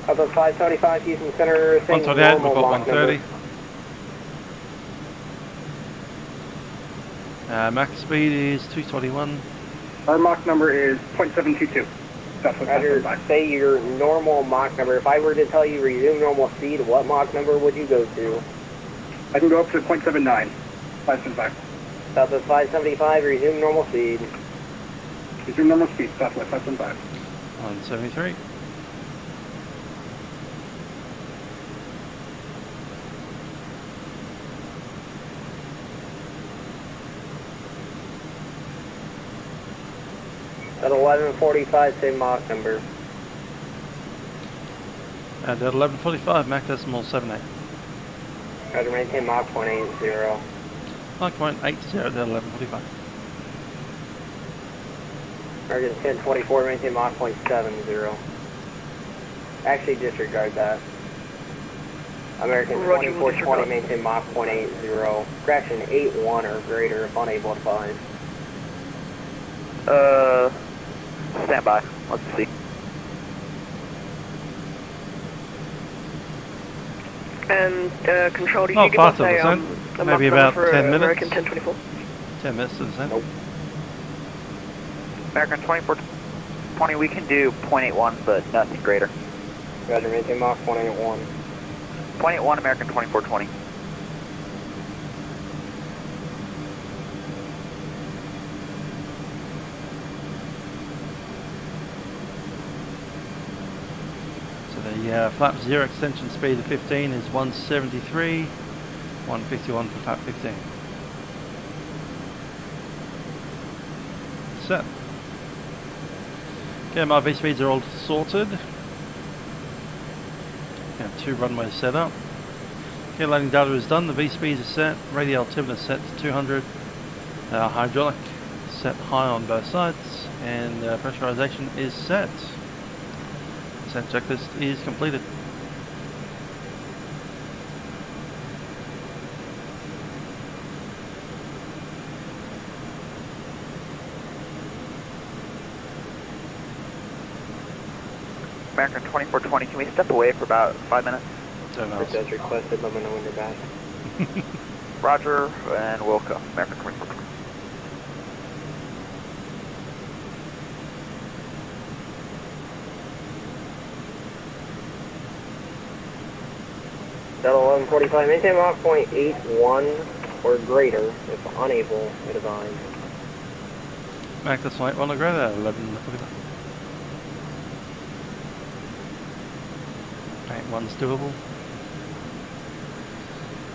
Southwest 575, Houston Center, 128, we've got 130. Max speed is 221. Our Mach number is 0.722. Roger, say your normal Mach number. If I were to tell you resume normal speed, what Mach number would you go to? I can go up to 0.79, 575. Southwest 575, resume normal speed. Resume normal speed, Southwest 575. 173. At 11:45, say Mach number. And at 11:45, Mach decimal 78. Roger, maintain Mach 0.80. Mach 0.80 at 11:45. American 1024, maintain Mach 0.70. Actually, disregard that. American 2420, maintain Mach 0.80. Fraction 81 or greater if unable to find. Stand by. Let's see. And control, did you give us a Maybe about 10 minutes. American 1024. 10 minutes to descent. Nope. American 2420, we can do 0.81, but nothing greater. Roger, maintain Mach 181. 0.81, American 2420. So the flap 0 extension speed of 15 is 173, 151 for flap 15. Set. Okay, my V speeds are all sorted. Have 2 runways set up. Okay, landing data is done. The V speeds are set. Radial altimeter is set to 200. Hydraulic set high on both sides, and pressurization is set. Descent checklist is completed. American 2420, can we step away for about 5 minutes? As requested, let me know when you're back. Roger, and we'll go. American 2420. Delta 1145, maintain Mach 0.81 or greater if unable to divine. Mac this flight 1 or greater, 1145. 81's doable.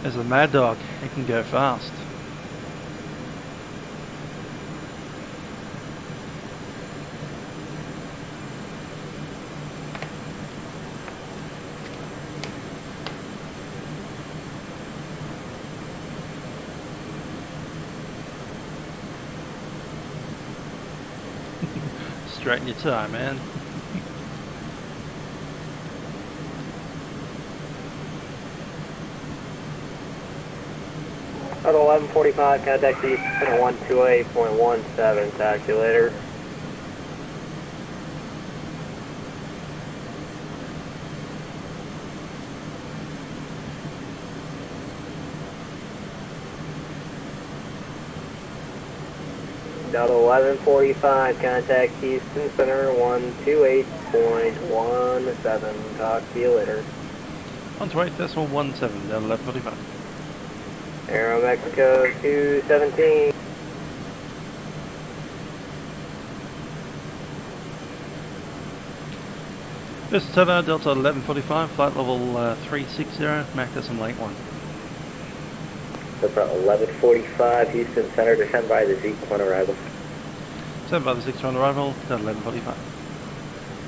There's a MadDog, it can go fast. Straighten your tie, man. At 1145, contact the 128.17 calculator. Delta 1145, contact Houston Center 128.17. Talk to you later. 128.17, down 1145. Aero Mexico 217. This is Delta 1145, flight level 360, Mach decimal 81. Delta 1145, Houston Center, descend by the Z1 arrival. Descend by the Z1 arrival, Delta 1145.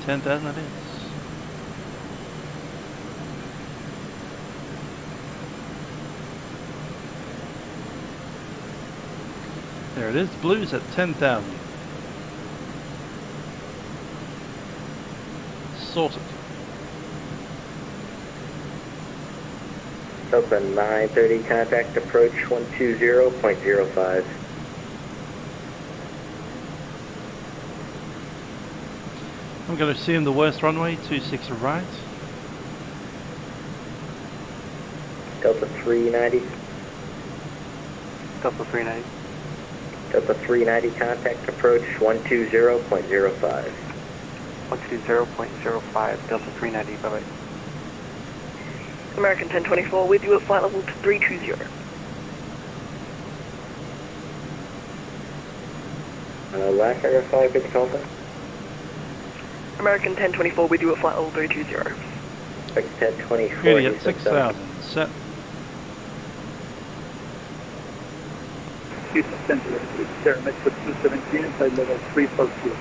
10,000 that is. There it is, blues at 10,000. Sorted. Delta 930, contact approach 120.05. I'm going to assume the worst runway, 26 right. Delta 390. Delta 390. Delta 390, contact approach 120.05. 120.05, Delta 390, bye-bye. American 1024, with you at flight level 320. Last airfly, good to call back. American 1024, with you at flight level 320. 1024. Good, at 6,000, set. Houston Center, it's Air Mexico 217, flight level 342.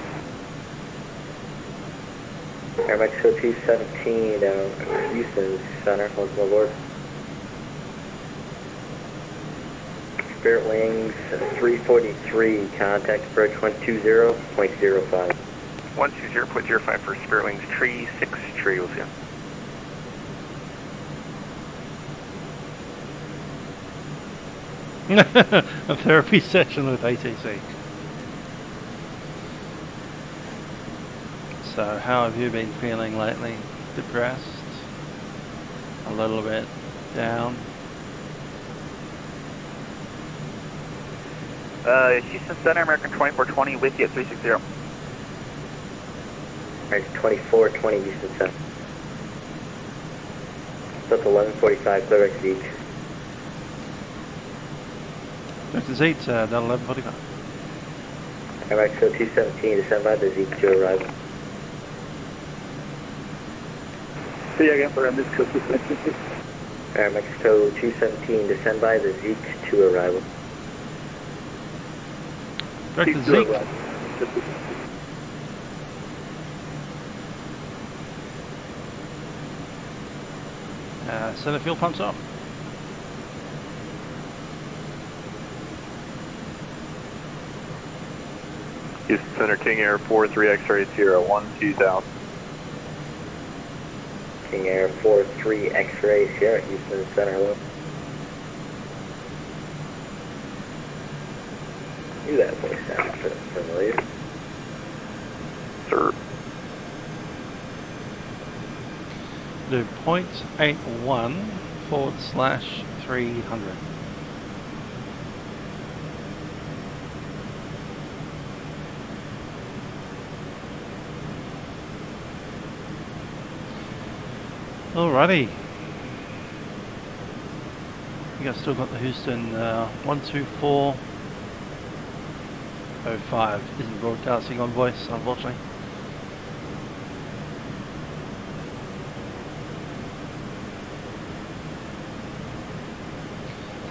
Air Mexico 217, Houston Center, welcome aboard. Spirit Wings 343, contact approach 120.05. 120.05 for Spirit Wings, tree 6 tree, we'll see you. A therapy session with ATC. So how have you been feeling lately? Depressed? A little bit down? Houston Center, American 2420 with you at 360. American 2420, Houston Center. Delta 1145, clear back to Zeke. Back to Zeke, Delta 1145. American 217, descend by the Zeke to arrival. See you again for Mexico 217. Air Mexico 217, descend by the Zeke to arrival. Back to Zeke. Center fuel pumps off. Houston Center, King Air 43 X-ray Sierra 12000. King Air 43 X-ray Sierra, Houston Center, hello. Knew that voice sounded familiar. Sir. Do 0.81/300. Alrighty. I think I've still got the Houston 12405. Isn't broadcasting on voice, unfortunately.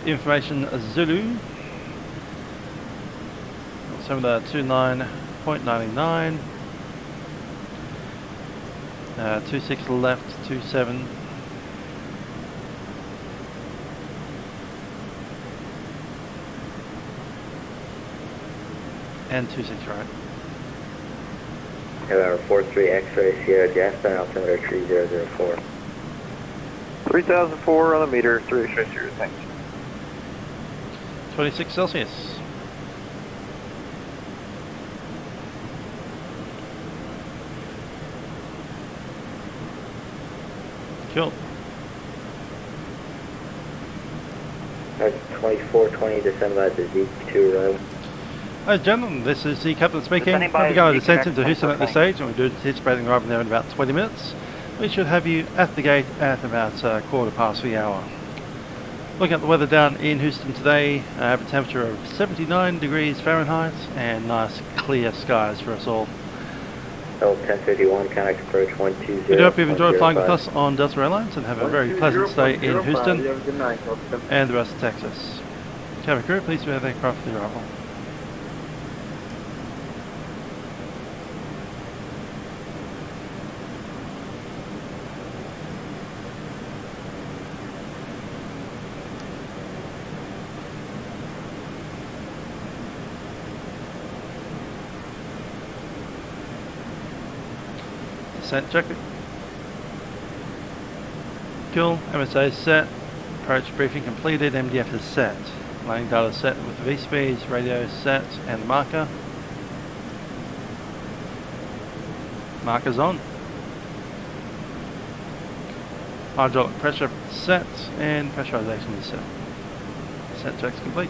Information Zulu. Some of the 29.99. 26 left, 27. And 26 right. November 43 X-ray Sierra, Jasper, altimeter 3004. 3004 on the meter, 3 X-ray Sierra, thanks. 26 Celsius. Cool. 2420, descend by the Zeke to arrival. Ladies and gentlemen, this is the captain speaking. We'll be going to descent into Houston at this stage, and we do anticipating arriving there in about 20 minutes. We should have you at the gate at about 1/4 Looking at the weather down in Houston today, I have a temperature of 79 degrees Fahrenheit and nice clear skies for us all. 1051, contact approach 120. We do hope you've enjoyed flying with us on Delta Airlines and have a very pleasant stay in Houston and the rest of Texas. Cabin crew, please prepare the aircraft for the arrival. Descent check. Cool, MSA is set. Approach briefing completed, MDF is set. Landing data set with the V-speeds, radio set, and marker. Marker's on. Hydraulic pressure set, and pressurization is set. Set check's complete.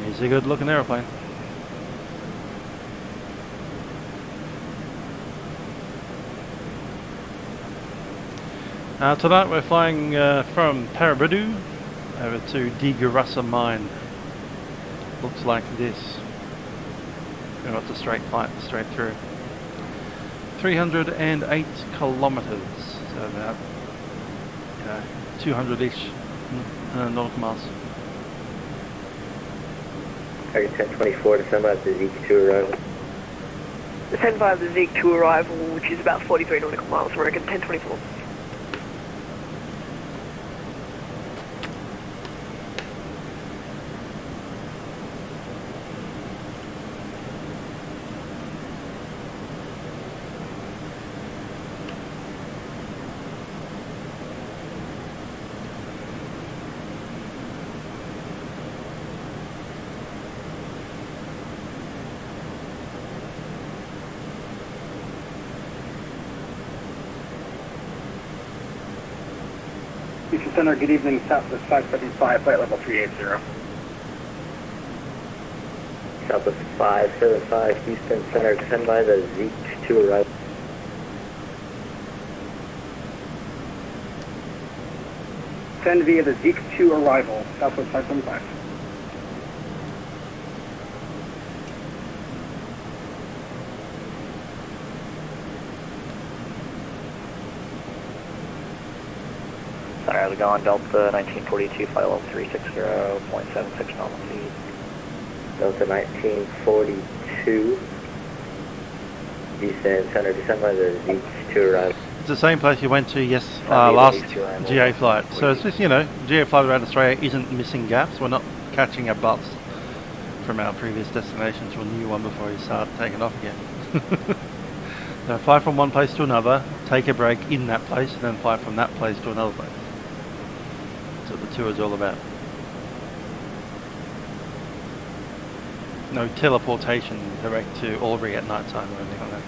It's a good looking airplane. Tonight we're flying from Parabudu over to Digarasa Mine. Looks like this. We've got a straight flight straight through. 308 kilometers, so about 200-ish nautical miles. Target 1024 to send out the Zeke 2 arrival. Send by the Zeke 2 arrival, which is about 43 nautical miles, American 1024. Houston Center, good evening, Southwest 575, flight level 380. Southwest 575, Houston Center, send by the Zeke 2 arrival. Send via the Zeke 2 arrival, Southwest 575. Sorry, how's it going? Delta 1942, flight level 360.76 normal speed. Delta 1942, Houston Center, descend by the Zeke 2 arrival. It's the same place you went to last GA flight. So it's just, you know, GA flight around Australia isn't missing gaps. We're not catching a bus from our previous destination to a new one before you start taking off again. So fly from one place to another, take a break in that place, and then fly from that place to another place. That's what the tour is all about. No teleportation direct to Albury at night time or anything like that.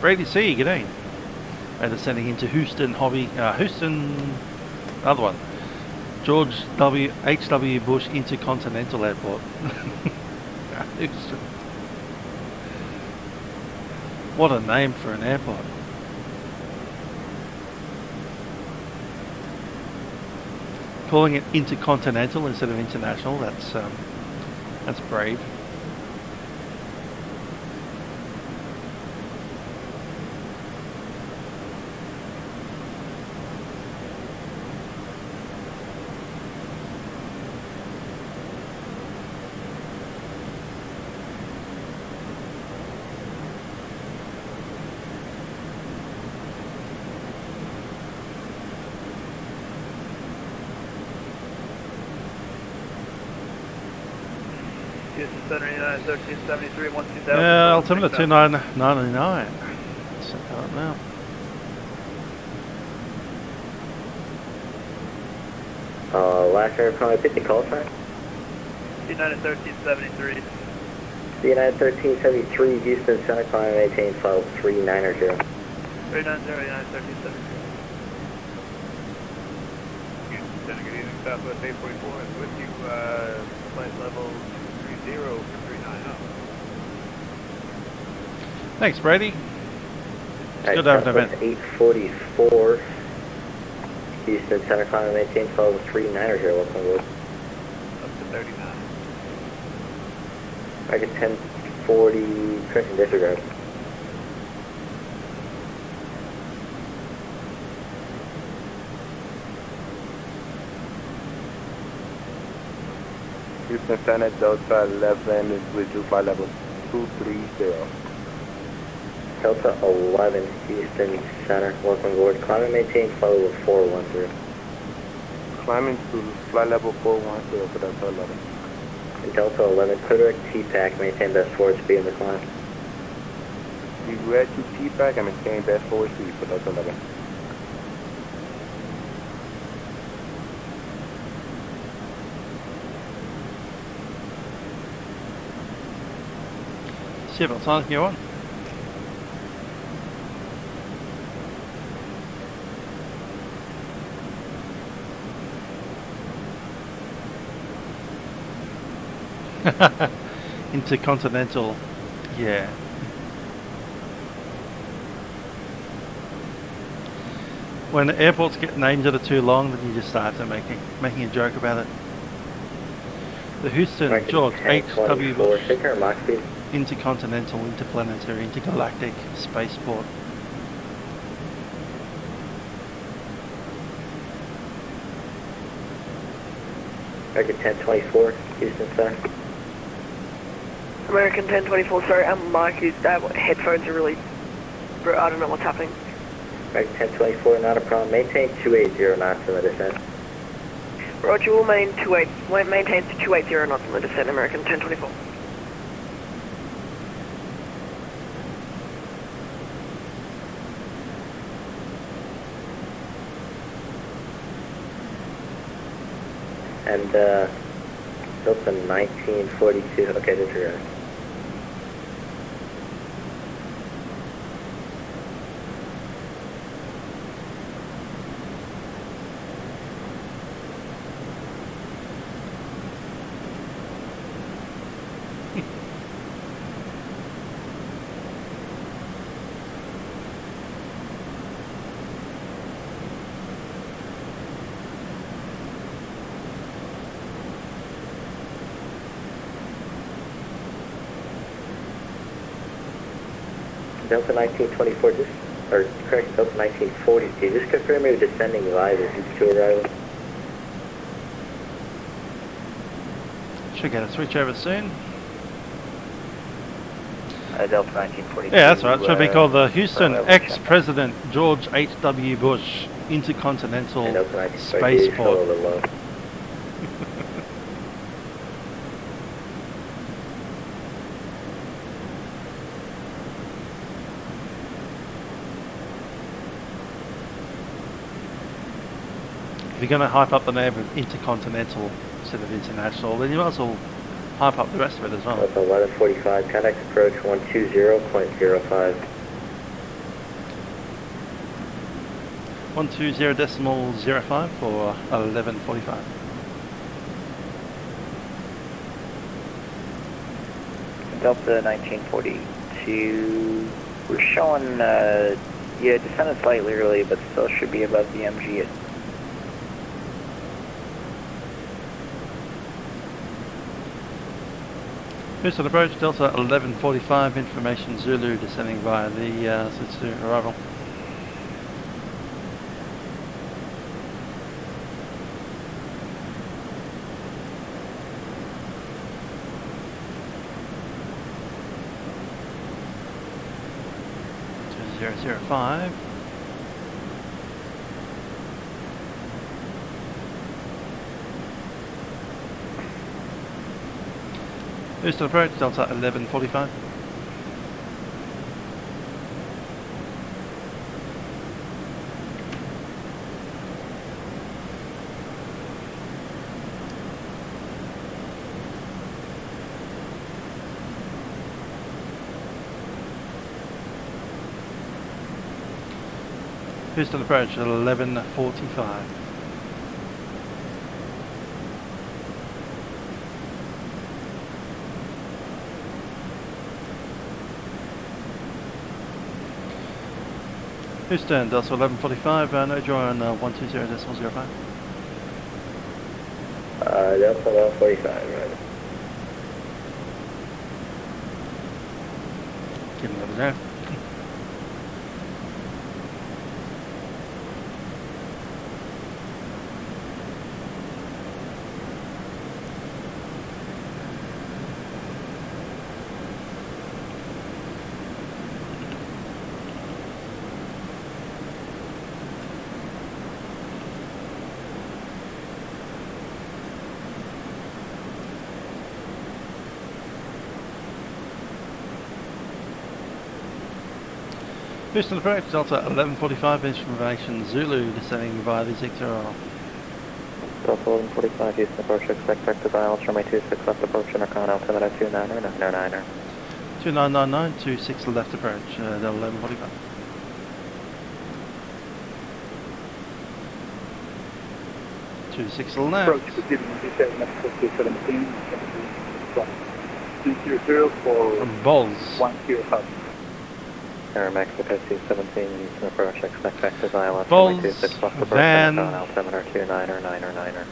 Brady C, g'day. And descending into Houston, another one. George H.W. Bush Intercontinental Airport. Houston. What a name for an airport. Calling it Intercontinental instead of International, that's brave. Houston Center, United 1373, 12000. Yeah, altimeter 2999. Set that up now. Last air from 50 call sign. United 1373. United 1373, Houston Center, climb maintain file 390. 390, United 1373. Houston Center, good evening, Southwest 844 is with you, flight level 230 for 390. Thanks, Brady. Good to have an event. 844, Houston Center, climb maintain file 390. Welcome aboard. Up to 39. Target 1040, correction disregard. Houston Center, Delta 11 is with you, flight level 230. Delta 11, Houston Center, welcome aboard. Climb and maintain flight level 410. Climbing to flight level 410 for Delta 11. And Delta 11, clear direct TPAC, maintain best forward speed in the climb. Be ready to TPAC and maintain best forward speed for Delta 11. Seatbelt signs, go on. Intercontinental, yeah. When airports get names that are too long, then you just start making a joke about it. The Houston George H.W. Bush Intercontinental, Interplanetary, Intergalactic Spaceport. American 1024, Houston Center. American 1024, sorry, my headphones are really... I don't know what's happening. American 1024, not a problem. Maintain 280 knots in the descent. Roger, we'll maintain to 280 knots in the descent, American 1024. And, Delta 1942, okay, disregard. Delta 1924, correct, Delta 1942, just confirm you're descending live as each to arrival. Should get a switch over soon. Delta 1942. Yeah, that's right. Should be called the Houston ex-President George H.W. Bush Intercontinental Spaceport. If you're going to hype up the name of Intercontinental instead of International, then you might as well hype up the rest of it as well. That's 1145, contact approach 120.05. 120.05 for 1145. Delta 1942, we're showing, yeah, descended slightly early, but still should be above the MG at Houston approach, Delta 1145, information Zulu descending via the Sitsu arrival. To 005. Houston approach, Delta 1145. Houston approach at 1145. Houston, Delta 1145, no joy on 120.05. Delta 1145, right. Give him another go. Houston approach, Delta 1145, information Zulu descending via the Zig 0. Delta 1145, Houston approach, expect back to dial, runway 26 left approach, Intercon, altimeter 29er. 2999, 26 left approach, Delta 1145. To 6 left. Approach to 17, 200 for Balls. 105. Air Max capacity 17, Houston approach, expect back to dial, Balls, runway 26 left approach, van. Intercon, altimeter 29er.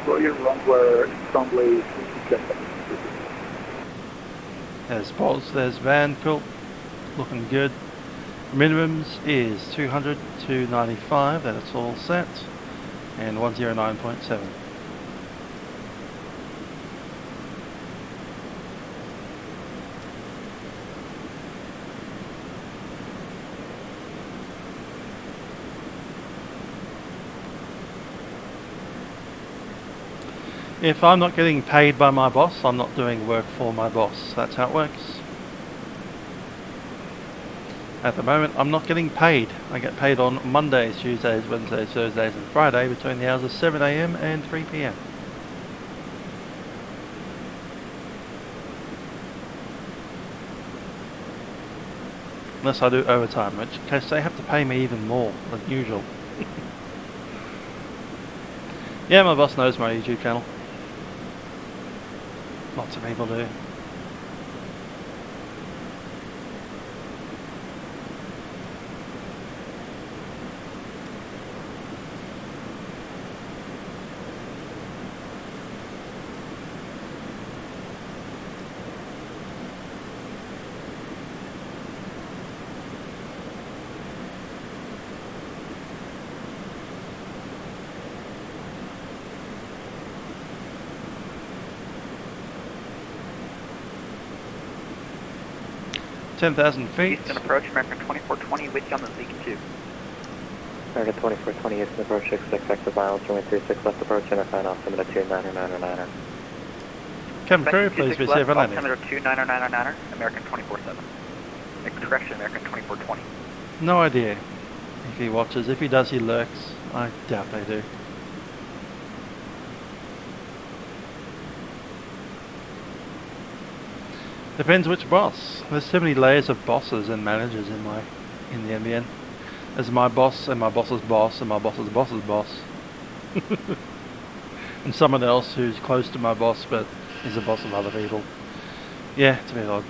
Roger, runway, There's Balls, there's van, cool. Looking good. Minimums is 200 to 95, that's all set. and 109.7. If I'm not getting paid by my boss, I'm not doing work for my boss. That's how it works. At the moment, I'm not getting paid. I get paid on Mondays, Tuesdays, Wednesdays, Thursdays and Friday between the hours of 7 AM and 3 PM. Unless I do overtime, in which case they have to pay me even more than usual. Yeah, my boss knows my YouTube channel. Lots of people do. $10,000 feet. Eastern approach, American 2420, with you on the ZQ2. American 2420, Eastern approach, 66 active miles, runway 36 left approach, interfine altimeter 2999er. Cabin crew, please receive a landing. Altimeter 2999er, American 247. Correction, American 2420. No idea if he watches. If he does, he lurks. I doubt they do. Depends which boss. There's so many layers of bosses and managers in the NBN. There's my boss and my boss's boss and my boss's boss's boss. And someone else who's close to my boss but is the boss of other people. Yeah, it's a bit odd.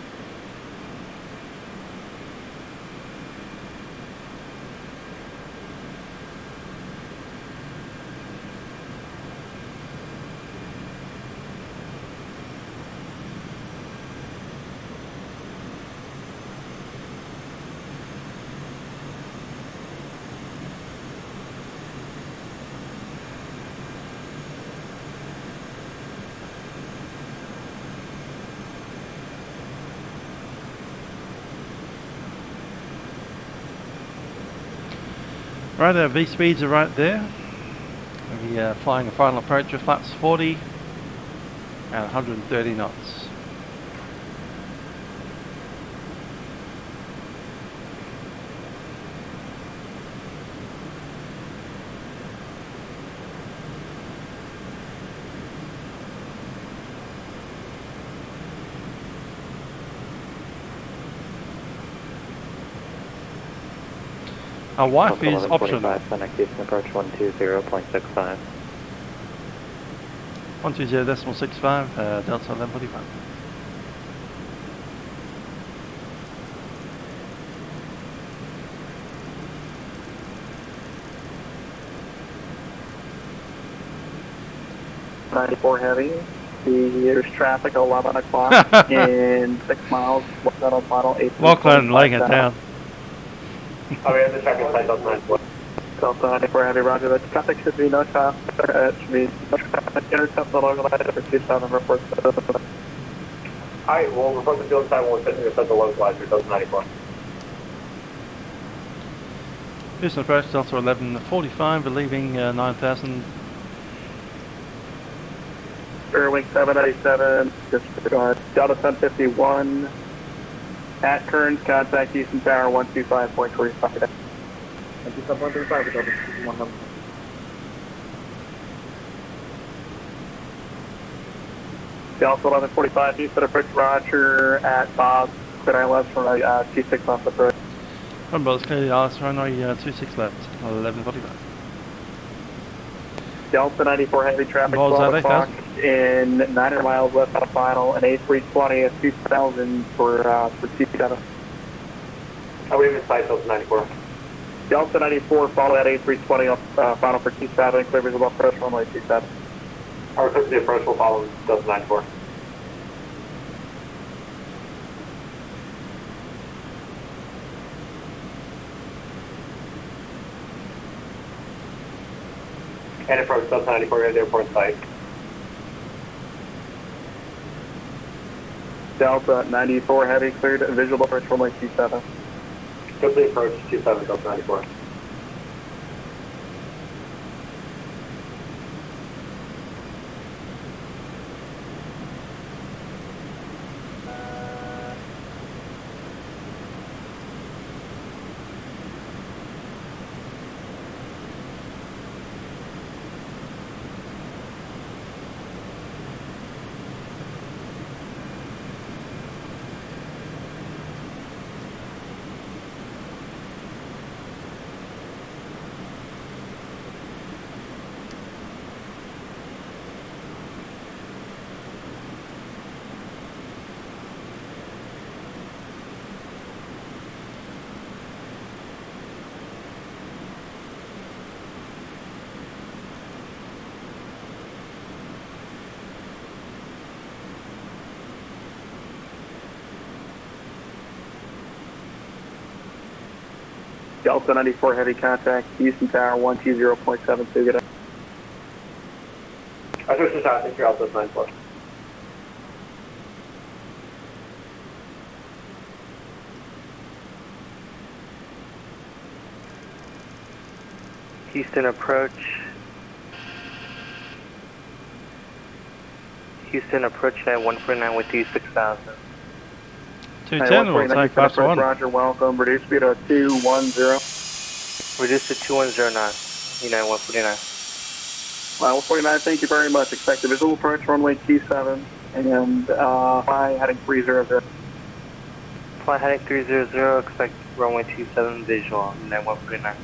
Right, our V-speeds are right there. We are flying a final approach with flaps 40 and 130 knots. Our Wi-Fi is optional. Houston approach 120.65. 120.65, Delta 1145. '94 heavy. There's traffic at 11 o'clock in 6 miles. What's that on final? Lachlan, laying it down. Oh, yeah, the traffic sign does 94. Delta 94 heavy, roger. The traffic should be no traffic. It should be no traffic. Intercept along the line for 27 reports. Alright, well, report the field time when we're sending the localizer, Delta 94. Houston approach, Delta 1145, we're leaving 9,000. Airwing 797, disregard. Delta 1051. At Kearns, contact Houston Tower 125.35. 125.35 with Delta 1 Delta 1145, Houston approach, roger, at Bob, clear eye left for 26 off the approach. Bob, clear ILS runway 26 left, 1145. Delta 94 heavy traffic, Balls 12 out, o'clock in 900 miles west out of final, and A320 at 2000 for T7. Oh, we missed sight, Delta 94. Delta 94, follow that A320 up final for T7, clear visual approach runway 27. Our the approach will follow Delta 94. And approach Delta 94 at airport site. Delta 94 heavy cleared, visual approach runway 27. Complete approach 27 Delta 94. Delta 94 heavy contact, Houston Tower 120.72, get up. I switched to south, it's your Delta 94. Houston approach. Houston approach at 149 with you 6,000. 210 will take flaps 1. Roger, welcome. Reduce speed to 210. Reduce to 210 knots. United 149. 149, thank you very much. Expect a visual approach runway 27 and fly heading 300. Fly heading 300, expect runway 27 visual, United 149.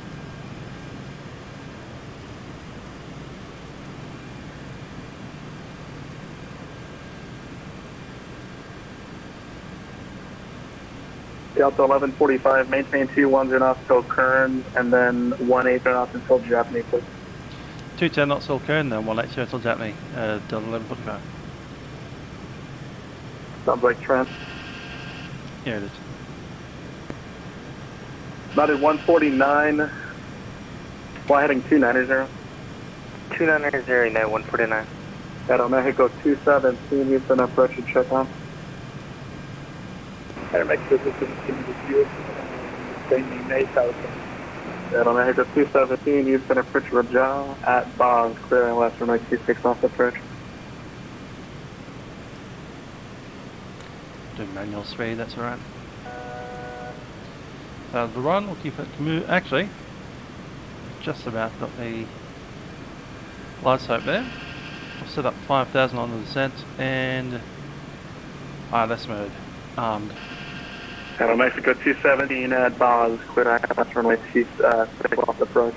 Delta 1145, maintain 210 knots until Kern, and then 18 knots until Japanese, please. 210 knots till Kern, then 180 until Japanese, Delta 1145. Sounds like Trent. Yeah, it is. About at 149, fly heading 290. 290, United 149. At Mexico 217, Houston approach and check on. At Mexico 217, training 8,000. At Mexico 217, Houston approach Rajal at Boggs, clearing left runway 26 off the approach. Do manual speed, that's alright. The run, we'll keep it commute. Actually, just about got the lights up there. I'll set up 5,000 on the descent and ILS mode, armed. At Mexico 217 at Boggs, clear left runway 26 off the approach.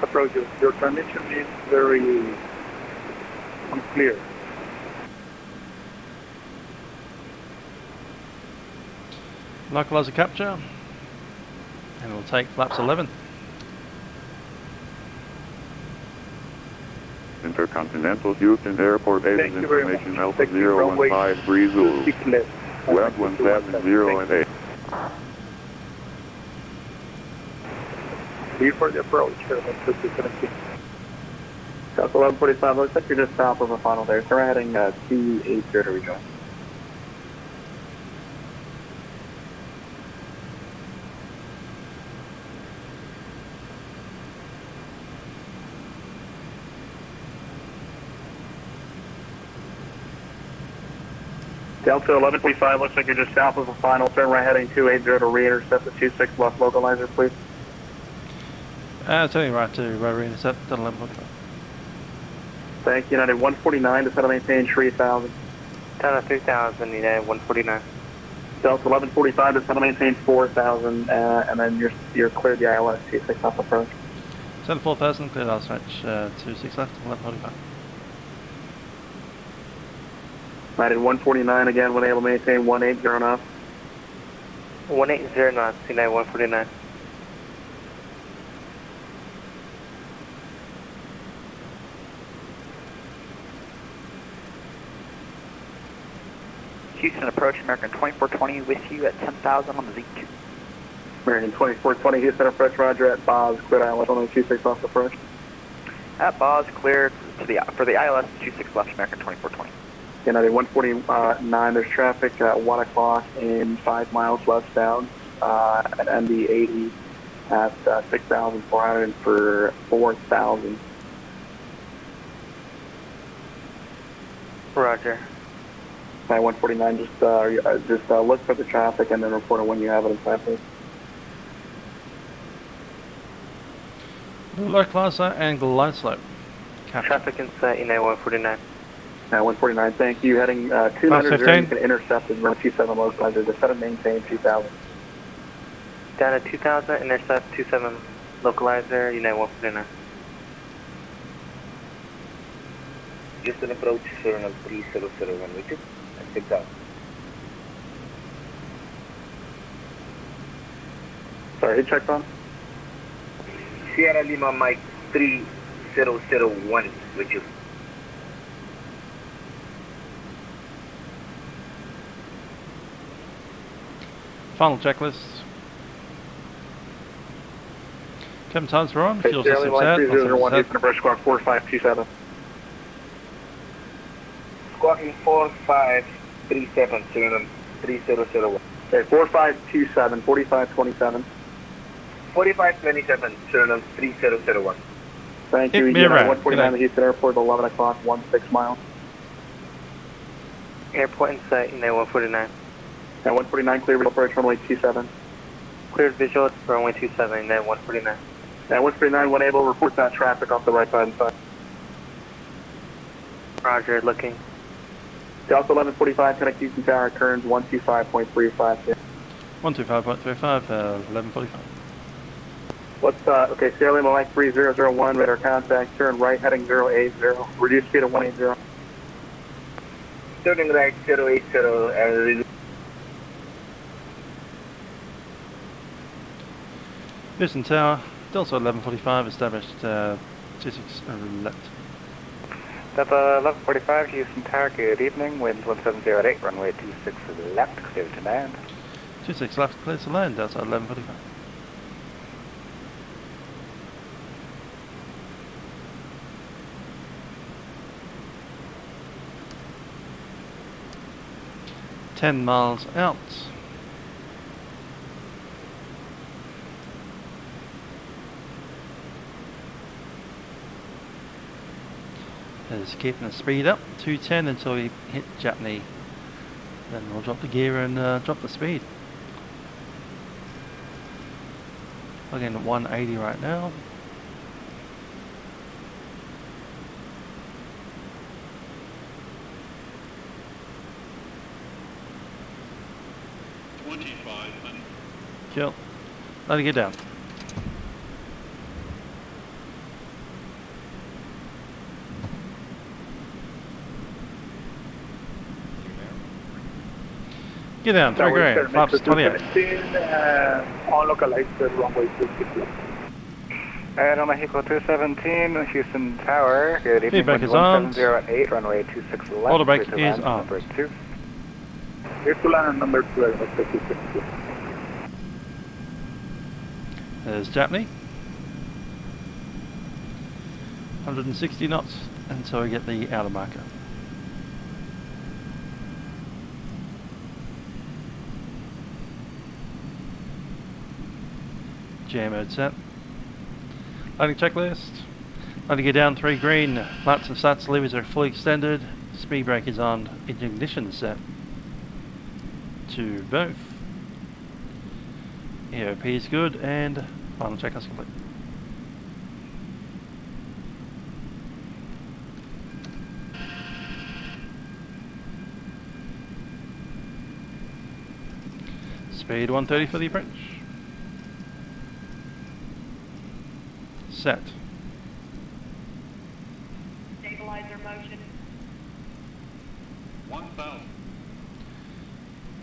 Approaches, your connection is very unclear. Localizer capture, and we'll take flaps 11. Intercontinental Houston Airport Agent Information Alpha 015 Zulu. Web 170 and 8. Clear for the approach, Delta 1145, looks like you're just south of the final there, so we're heading 280 to rejoin. Delta 1145, looks like you're just south of the final, turn right heading 280 to re-intercept the 26 left localizer, please. Turning right to re-intercept, Delta 1145. Thank you, United 149, to settle maintain 3,000. Town of 3,000, United 149. Delta 1145, to settle maintain 4,000, and then you're cleared the ILS 26 off approach. Set 4,000, clear last stretch, 26 left, 1145. United 149 again, when able to maintain 180 knots. 180 knots, United 149. Houston approach, American 2420 with you at 10,000 on the Z2. American 2420, Houston approach, roger at Bob's, clear ILS 126 off approach. At Boz, clear to the for the ILS 26 left, American 2420. United 149, there's traffic at 1 o'clock in 5 miles westbound at MD80 at 6,400 for 4,000. Roger. 149, just look for the traffic and then report it when you have it in sight, please. Landclass angle light slope. Traffic in sight in A149. 149, thank you. Heading 200, you can intercept and run 27 localizer. Just set and maintain 2,000. Down at 2,000, intercept 27 localizer, United 149. Just an approach, Suriname 3001, which is at 6,000. Sorry, who checked on? Sierra Lima Mike 3001, which is. Final checklist. Cabin times are on. Fuel system set. 3001, Houston approach, squawk 4527. Squawking 4537, Suriname 3001. Okay, 4527, 4527. 4527, Suriname 3001. Thank you. Hit 149 at Houston Airport, 11 o'clock, 16 miles. Airport in sight, United 149. And 149, clear visual approach, runway 27. Cleared visual, runway 27, United 149. And 149, when able, report that traffic off the right side and side. Roger, looking. Delta 1145, connect Houston Tower, Kearns 125.35. 125.35, 1145. What's, okay, Sierra Lima Mike 3001, radar contact, turn right, heading 080, reduce speed of 180. Turning right 080, and Houston Tower, Delta 1145, established 26 left. Delta 1145, Houston Tower, good evening, wind 1708, runway 26 left, clear to land. 26 left, clear to land, Delta 1145. $10 miles out. Is keeping the speed up, 210 until we hit Japney. Then we'll drop the gear and drop the speed. Plug in at 180 right now. Cool. Let it get down. Get down, 3 grand, flaps 28. On localized runway 26. And Mexico 217, Houston Tower, good evening, Feedback wind is on. 1708, runway 26 left. Auto brake clear to is land, on. Number 2. Clear to land number 2, There's Japney. 160 knots until we get the outer marker. Jam mode set. Landing checklist. Landing gear down 3 green. Flaps and stats levers are fully extended. Speed brake is on. Ignition set to both. EOP is good and final checklist complete. Speed 130 for the approach. Set. Stabilizer motion. 1,000.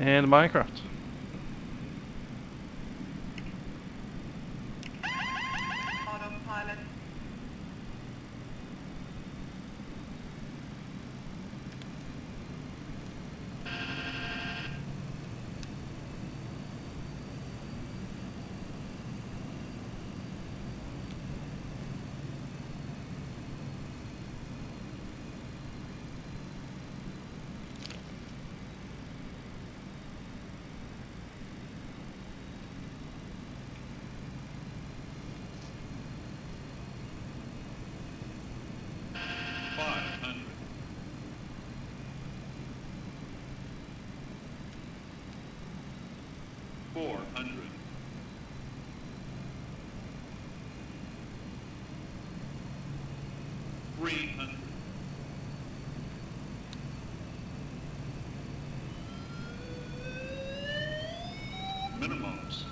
And Minecraft. Autopilot. 400. Minimums.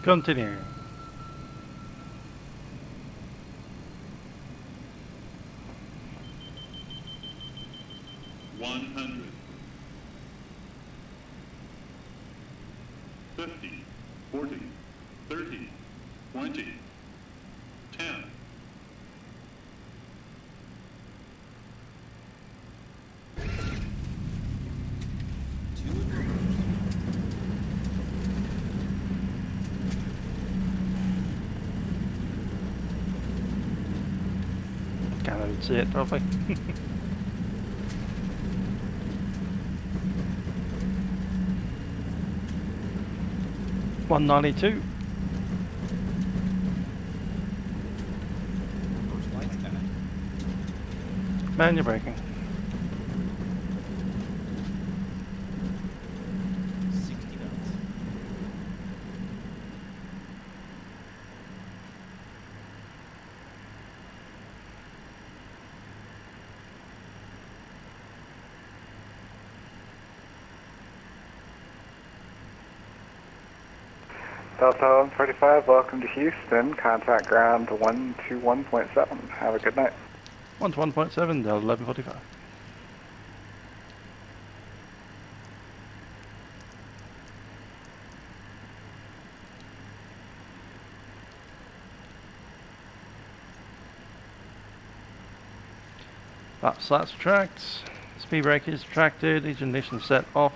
Continue. 100. 50, 40, 30, 20, 10. Can't even see it probably. 192. Man, you're braking. 60 knots. Delta 1145, welcome to Houston. Contact ground 121.7. Have a good night. 121.7, Delta 1145. Lap slats retract, speed brake is retracted, ignition set off,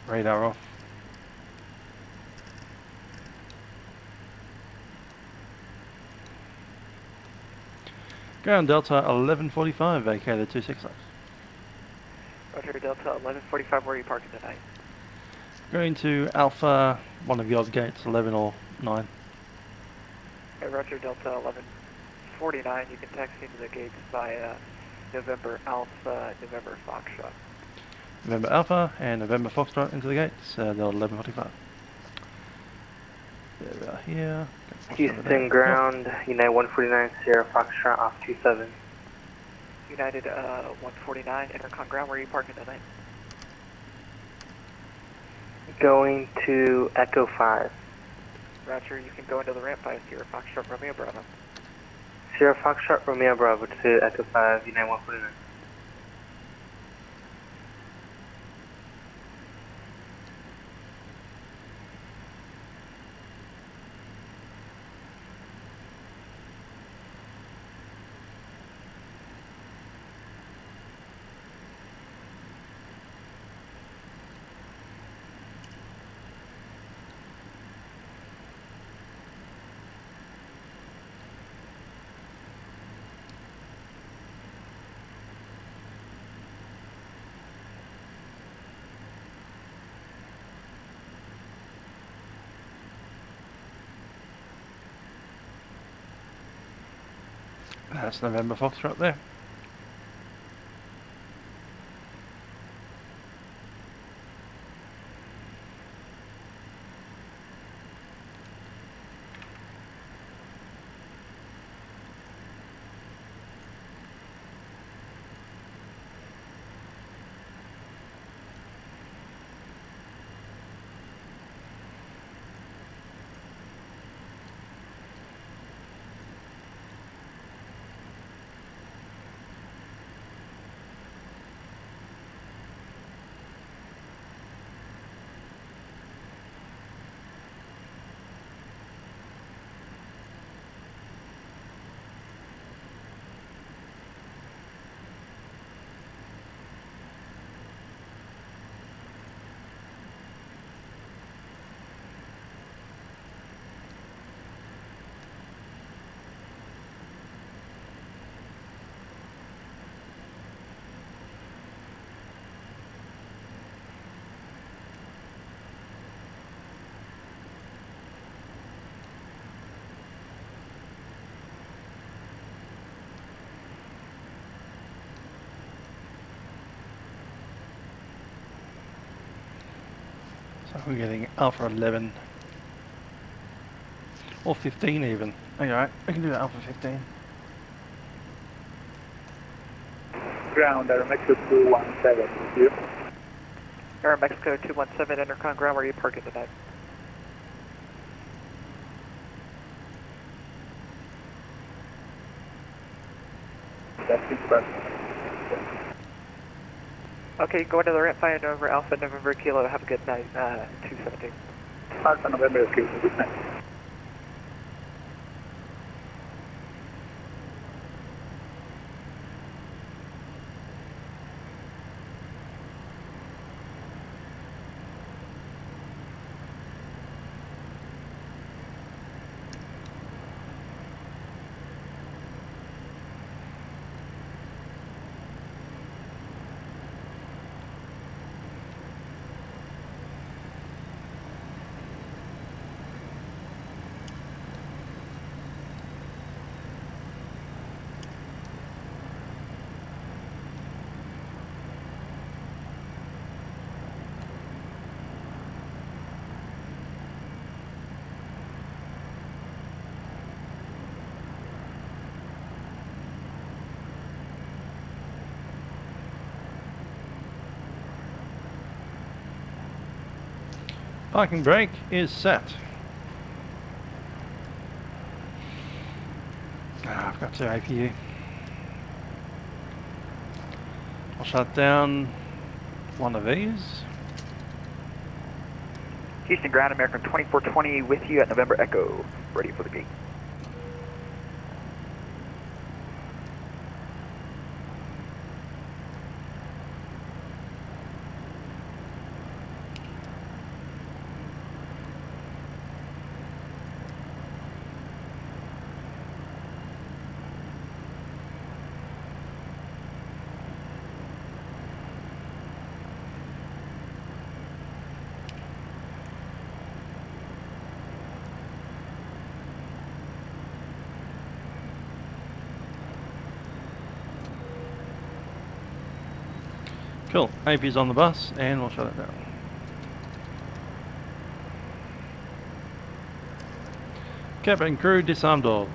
radar off. Ground Delta 1145, vacated 26 left. Roger, Delta 1145, where are you parking tonight? Going to Alpha, one of the odd gates, 11 or 9. Hey, Roger, Delta 1149, you can taxi into the gates by November Alpha, November Foxtrot. November Alpha and November Foxtrot into the gates, Delta 1145. There we are here. Houston ground, United 149, Sierra Foxtrot off 27. United 149, Intercon ground, where are you parking tonight? Going to Echo 5. Roger, you can go into the ramp by Sierra Foxtrot, Romeo Bravo. Sierra Foxtrot, Romeo Bravo to Echo 5, United 149. That's November Foxtrot there. So we're getting Alpha 11. Or 15 even. Alright, we can do Alpha 15. Ground, Mexico 217, with you. Air Mexico 217, Intercon ground, where are you parking tonight? That's impressive. Okay, go into the ramp, flying over Alpha November Kilo, have a good night, 217. Alpha November Kilo, good night. Parking brake is set. I've got to APU. I'll shut down one of these. Houston ground, American 2420 with you at November Echo, ready for the gate. Cool, AP's on the bus and we'll shut it down. Cabin crew, disarm doors.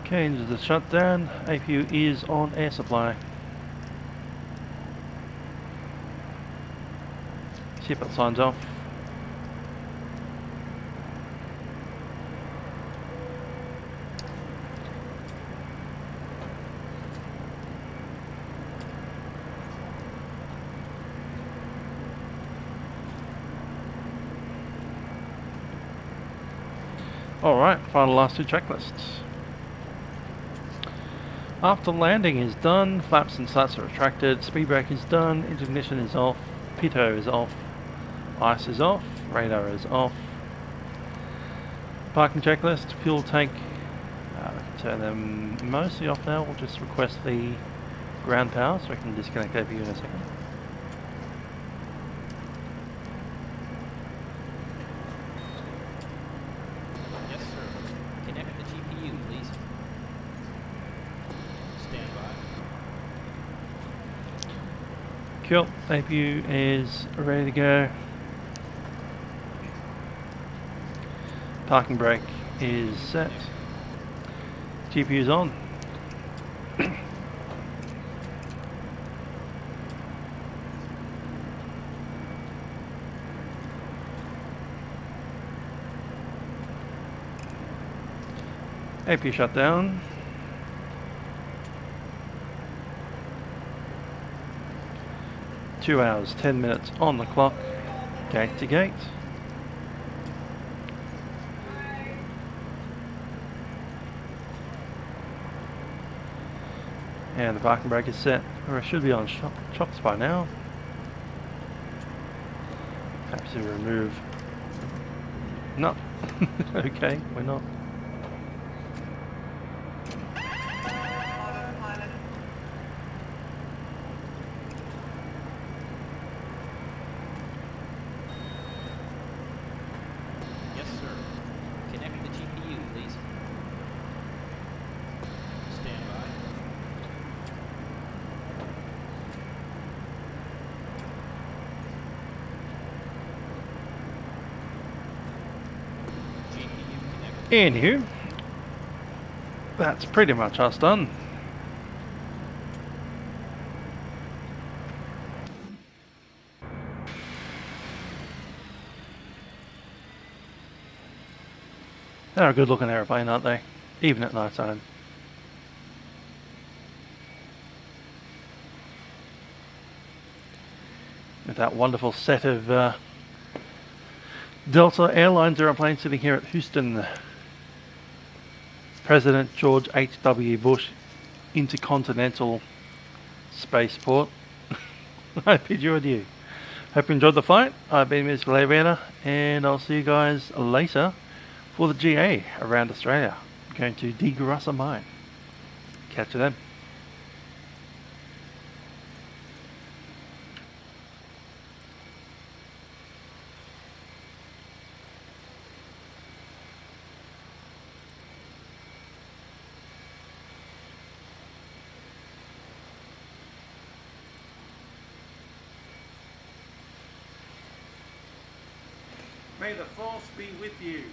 Okay, into the shutdown. APU is on air supply. Seatbelt signs off. Alright, final last two checklists. After landing is done, flaps and slats are retracted, speed brake is done, ignition is off, pitot is off, ice is off, radar is off. Parking checklist, fuel tank, turn them mostly off now. We'll just request the ground power so I can disconnect APU in a second. Yes, sir. Connect the GPU, please. Stand by. Cool, APU is ready to go. Parking brake is set. GPU's on. APU shut down. Two hours, 10 minutes on the clock, gate to gate. And the parking brake is set, or it should be on chocks by now. Perhaps to remove. No. Okay, we're not. Yes, sir. Connect the GPU, please. Stand by. Anywho, that's pretty much us done. They're a good looking aeroplane, aren't they? Even at night time. With that wonderful set of Delta Airlines aeroplanes sitting here at Houston. President George H.W. Bush Intercontinental Spaceport. I bid you adieu. Hope you enjoyed the flight. I've been Mr. Leonardo, and I'll see you guys later for the GA around Australia. I'm going to Degrassa Mine. Catch you then. May the force be with you.